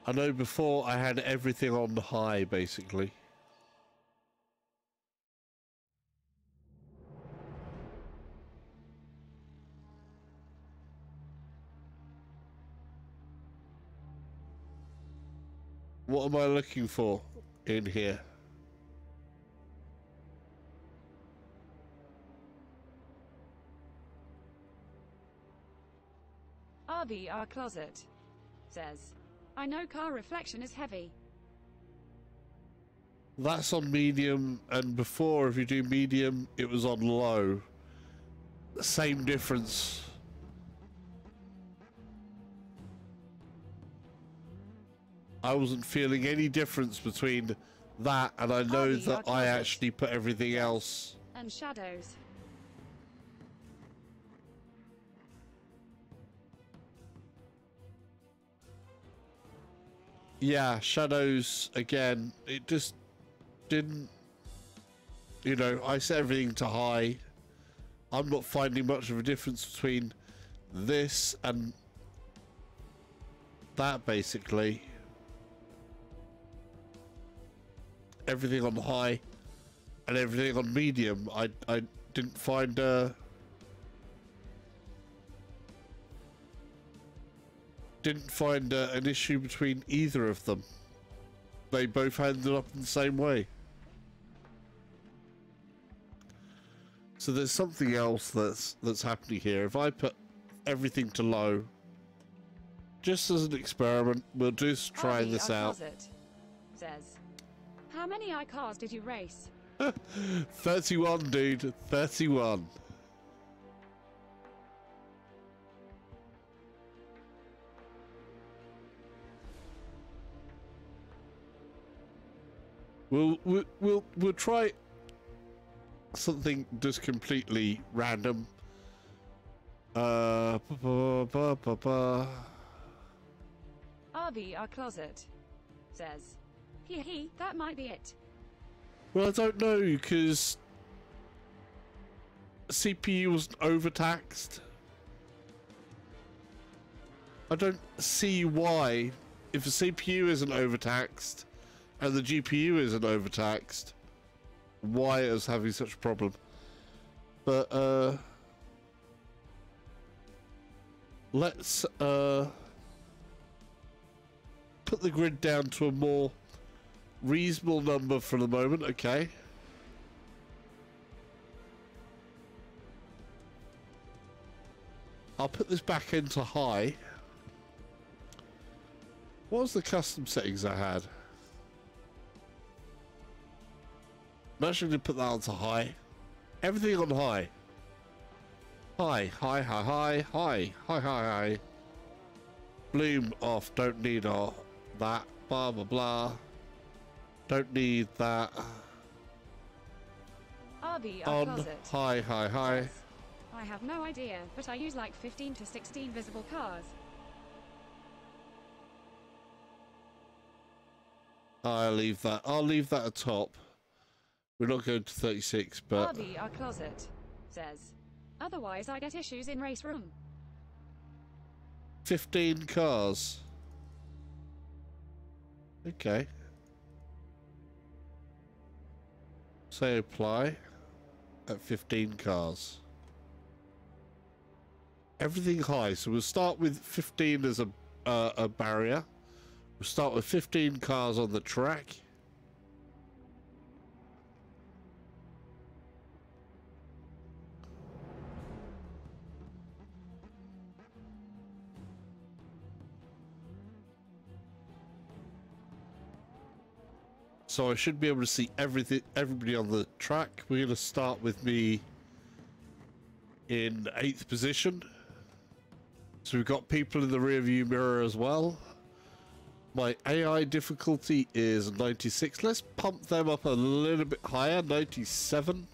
I know before I had everything on high, basically. What am I looking for in here? RV, our closet. Says, I know car reflection is heavy. That's on medium, and before, if you do medium, it was on low. Same difference. I wasn't feeling any difference between that, and I know RV, that our I closet. actually put everything else. And shadows. Yeah, shadows, again, it just didn't, you know, I set everything to high. I'm not finding much of a difference between this and that, basically. Everything on high and everything on medium. I didn't find an issue between either of them. They both ended up in the same way. So there's something else that's happening here. If I put everything to low, just as an experiment, we'll just try RV, this our out. closet. Says, how many iCars did you race? 31, dude. 31. We'll try something just completely random. RV, our closet. Says, hee, that might be it. Well, I don't know, because CPU wasn't overtaxed. I don't see why, if the CPU isn't overtaxed and the GPU isn't overtaxed, why it is having such a problem. But let's put the grid down to a more reasonable number for the moment. Okay. I'll put this back into high. What was the custom settings I had? I'm actually going to put that onto high. Everything on high. High. Bloom off. Don't need all that. Blah, blah, blah. Don't need that. RV, our On closet. high. I have no idea, but I use like 15 to 16 visible cars. I'll leave that. I'll leave that at top. We're not going to 36, but RV, our closet. Says, otherwise I get issues in Raceroom. 15 cars. Okay. Say apply at 15 cars. Everything high. So we'll start with 15 as a barrier. We'll start with 15 cars on the track. So I should be able to see everybody on the track. We're going to start with me in 8th position. So we've got people in the rear view mirror as well. My AI difficulty is 96. Let's pump them up a little bit higher, 97.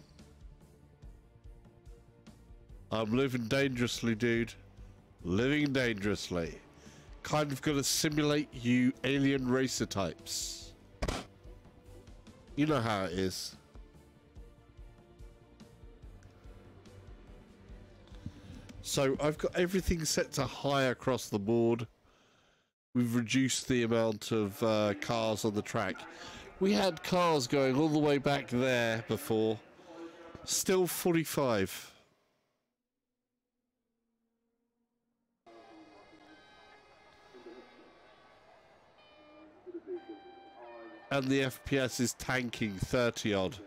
I'm living dangerously, dude. Living dangerously. Kind of gonna simulate you alien racer types. You know how it is. So I've got everything set to high across the board. We've reduced the amount of cars on the track. We had cars going all the way back there before. Still 45. And the FPS is tanking 30 odd.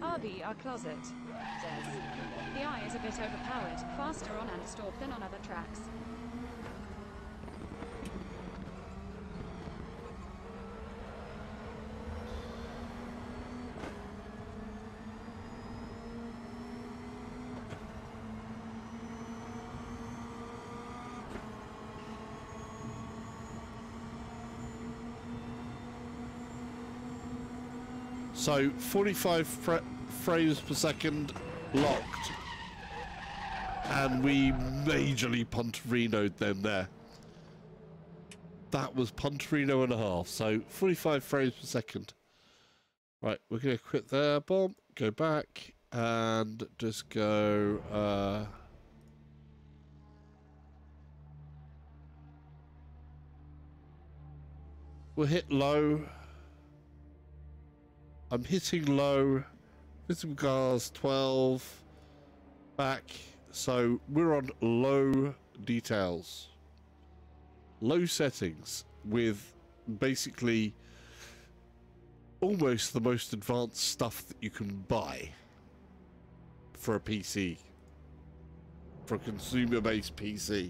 RB, our closet, says. The eye is a bit overpowered, faster on Anderstorp than on other tracks. So 45 frames per second locked, and we majorly punterinoed them there. That was punterino and a half. So 45 frames per second. Right, we're gonna quit there, bomb, go back, and just go. We'll hit low. I'm hitting low, visible cars 12, back, so we're on low details, low settings with basically almost the most advanced stuff that you can buy for a PC, for a consumer-based PC.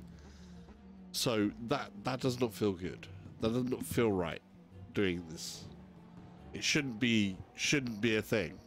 So that does not feel good. That does not feel right doing this. It shouldn't be a thing.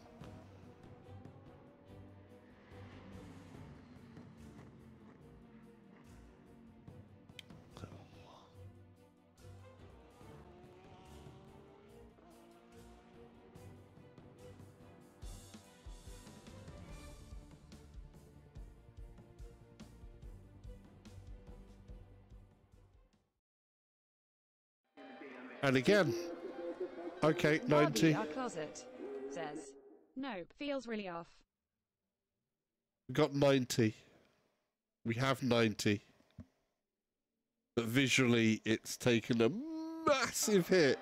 And again. Okay, 90. RB, our closet, says. Nope, feels really off. We got 90. We have 90. But visually, it's taken a massive hit.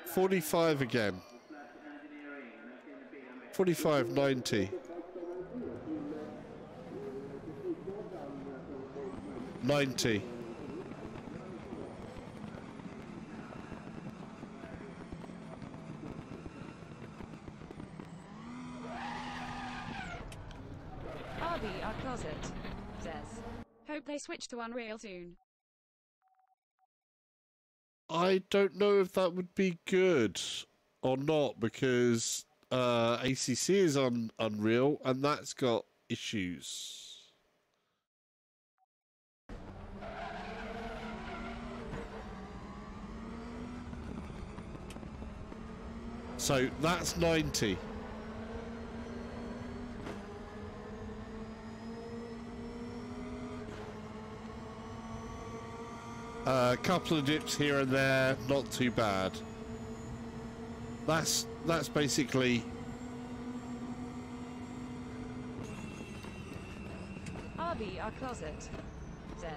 45 again. 45, 90. 90. RB, our closet, says. Hope they switch to Unreal soon. I don't know if that would be good or not, because ACC is on Unreal and that's got issues. So that's 90. A couple of dips here and there, not too bad. That's basically. RB, our closet, says.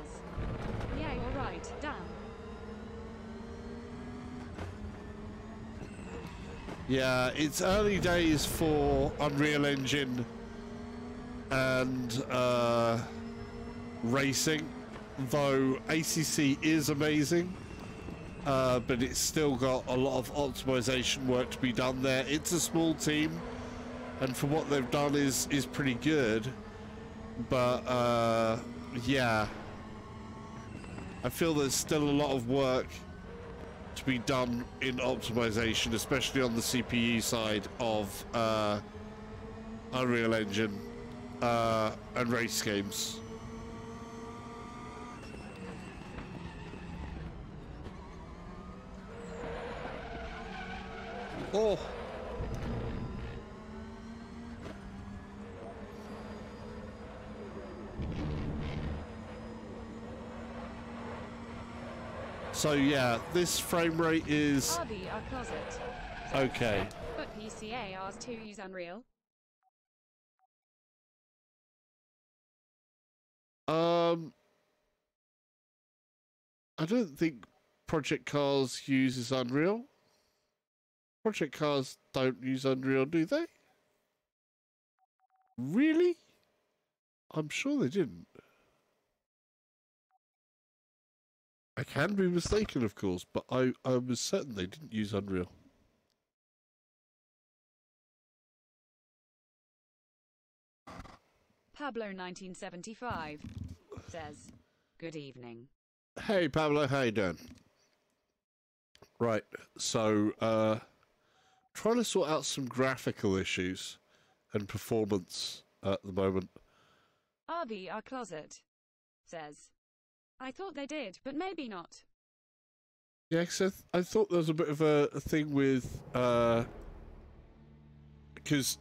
Yeah, you're right, damn. Yeah, it's early days for Unreal Engine and racing, though ACC is amazing. but it's still got a lot of optimization work to be done there. It's a small team, and for what they've done is pretty good, but yeah, I feel there's still a lot of work to be done in optimization, especially on the CPU side of Unreal Engine and race games. Oh. So yeah, this frame rate is RV, our closet. okay. But PCARs to use Unreal. I don't think Project Cars uses Unreal. Project Cars don't use Unreal, do they? Really? I'm sure they didn't. I can be mistaken, of course, but I was certain they didn't use Unreal. Pablo 1975 says, Good evening. Hey Pablo, how you doing? Right, so trying to sort out some graphical issues and performance at the moment. RV, our closet says, I thought they did, but maybe not. Yeah, because I thought there was a bit of a thing with because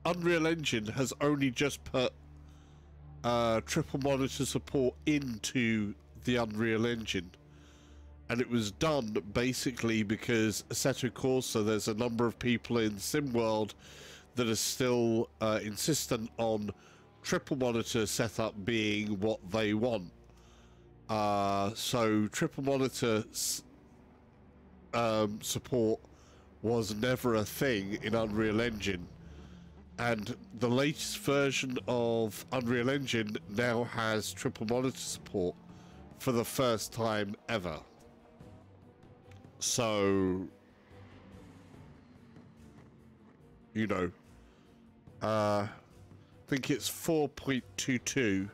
Unreal Engine has only just put triple monitor support into the Unreal Engine, and it was done basically because Assetto Corsa, there's a number of people in SimWorld that are still insistent on triple monitor setup being what they want. So triple monitor support was never a thing in Unreal Engine, and the latest version of Unreal Engine now has triple monitor support for the first time ever. So, you know, I think it's 4.22.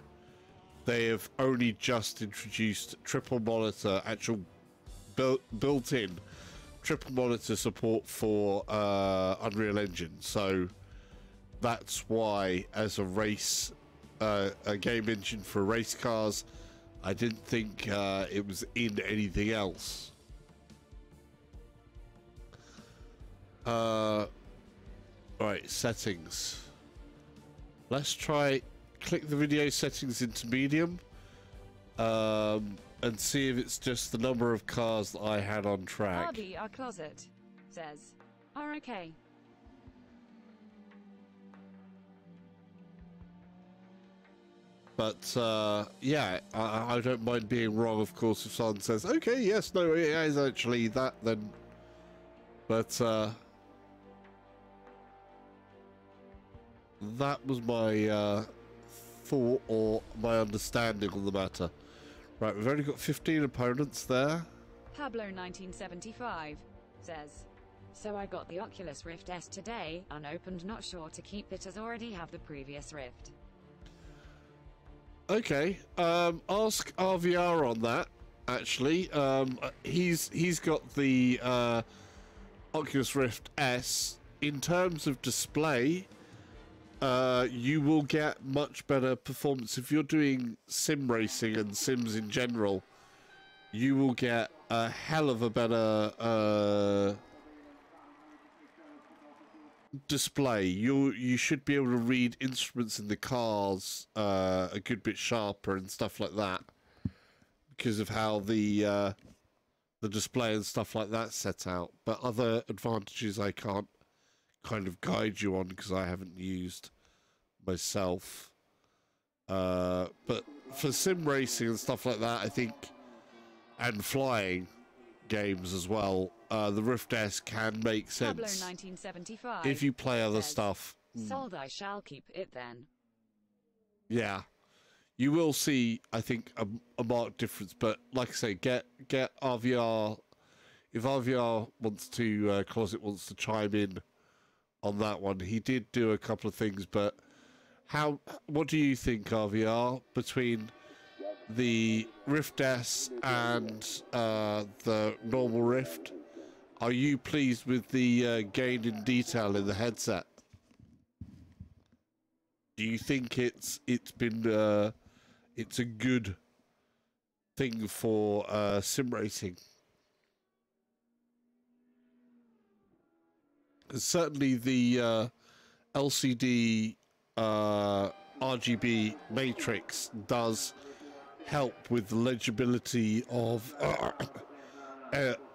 They have only just introduced triple monitor, actual built-in triple monitor support for Unreal Engine. So that's why, as a race, a game engine for race cars, I didn't think it was in anything else. Right, settings. Let's try click the video settings into medium and see if it's just the number of cars that I had on track. RV, our closet says, are okay. But yeah, I don't mind being wrong, of course, if someone says, okay, yes, no, it is actually that, then. But that was my thought or my understanding on the matter. Right, we've only got 15 opponents there. Pablo 1975 says, So I got the Oculus Rift S today, unopened, not sure to keep it as already have the previous Rift. Okay, ask RVR on that, actually. He's got the Oculus Rift S. In terms of display, you will get much better performance. If you're doing sim racing and sims in general, you will get a hell of a better display. You should be able to read instruments in the cars a good bit sharper and stuff like that, because of how the display and stuff like that set out. But other advantages I can't kind of guide you on because I haven't used myself. But for sim racing and stuff like that, I think, and flying games as well, the Rift S can make sense. Pablo 1975 if you play other says, stuff. Sold, I shall keep it then. Yeah, you will see, I think, a marked difference. But like I say, get RVR. If RVR wants to, Closet wants to chime in on that one. He did do a couple of things, but what do you think, RVR, between the Rift S and the normal Rift? Are you pleased with the gain in detail in the headset? Do you think it's a good thing for sim racing? Certainly the LCD RGB matrix does help with the legibility of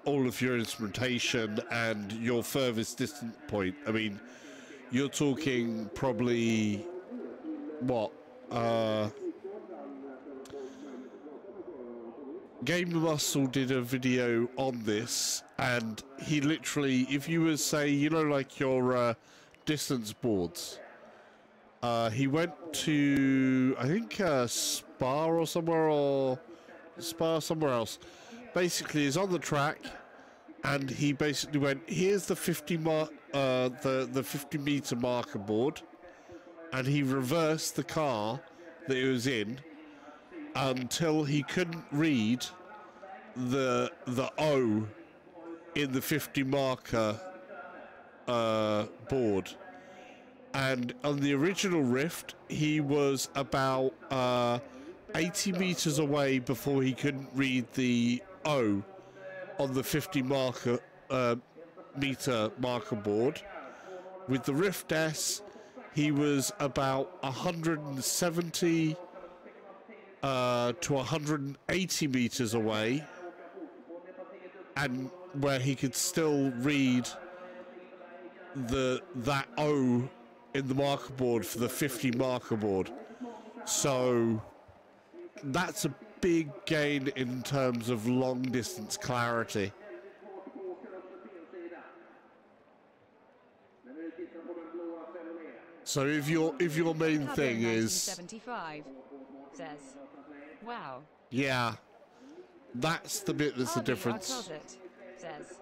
all of your instrumentation and your furthest distant point. I mean, you're talking probably what Game Muscle did a video on this, and he literally, if you were, say, you know, like your distance boards, he went to, I think, Spa or somewhere, or Spa somewhere else. Basically, he's on the track, and he basically went, here's the 50 meter marker board, and he reversed the car that he was in until he couldn't read the O in the 50 marker board. And on the original Rift, he was about 80 meters away before he couldn't read the O on the 50 meter marker board. With the Rift S, he was about 170 to 180 meters away, and where he could still read that O in the marker board for the 50 marker board. So that's a big gain in terms of long distance clarity. So if your main thing is 75 says, wow. Yeah, that's the bit that's the RVR difference. Closet says,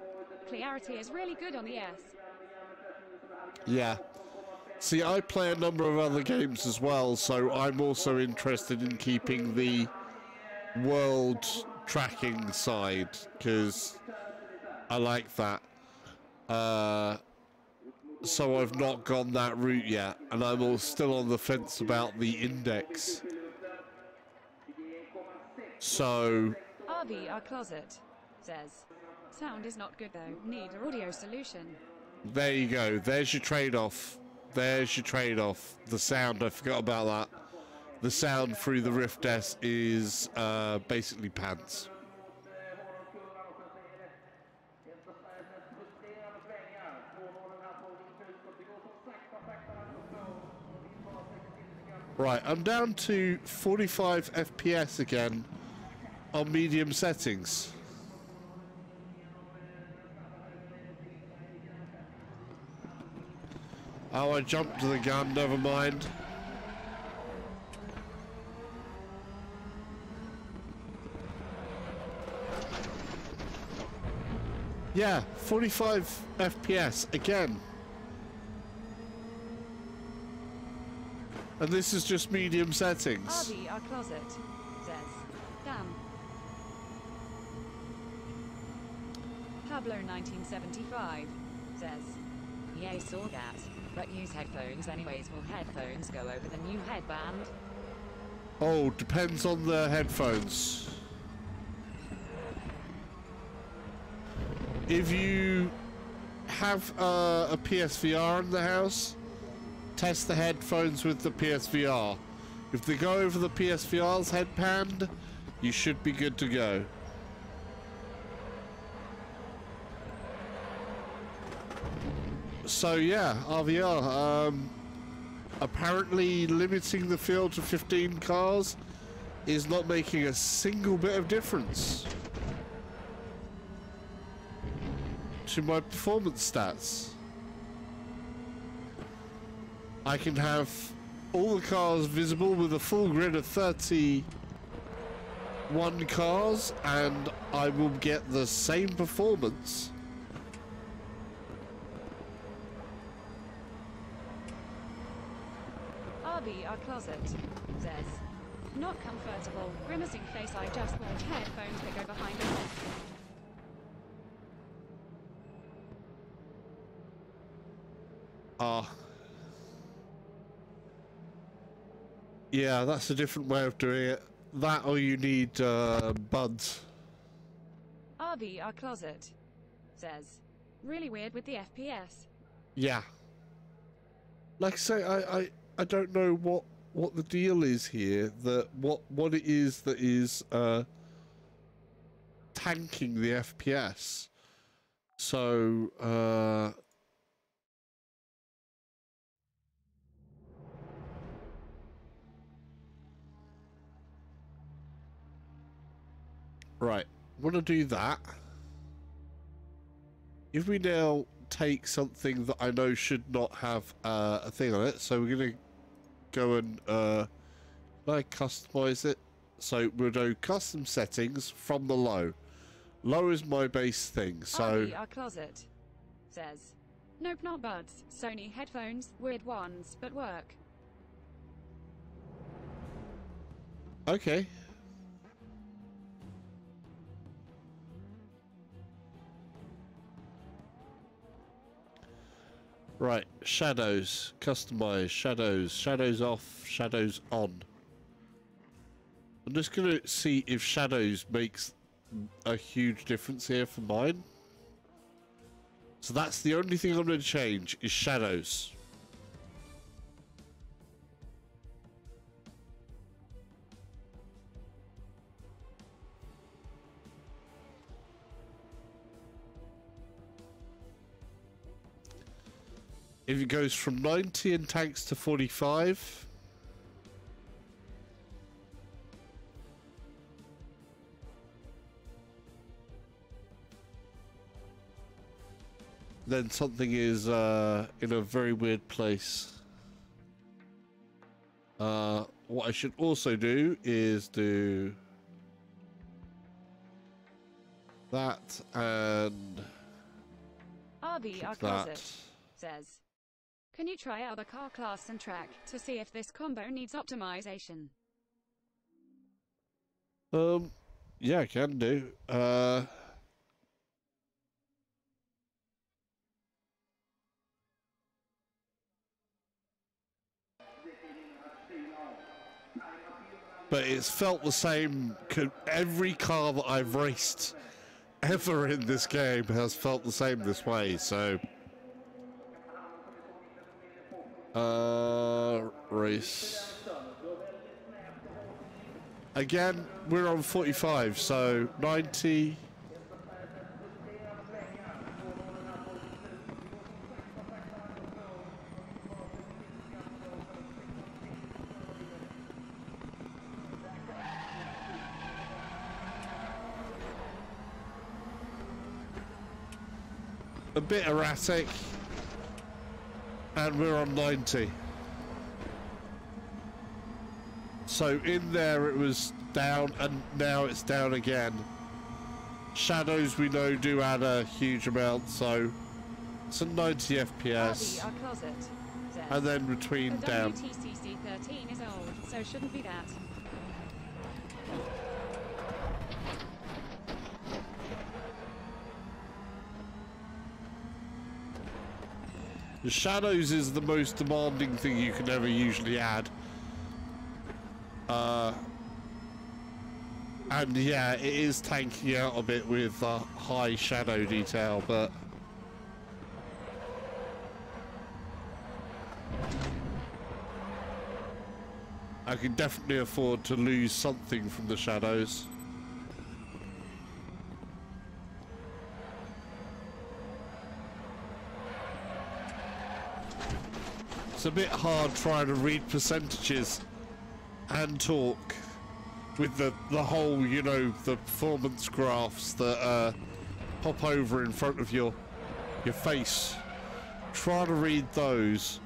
clarity is really good on the S. Yeah. See, I play a number of other games as well, so I'm also interested in keeping the world tracking side, because I like that. So I've not gone that route yet, and I'm still on the fence about the index. So RVR Closet says, sound is not good though, need an audio solution. there you go. There's your trade-off. There's your trade-off. The sound, I forgot about that. The sound through the Rift S is basically pants. Right, I'm down to 45 FPS again on medium settings. Oh, I jumped to the gun, never mind. Yeah, 45 FPS again. And this is just medium settings. RVR Closet says, damn. Pablo 1975 says, yay, saw that, but use headphones anyways. Will headphones go over the new headband? Oh, depends on the headphones. If you have a PSVR in the house, test the headphones with the PSVR. If they go over the PSVR's headband, you should be good to go. So yeah, RVR. Apparently limiting the field to 15 cars is not making a single bit of difference to my performance stats. I can have all the cars visible with a full grid of 31 cars, and I will get the same performance. RV, our closet, says. Not comfortable. Grimacing face, I just want headphones that go behind the head. Yeah, that's a different way of doing it. That or you need buds. RV, our closet, says. Really weird with the FPS. Yeah. Like I say, I don't know what the deal is here. That what it is that is tanking the FPS. So right, want to do that. If we now take something that I know should not have a thing on it, so we're gonna go and I customize it. So we'll do custom settings from the low. Low is my base thing. So RV, our closet, says. Nope, not buds. Sony headphones, weird ones, but work. okay. Right, shadows, customize, shadows off, shadows on. I'm just gonna see if shadows makes a huge difference here for mine. So that's the only thing I'm gonna change is shadows. If it goes from 90 in tanks to 45, then something is in a very weird place. What I should also do is do that and RV, our closet, says. Can you try out the car class and track to see if this combo needs optimization? Yeah, I can do. But it's felt the same. Every car that I've raced ever in this game has felt the same this way, so race. Again, we're on 45, so 90. A bit erratic, and we're on 90. So in there it was down, and now it's down again. Shadows we know do add a huge amount, so it's a 90 FPS. RV, our closet, says. And then between The down. WTCC 13 is old, so shouldn't be that. The shadows is the most demanding thing you can ever usually add. And yeah, it is tanking out a bit with high shadow detail, but I can definitely afford to lose something from the shadows. It's a bit hard trying to read percentages and talk with the whole, you know, the performance graphs that pop over in front of your face. Try to read those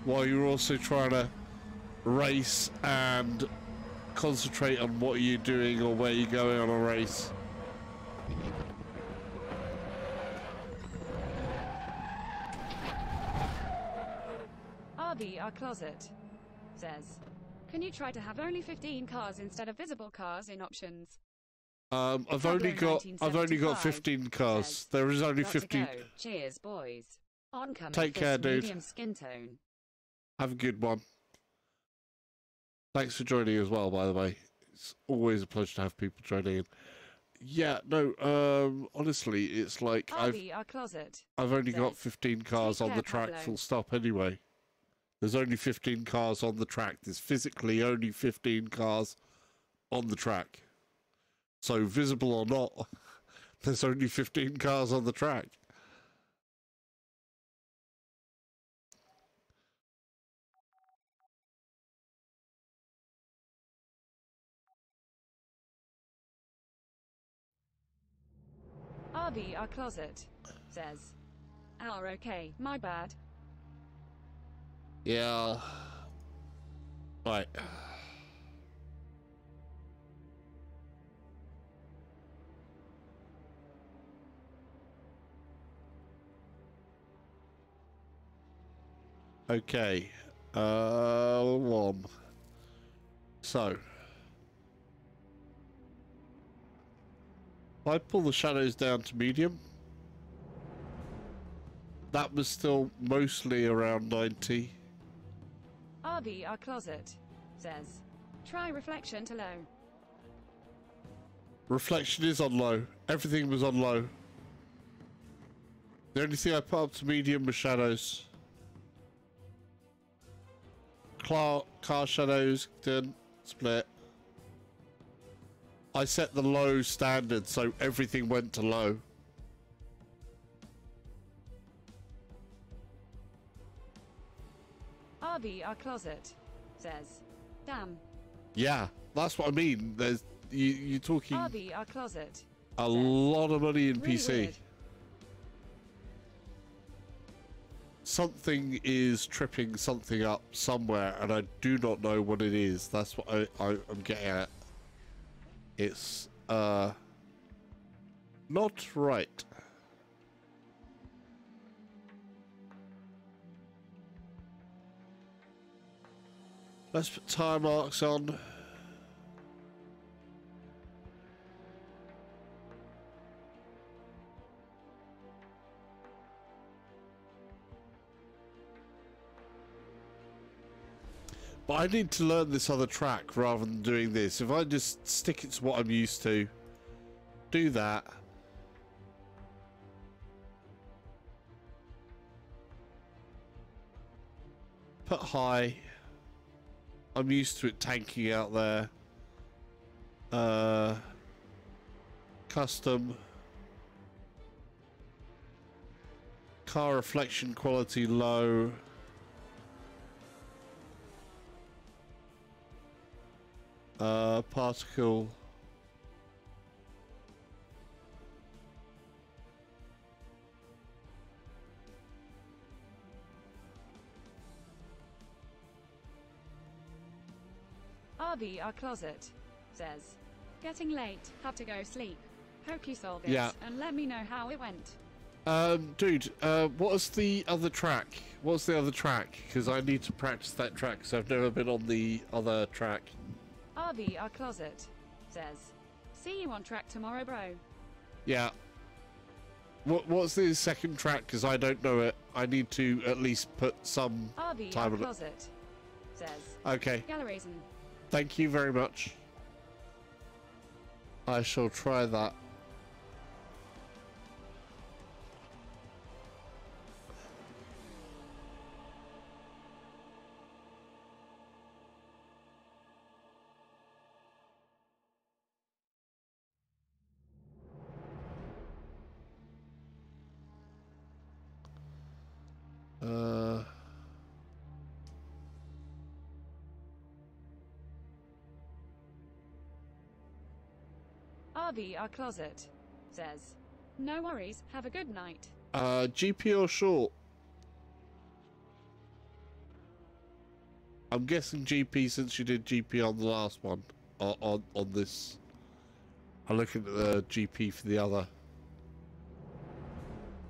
while you're also trying to race and concentrate on what you're doing or where you're going on a race. RVR closet says, can you try to have only 15 cars instead of visible cars in options? I've only got 15 cars. says, There is only Got to 15. go. Cheers, boys. Oncoming Take care, fist, dude. medium skin tone. Have a good one. Thanks for joining as well, by the way. It's always a pleasure to have people joining in. Yeah, no, honestly, it's like RVR closet I've only got says, 15 cars "Take on the care, track, Pablo." full stop anyway. There's only 15 cars on the track. There's physically only 15 cars on the track. So, visible or not, there's only 15 cars on the track. RVR closet says, okay, my bad. Yeah. Right. Okay. One. So. If I pull the shadows down to medium, that was still mostly around 90. RVR closet says, try reflection to low. Reflection is on low. Everything was on low. The only thing I put up to medium was shadows. Car shadows, done, split. I set the low standard, so everything went to low. RVR closet says, damn. Yeah, that's what I mean. There's you're talking RVR closet a lot of money in really PC. weird. Something is tripping something up somewhere, and I do not know what it is. That's what I'm getting at. It's not right. Let's put tire marks on. But I need to learn this other track rather than doing this. If I just stick it to what I'm used to, do that. Put high. I'm used to it tanking out there. Custom. Car reflection quality low. Particle. RVR closet says, getting late, have to go sleep. Hope you solve it Yeah. and let me know how it went. Dude, what's the other track? What's the other track? Because I need to practice that track because I've never been on the other track. RVR closet says, see you on track tomorrow, bro. Yeah. What's the second track? Because I don't know it. I need to at least put some RVR time on it. closet says, Okay. Galleries and Thank you very much. I shall try that. RVR closet says, no worries, have a good night. GP or short? I'm guessing GP since you did GP on the last one. On this. I'm looking at the GP for the other.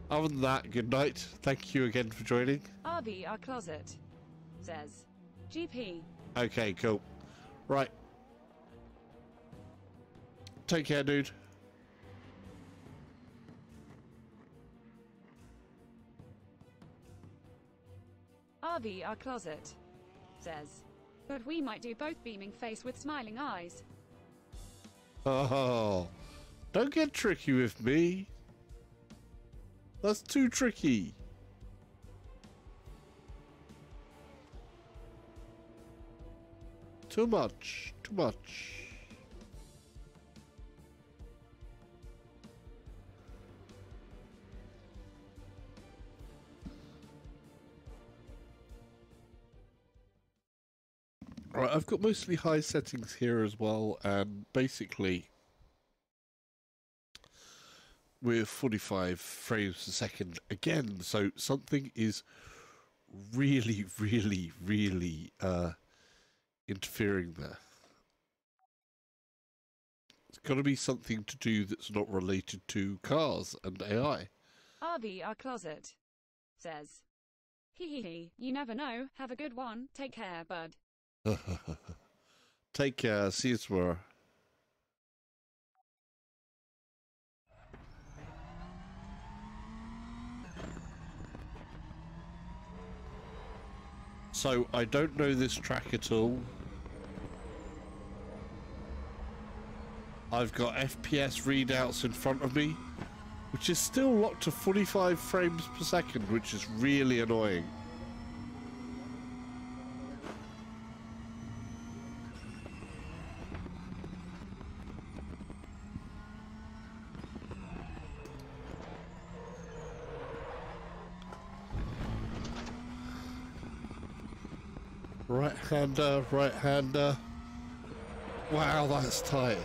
Other than that, good night. Thank you again for joining. RV our closet. Says. GP. Okay, cool. Right. Take care, dude. RV our closet. Says. But we might do both, beaming face with smiling eyes. Oh, don't get tricky with me. That's too tricky. Too much. Too much. Alright, I've got mostly high settings here as well, and basically with 45 frames a second again, so something is really interfering there. It's got to be something to do that's not related to cars and AI. RV our closet. Says. Hee, you never know. Have a good one. Take care, bud. Take care. See you tomorrow. So, I don't know this track at all. I've got FPS readouts in front of me, which is still locked to 45 frames per second, which is really annoying. Right-hander, right-hander. Wow, that's tight.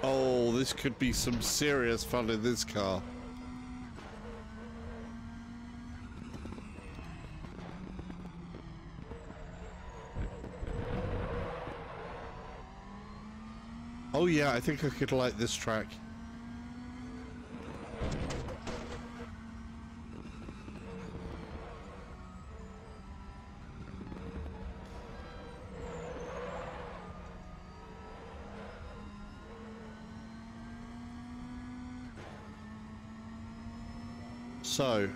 Oh, this could be some serious fun in this car. Oh yeah, I think I could like this track. So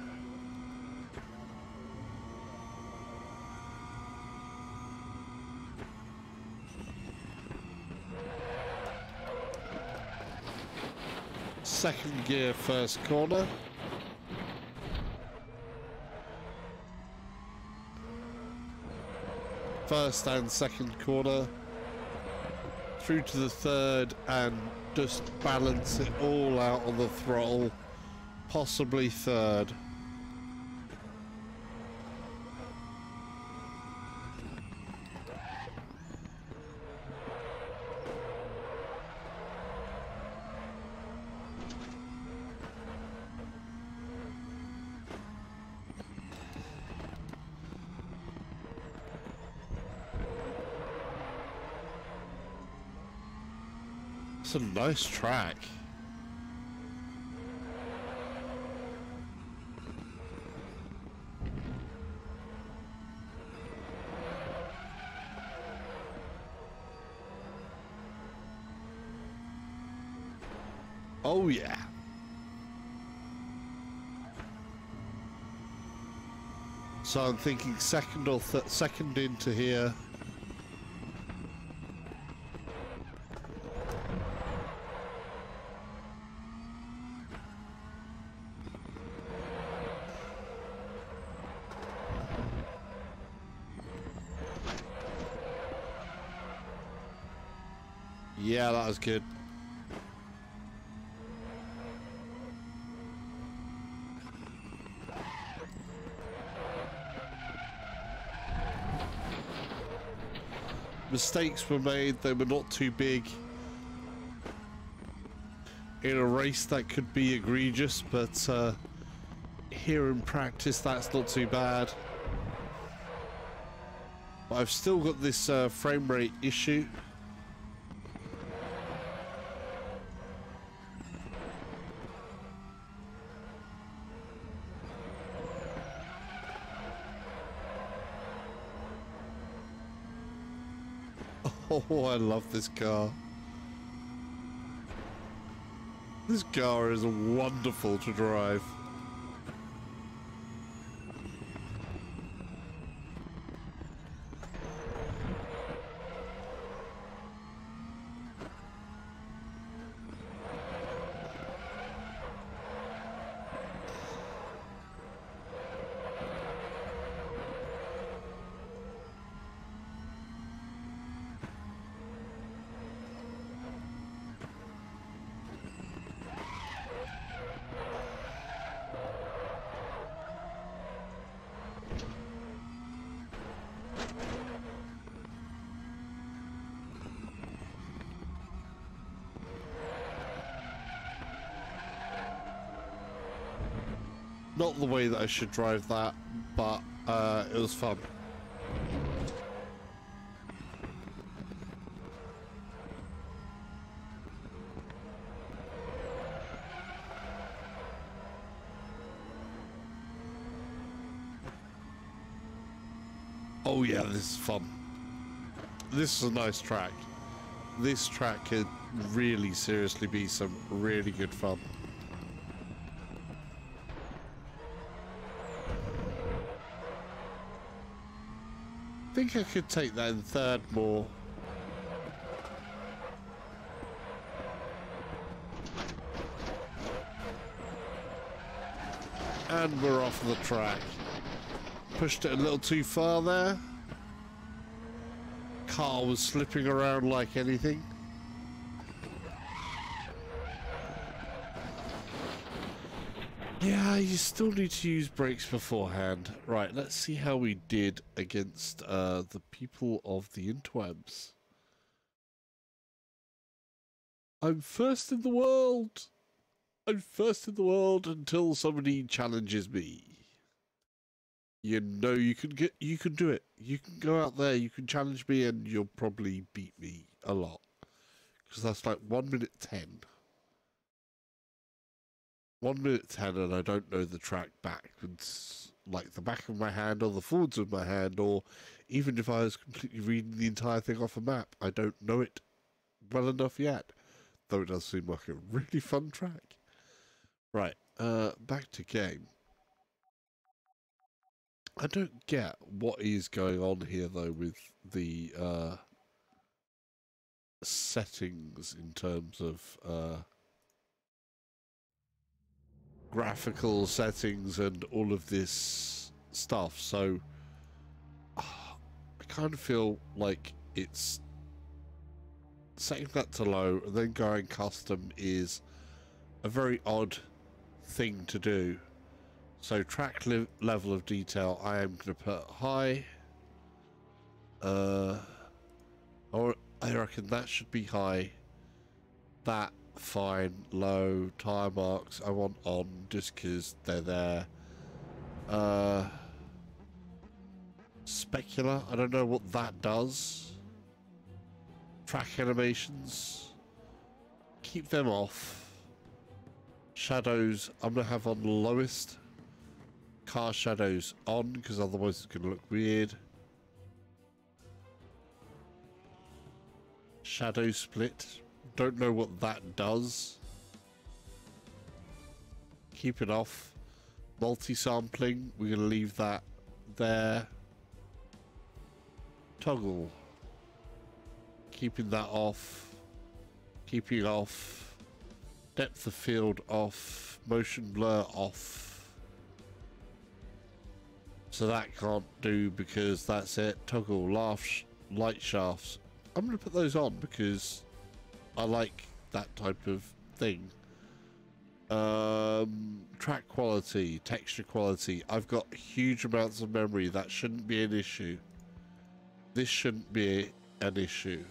second gear, first corner. First and second corner. Through to the third and just balance it all out on the throttle. Possibly third. It's a nice track. Oh yeah. So I'm thinking second or second into here. Yeah, that was good. Mistakes were made, they were not too big. In a race that could be egregious, but here in practice that's not too bad. But I've still got this frame rate issue. Oh, I love this car. This car is wonderful to drive. Not the way that I should drive that, but it was fun. Oh yeah, this is fun. This is a nice track. This track could really seriously be some really good fun. I think I could take that in third more. And we're off the track. Pushed it a little too far there. Car was slipping around like anything. Yeah, you still need to use brakes beforehand. Right, let's see how we did against the people of the interwebs. I'm first in the world. I'm first in the world until somebody challenges me. You know you can do it. You can go out there, you can challenge me, and you'll probably beat me a lot. Because that's like 1 minute 10. 1 minute 10, and I don't know the track backwards, like the back of my hand or the forwards of my hand, or even if I was completely reading the entire thing off a map, I don't know it well enough yet. Though it does seem like a really fun track. Right, back to game. I don't get what is going on here though with the settings in terms of graphical settings and all of this stuff. So I kind of feel like it's setting that to low and then going custom is a very odd thing to do. So track level of detail, I am going to put high. Or I reckon that should be high. That fine. Low. Tire marks I want on just because they're there. Specular, I don't know what that does. Track animations, keep them off. Shadows, I'm going to have on the lowest. Car shadows on, because otherwise it's going to look weird. Shadow split, don't know what that does. Keep it off. Multi-sampling, we're going to leave that there. Toggle, keeping that off. Keeping off. Depth of field off. Motion blur off. So that can't do because that's it. Toggle light shafts. I'm going to put those on because I like that type of thing. Track quality, texture quality. I've got huge amounts of memory. That shouldn't be an issue. This shouldn't be an issue.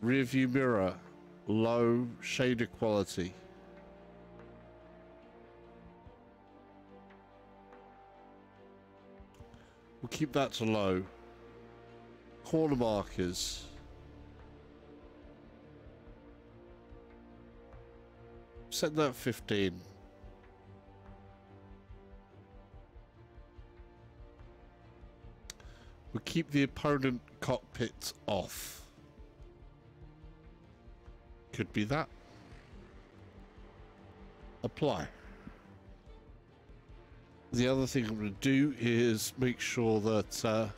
Rear view mirror, low shader quality. We'll keep that to low. Corner markers. Set that 15. We'll keep the opponent cockpit off. Could be that. Apply. The other thing I'm going to do is make sure that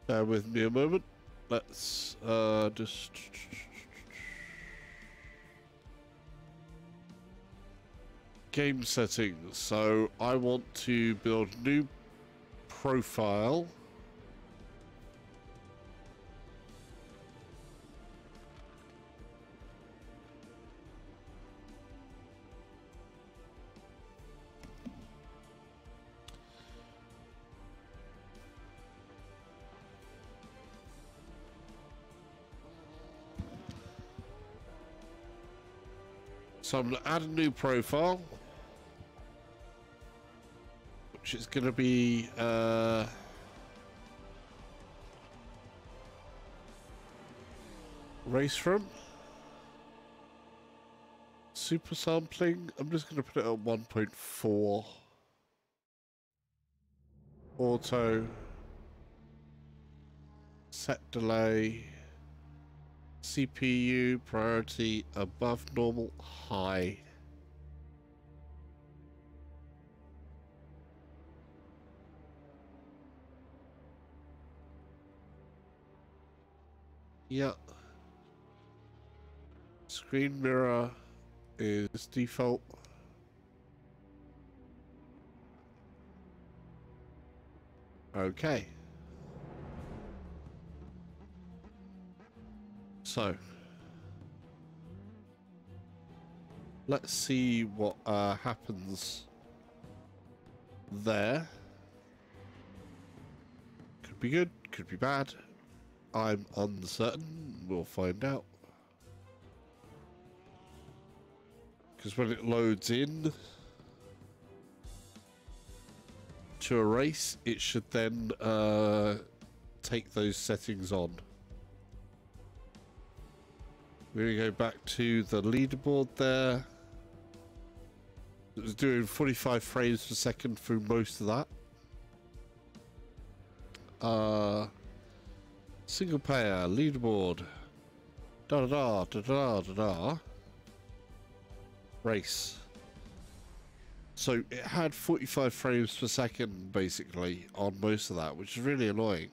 bear with me a moment. Let's just game settings. So I want to build new profile. So I'm going to add a new profile, which is going to be Raceroom. Super sampling. I'm just going to put it at 1.4. Auto. Set delay. CPU priority above normal high. Yeah. Screen mirror is default. Okay. So, let's see what happens there. Could be good, could be bad. I'm uncertain. We'll find out. Because when it loads in to a race, it should then take those settings on. We're going to go back to the leaderboard there. It was doing 45 frames per second through most of that. Single player, leaderboard. Da da da da da da da. Race. So it had 45 frames per second basically on most of that, which is really annoying.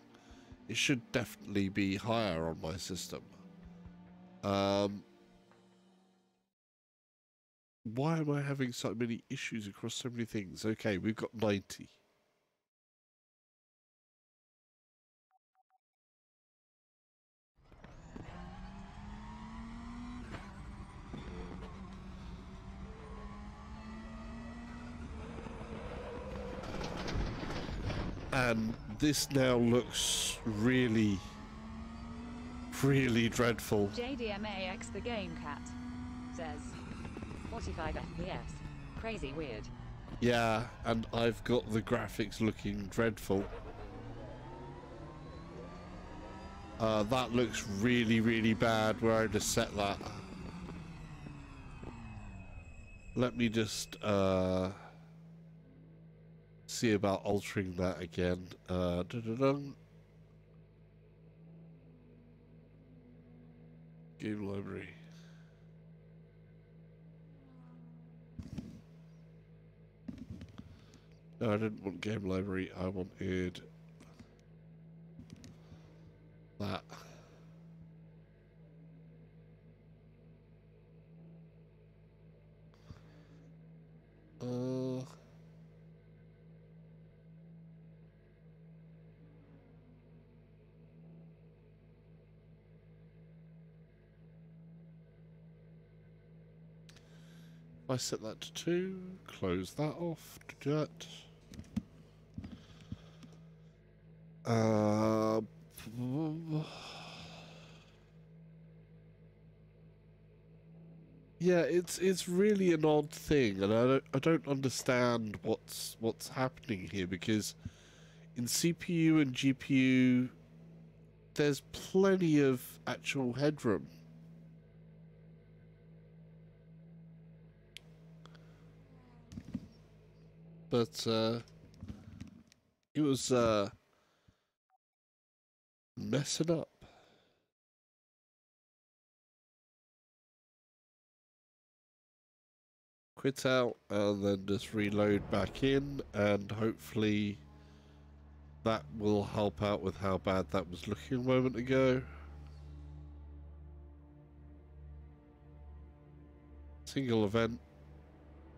It should definitely be higher on my system. Why am I having so many issues across so many things? Okay, we've got 90. And this now looks really, really dreadful. JDMAX the Game Cat says 45 FPS. Crazy weird. Yeah, and I've got the graphics looking dreadful. That looks really, really bad where I just set that. Let me just see about altering that again. Game library. No, I didn't want game library. I wanted that. I set that to 2, close that off, do that. Yeah, it's really an odd thing, and I don't understand what's happening here, because in CPU and GPU there's plenty of actual headroom. But it was messing up. Quit out and then just reload back in, and hopefully that will help out with how bad that was looking a moment ago. Single event.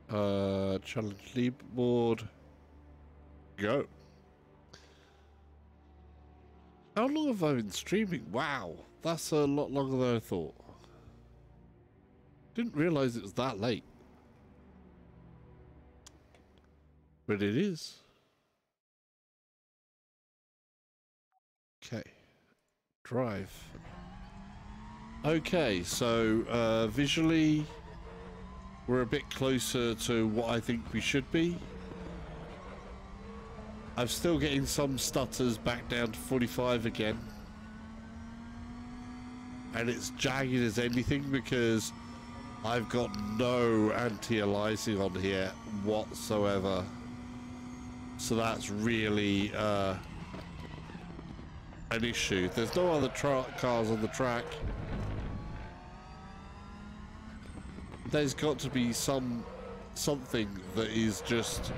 Challenge leaderboard. Go. How long have I been streaming? Wow, that's a lot longer than I thought. Didn't realise it was that late. But it is. Okay. Drive. Okay, so visually we're a bit closer to what I think we should be. I'm still getting some stutters back down to 45 again. And it's jagged as anything because I've got no anti-aliasing on here whatsoever. So that's really an issue. There's no other cars on the track. There's got to be something that is just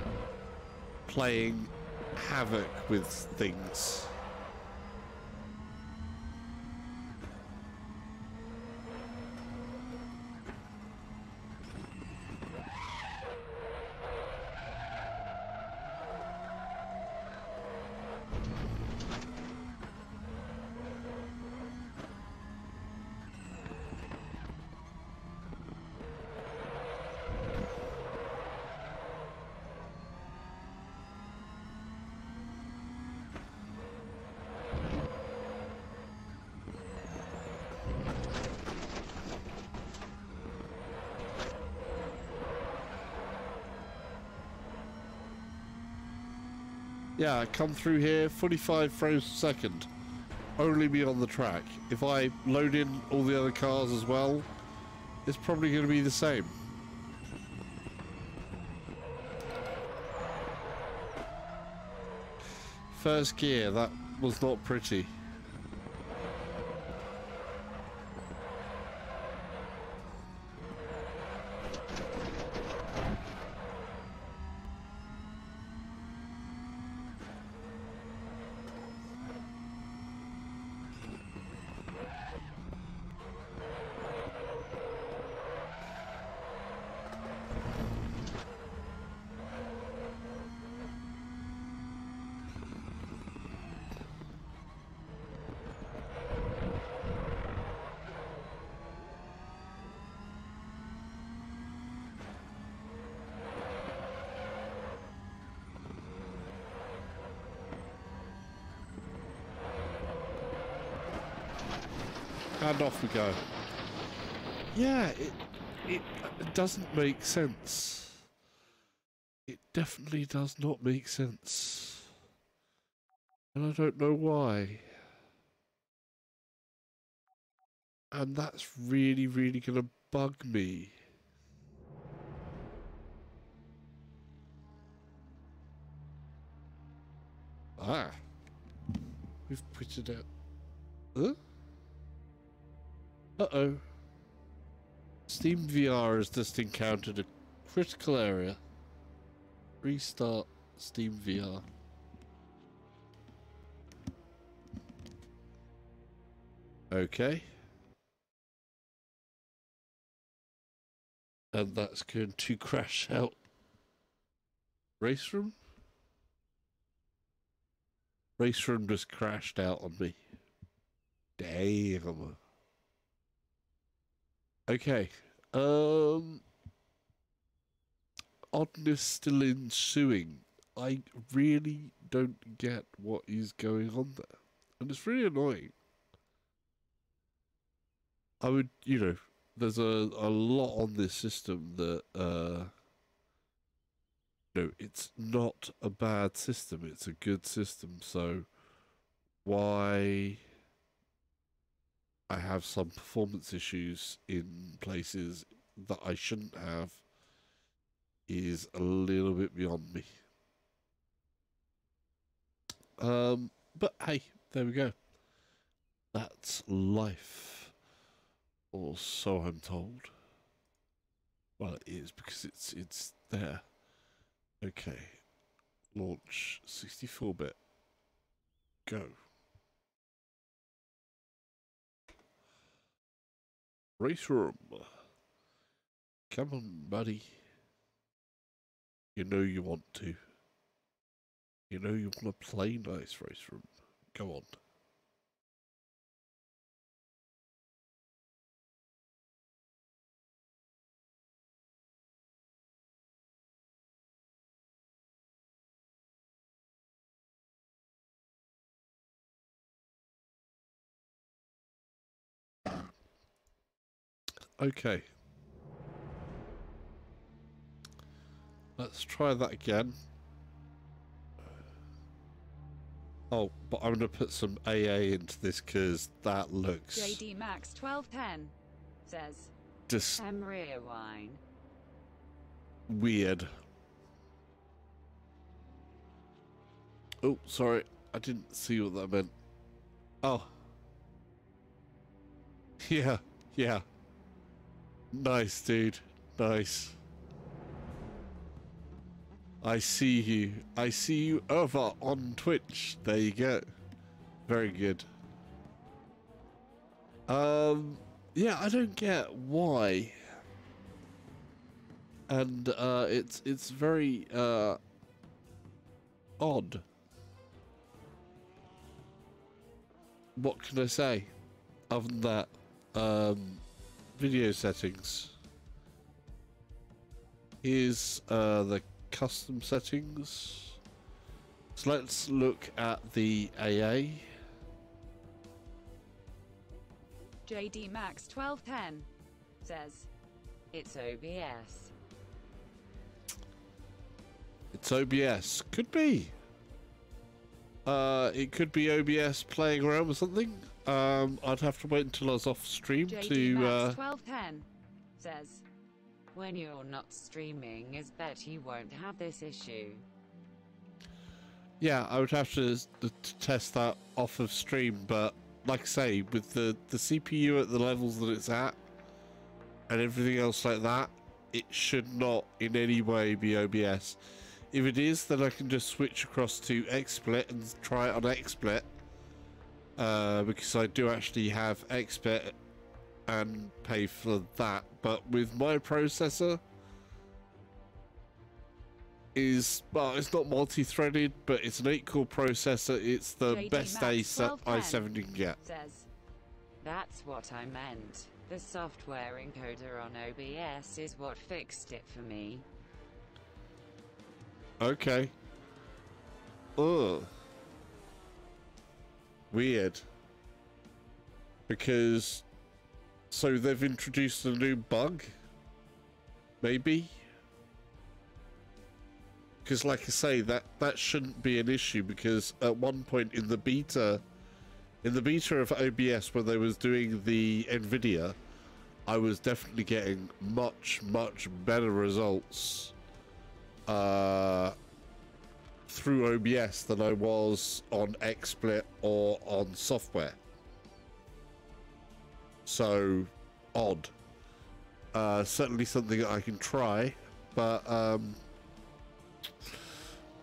playing havoc with things. Yeah, I come through here, 45 frames per second. Only me on the track. If I load in all the other cars as well, it's probably going to be the same. First gear, that was not pretty. And off we go. Yeah, it doesn't make sense. It definitely does not make sense. And I don't know why. And that's really, really gonna bug me. Ah. We've put it out. Huh? Uh-oh. Steam VR has just encountered a critical area. Restart Steam VR. Okay. And that's going to crash out. Raceroom? Raceroom just crashed out on me. Damn. Okay. oddness still ensuing. I really don't get what is going on there. And it's really annoying. I would, there's a lot on this system that, it's not a bad system. It's a good system. So why I have some performance issues in places that I shouldn't have is a little bit beyond me. But hey, there we go. That's life. Or so I'm told. Well, it is because it's there. Okay. Launch 64-bit. Go. Raceroom. Come on, buddy. You know you want to. You know you want to play nice, Raceroom. Go on. Okay. Let's try that again. Oh, but I'm going to put some AA into this because that looks... JD Max 1210 says... just rear wine. weird. Oh, sorry. I didn't see what that meant. Oh. Yeah, yeah. Nice, dude. Nice. I see you. I see you over on Twitch. There you go. Very good. Yeah, I don't get why. And it's very odd. What can I say other than that? Video settings. Here's the custom settings. So let's look at the AA. JD Max 1210 says... It's OBS. It's OBS. Could be. It could be OBS playing around with something. I'd have to wait until I was off stream JD to Max 1210 says... When you're not streaming, I bet you won't have this issue. yeah, I would have to test that off of stream, but like I say, with the CPU at the levels that it's at and everything else like that, it should not in any way be OBS. If it is, then I can just switch across to XSplit and try it on XSplit, because I do actually have XSplit and pay for that. But with my processor, well, it's not multi-threaded, but it's an 8-core processor. It's the JD best Max i7 you can get. says... That's what I meant. The software encoder on OBS is what fixed it for me. Okay. Ugh. Weird. Because... so they've introduced a new bug? Maybe? Because like I say, that shouldn't be an issue, because at one point in the beta of OBS when they was doing the NVIDIA, I was definitely getting much, much better results through OBS than I was on XSplit or on software. So, odd. Certainly something that I can try, but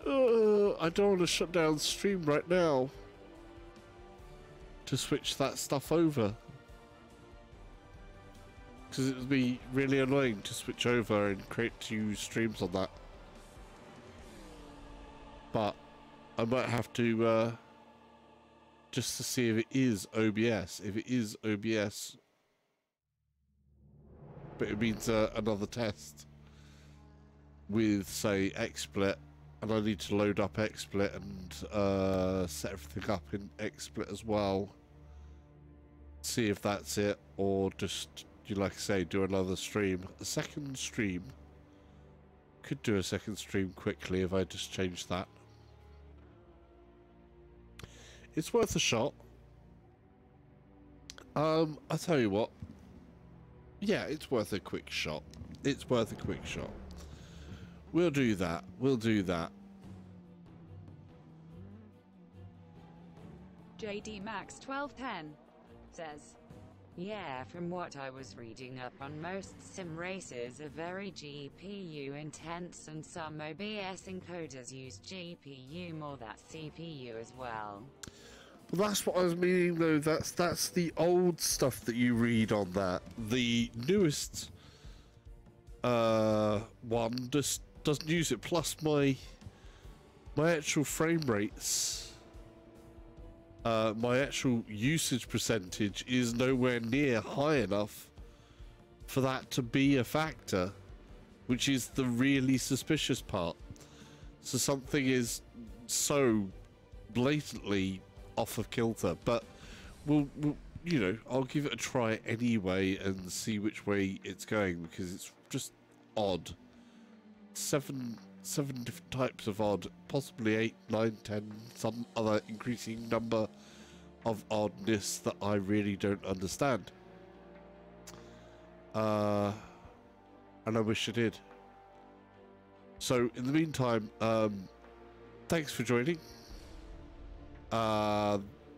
I don't want to shut down stream right now to switch that stuff over, because it would be really annoying to switch over and create 2 streams on that. But I might have to just to see if it is OBS. If it is OBS, but it means another test. with, say, XSplit, and I need to load up XSplit and set everything up in XSplit as well. See if that's it, or just, like I say, do another stream. A second stream. Could do a second stream quickly if I just change that. It's worth a shot. I'll tell you what. Yeah, it's worth a quick shot. It's worth a quick shot. We'll do that. We'll do that. JD Max 1210 says, Yeah, from what I was reading up on, most sim races are very GPU intense, and some OBS encoders use GPU more than CPU as well. Well, that's what I was meaning, though. That's the old stuff that you read on that. The newest one just doesn't use it. Plus, my actual frame rates, my actual usage percentage is nowhere near high enough for that to be a factor, which is the really suspicious part. So something is so blatantly off of kilter, but we'll you know, I'll give it a try anyway and see which way it's going, because it's just odd. Seven different types of odd, possibly 8, 9, 10, some other increasing number of oddness that I really don't understand. And I wish I did. So in the meantime, thanks for joining.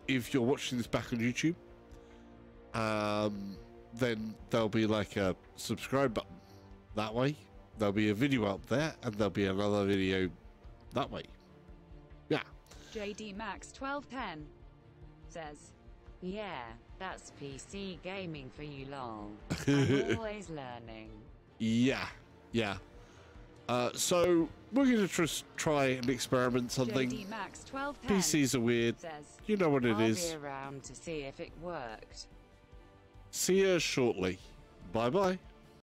If you're watching this back on YouTube, then there'll be like a subscribe button that way. There'll be a video up there, and there'll be another video that way. Yeah. JD Max 1210 says, Yeah, that's PC gaming for you, lol. I'm always learning. Yeah, yeah. So we're going to just try and experiment something. JD Max 1210 PCs are weird. says, You know what it I'll is. be around to see if it worked. See you shortly. Bye bye.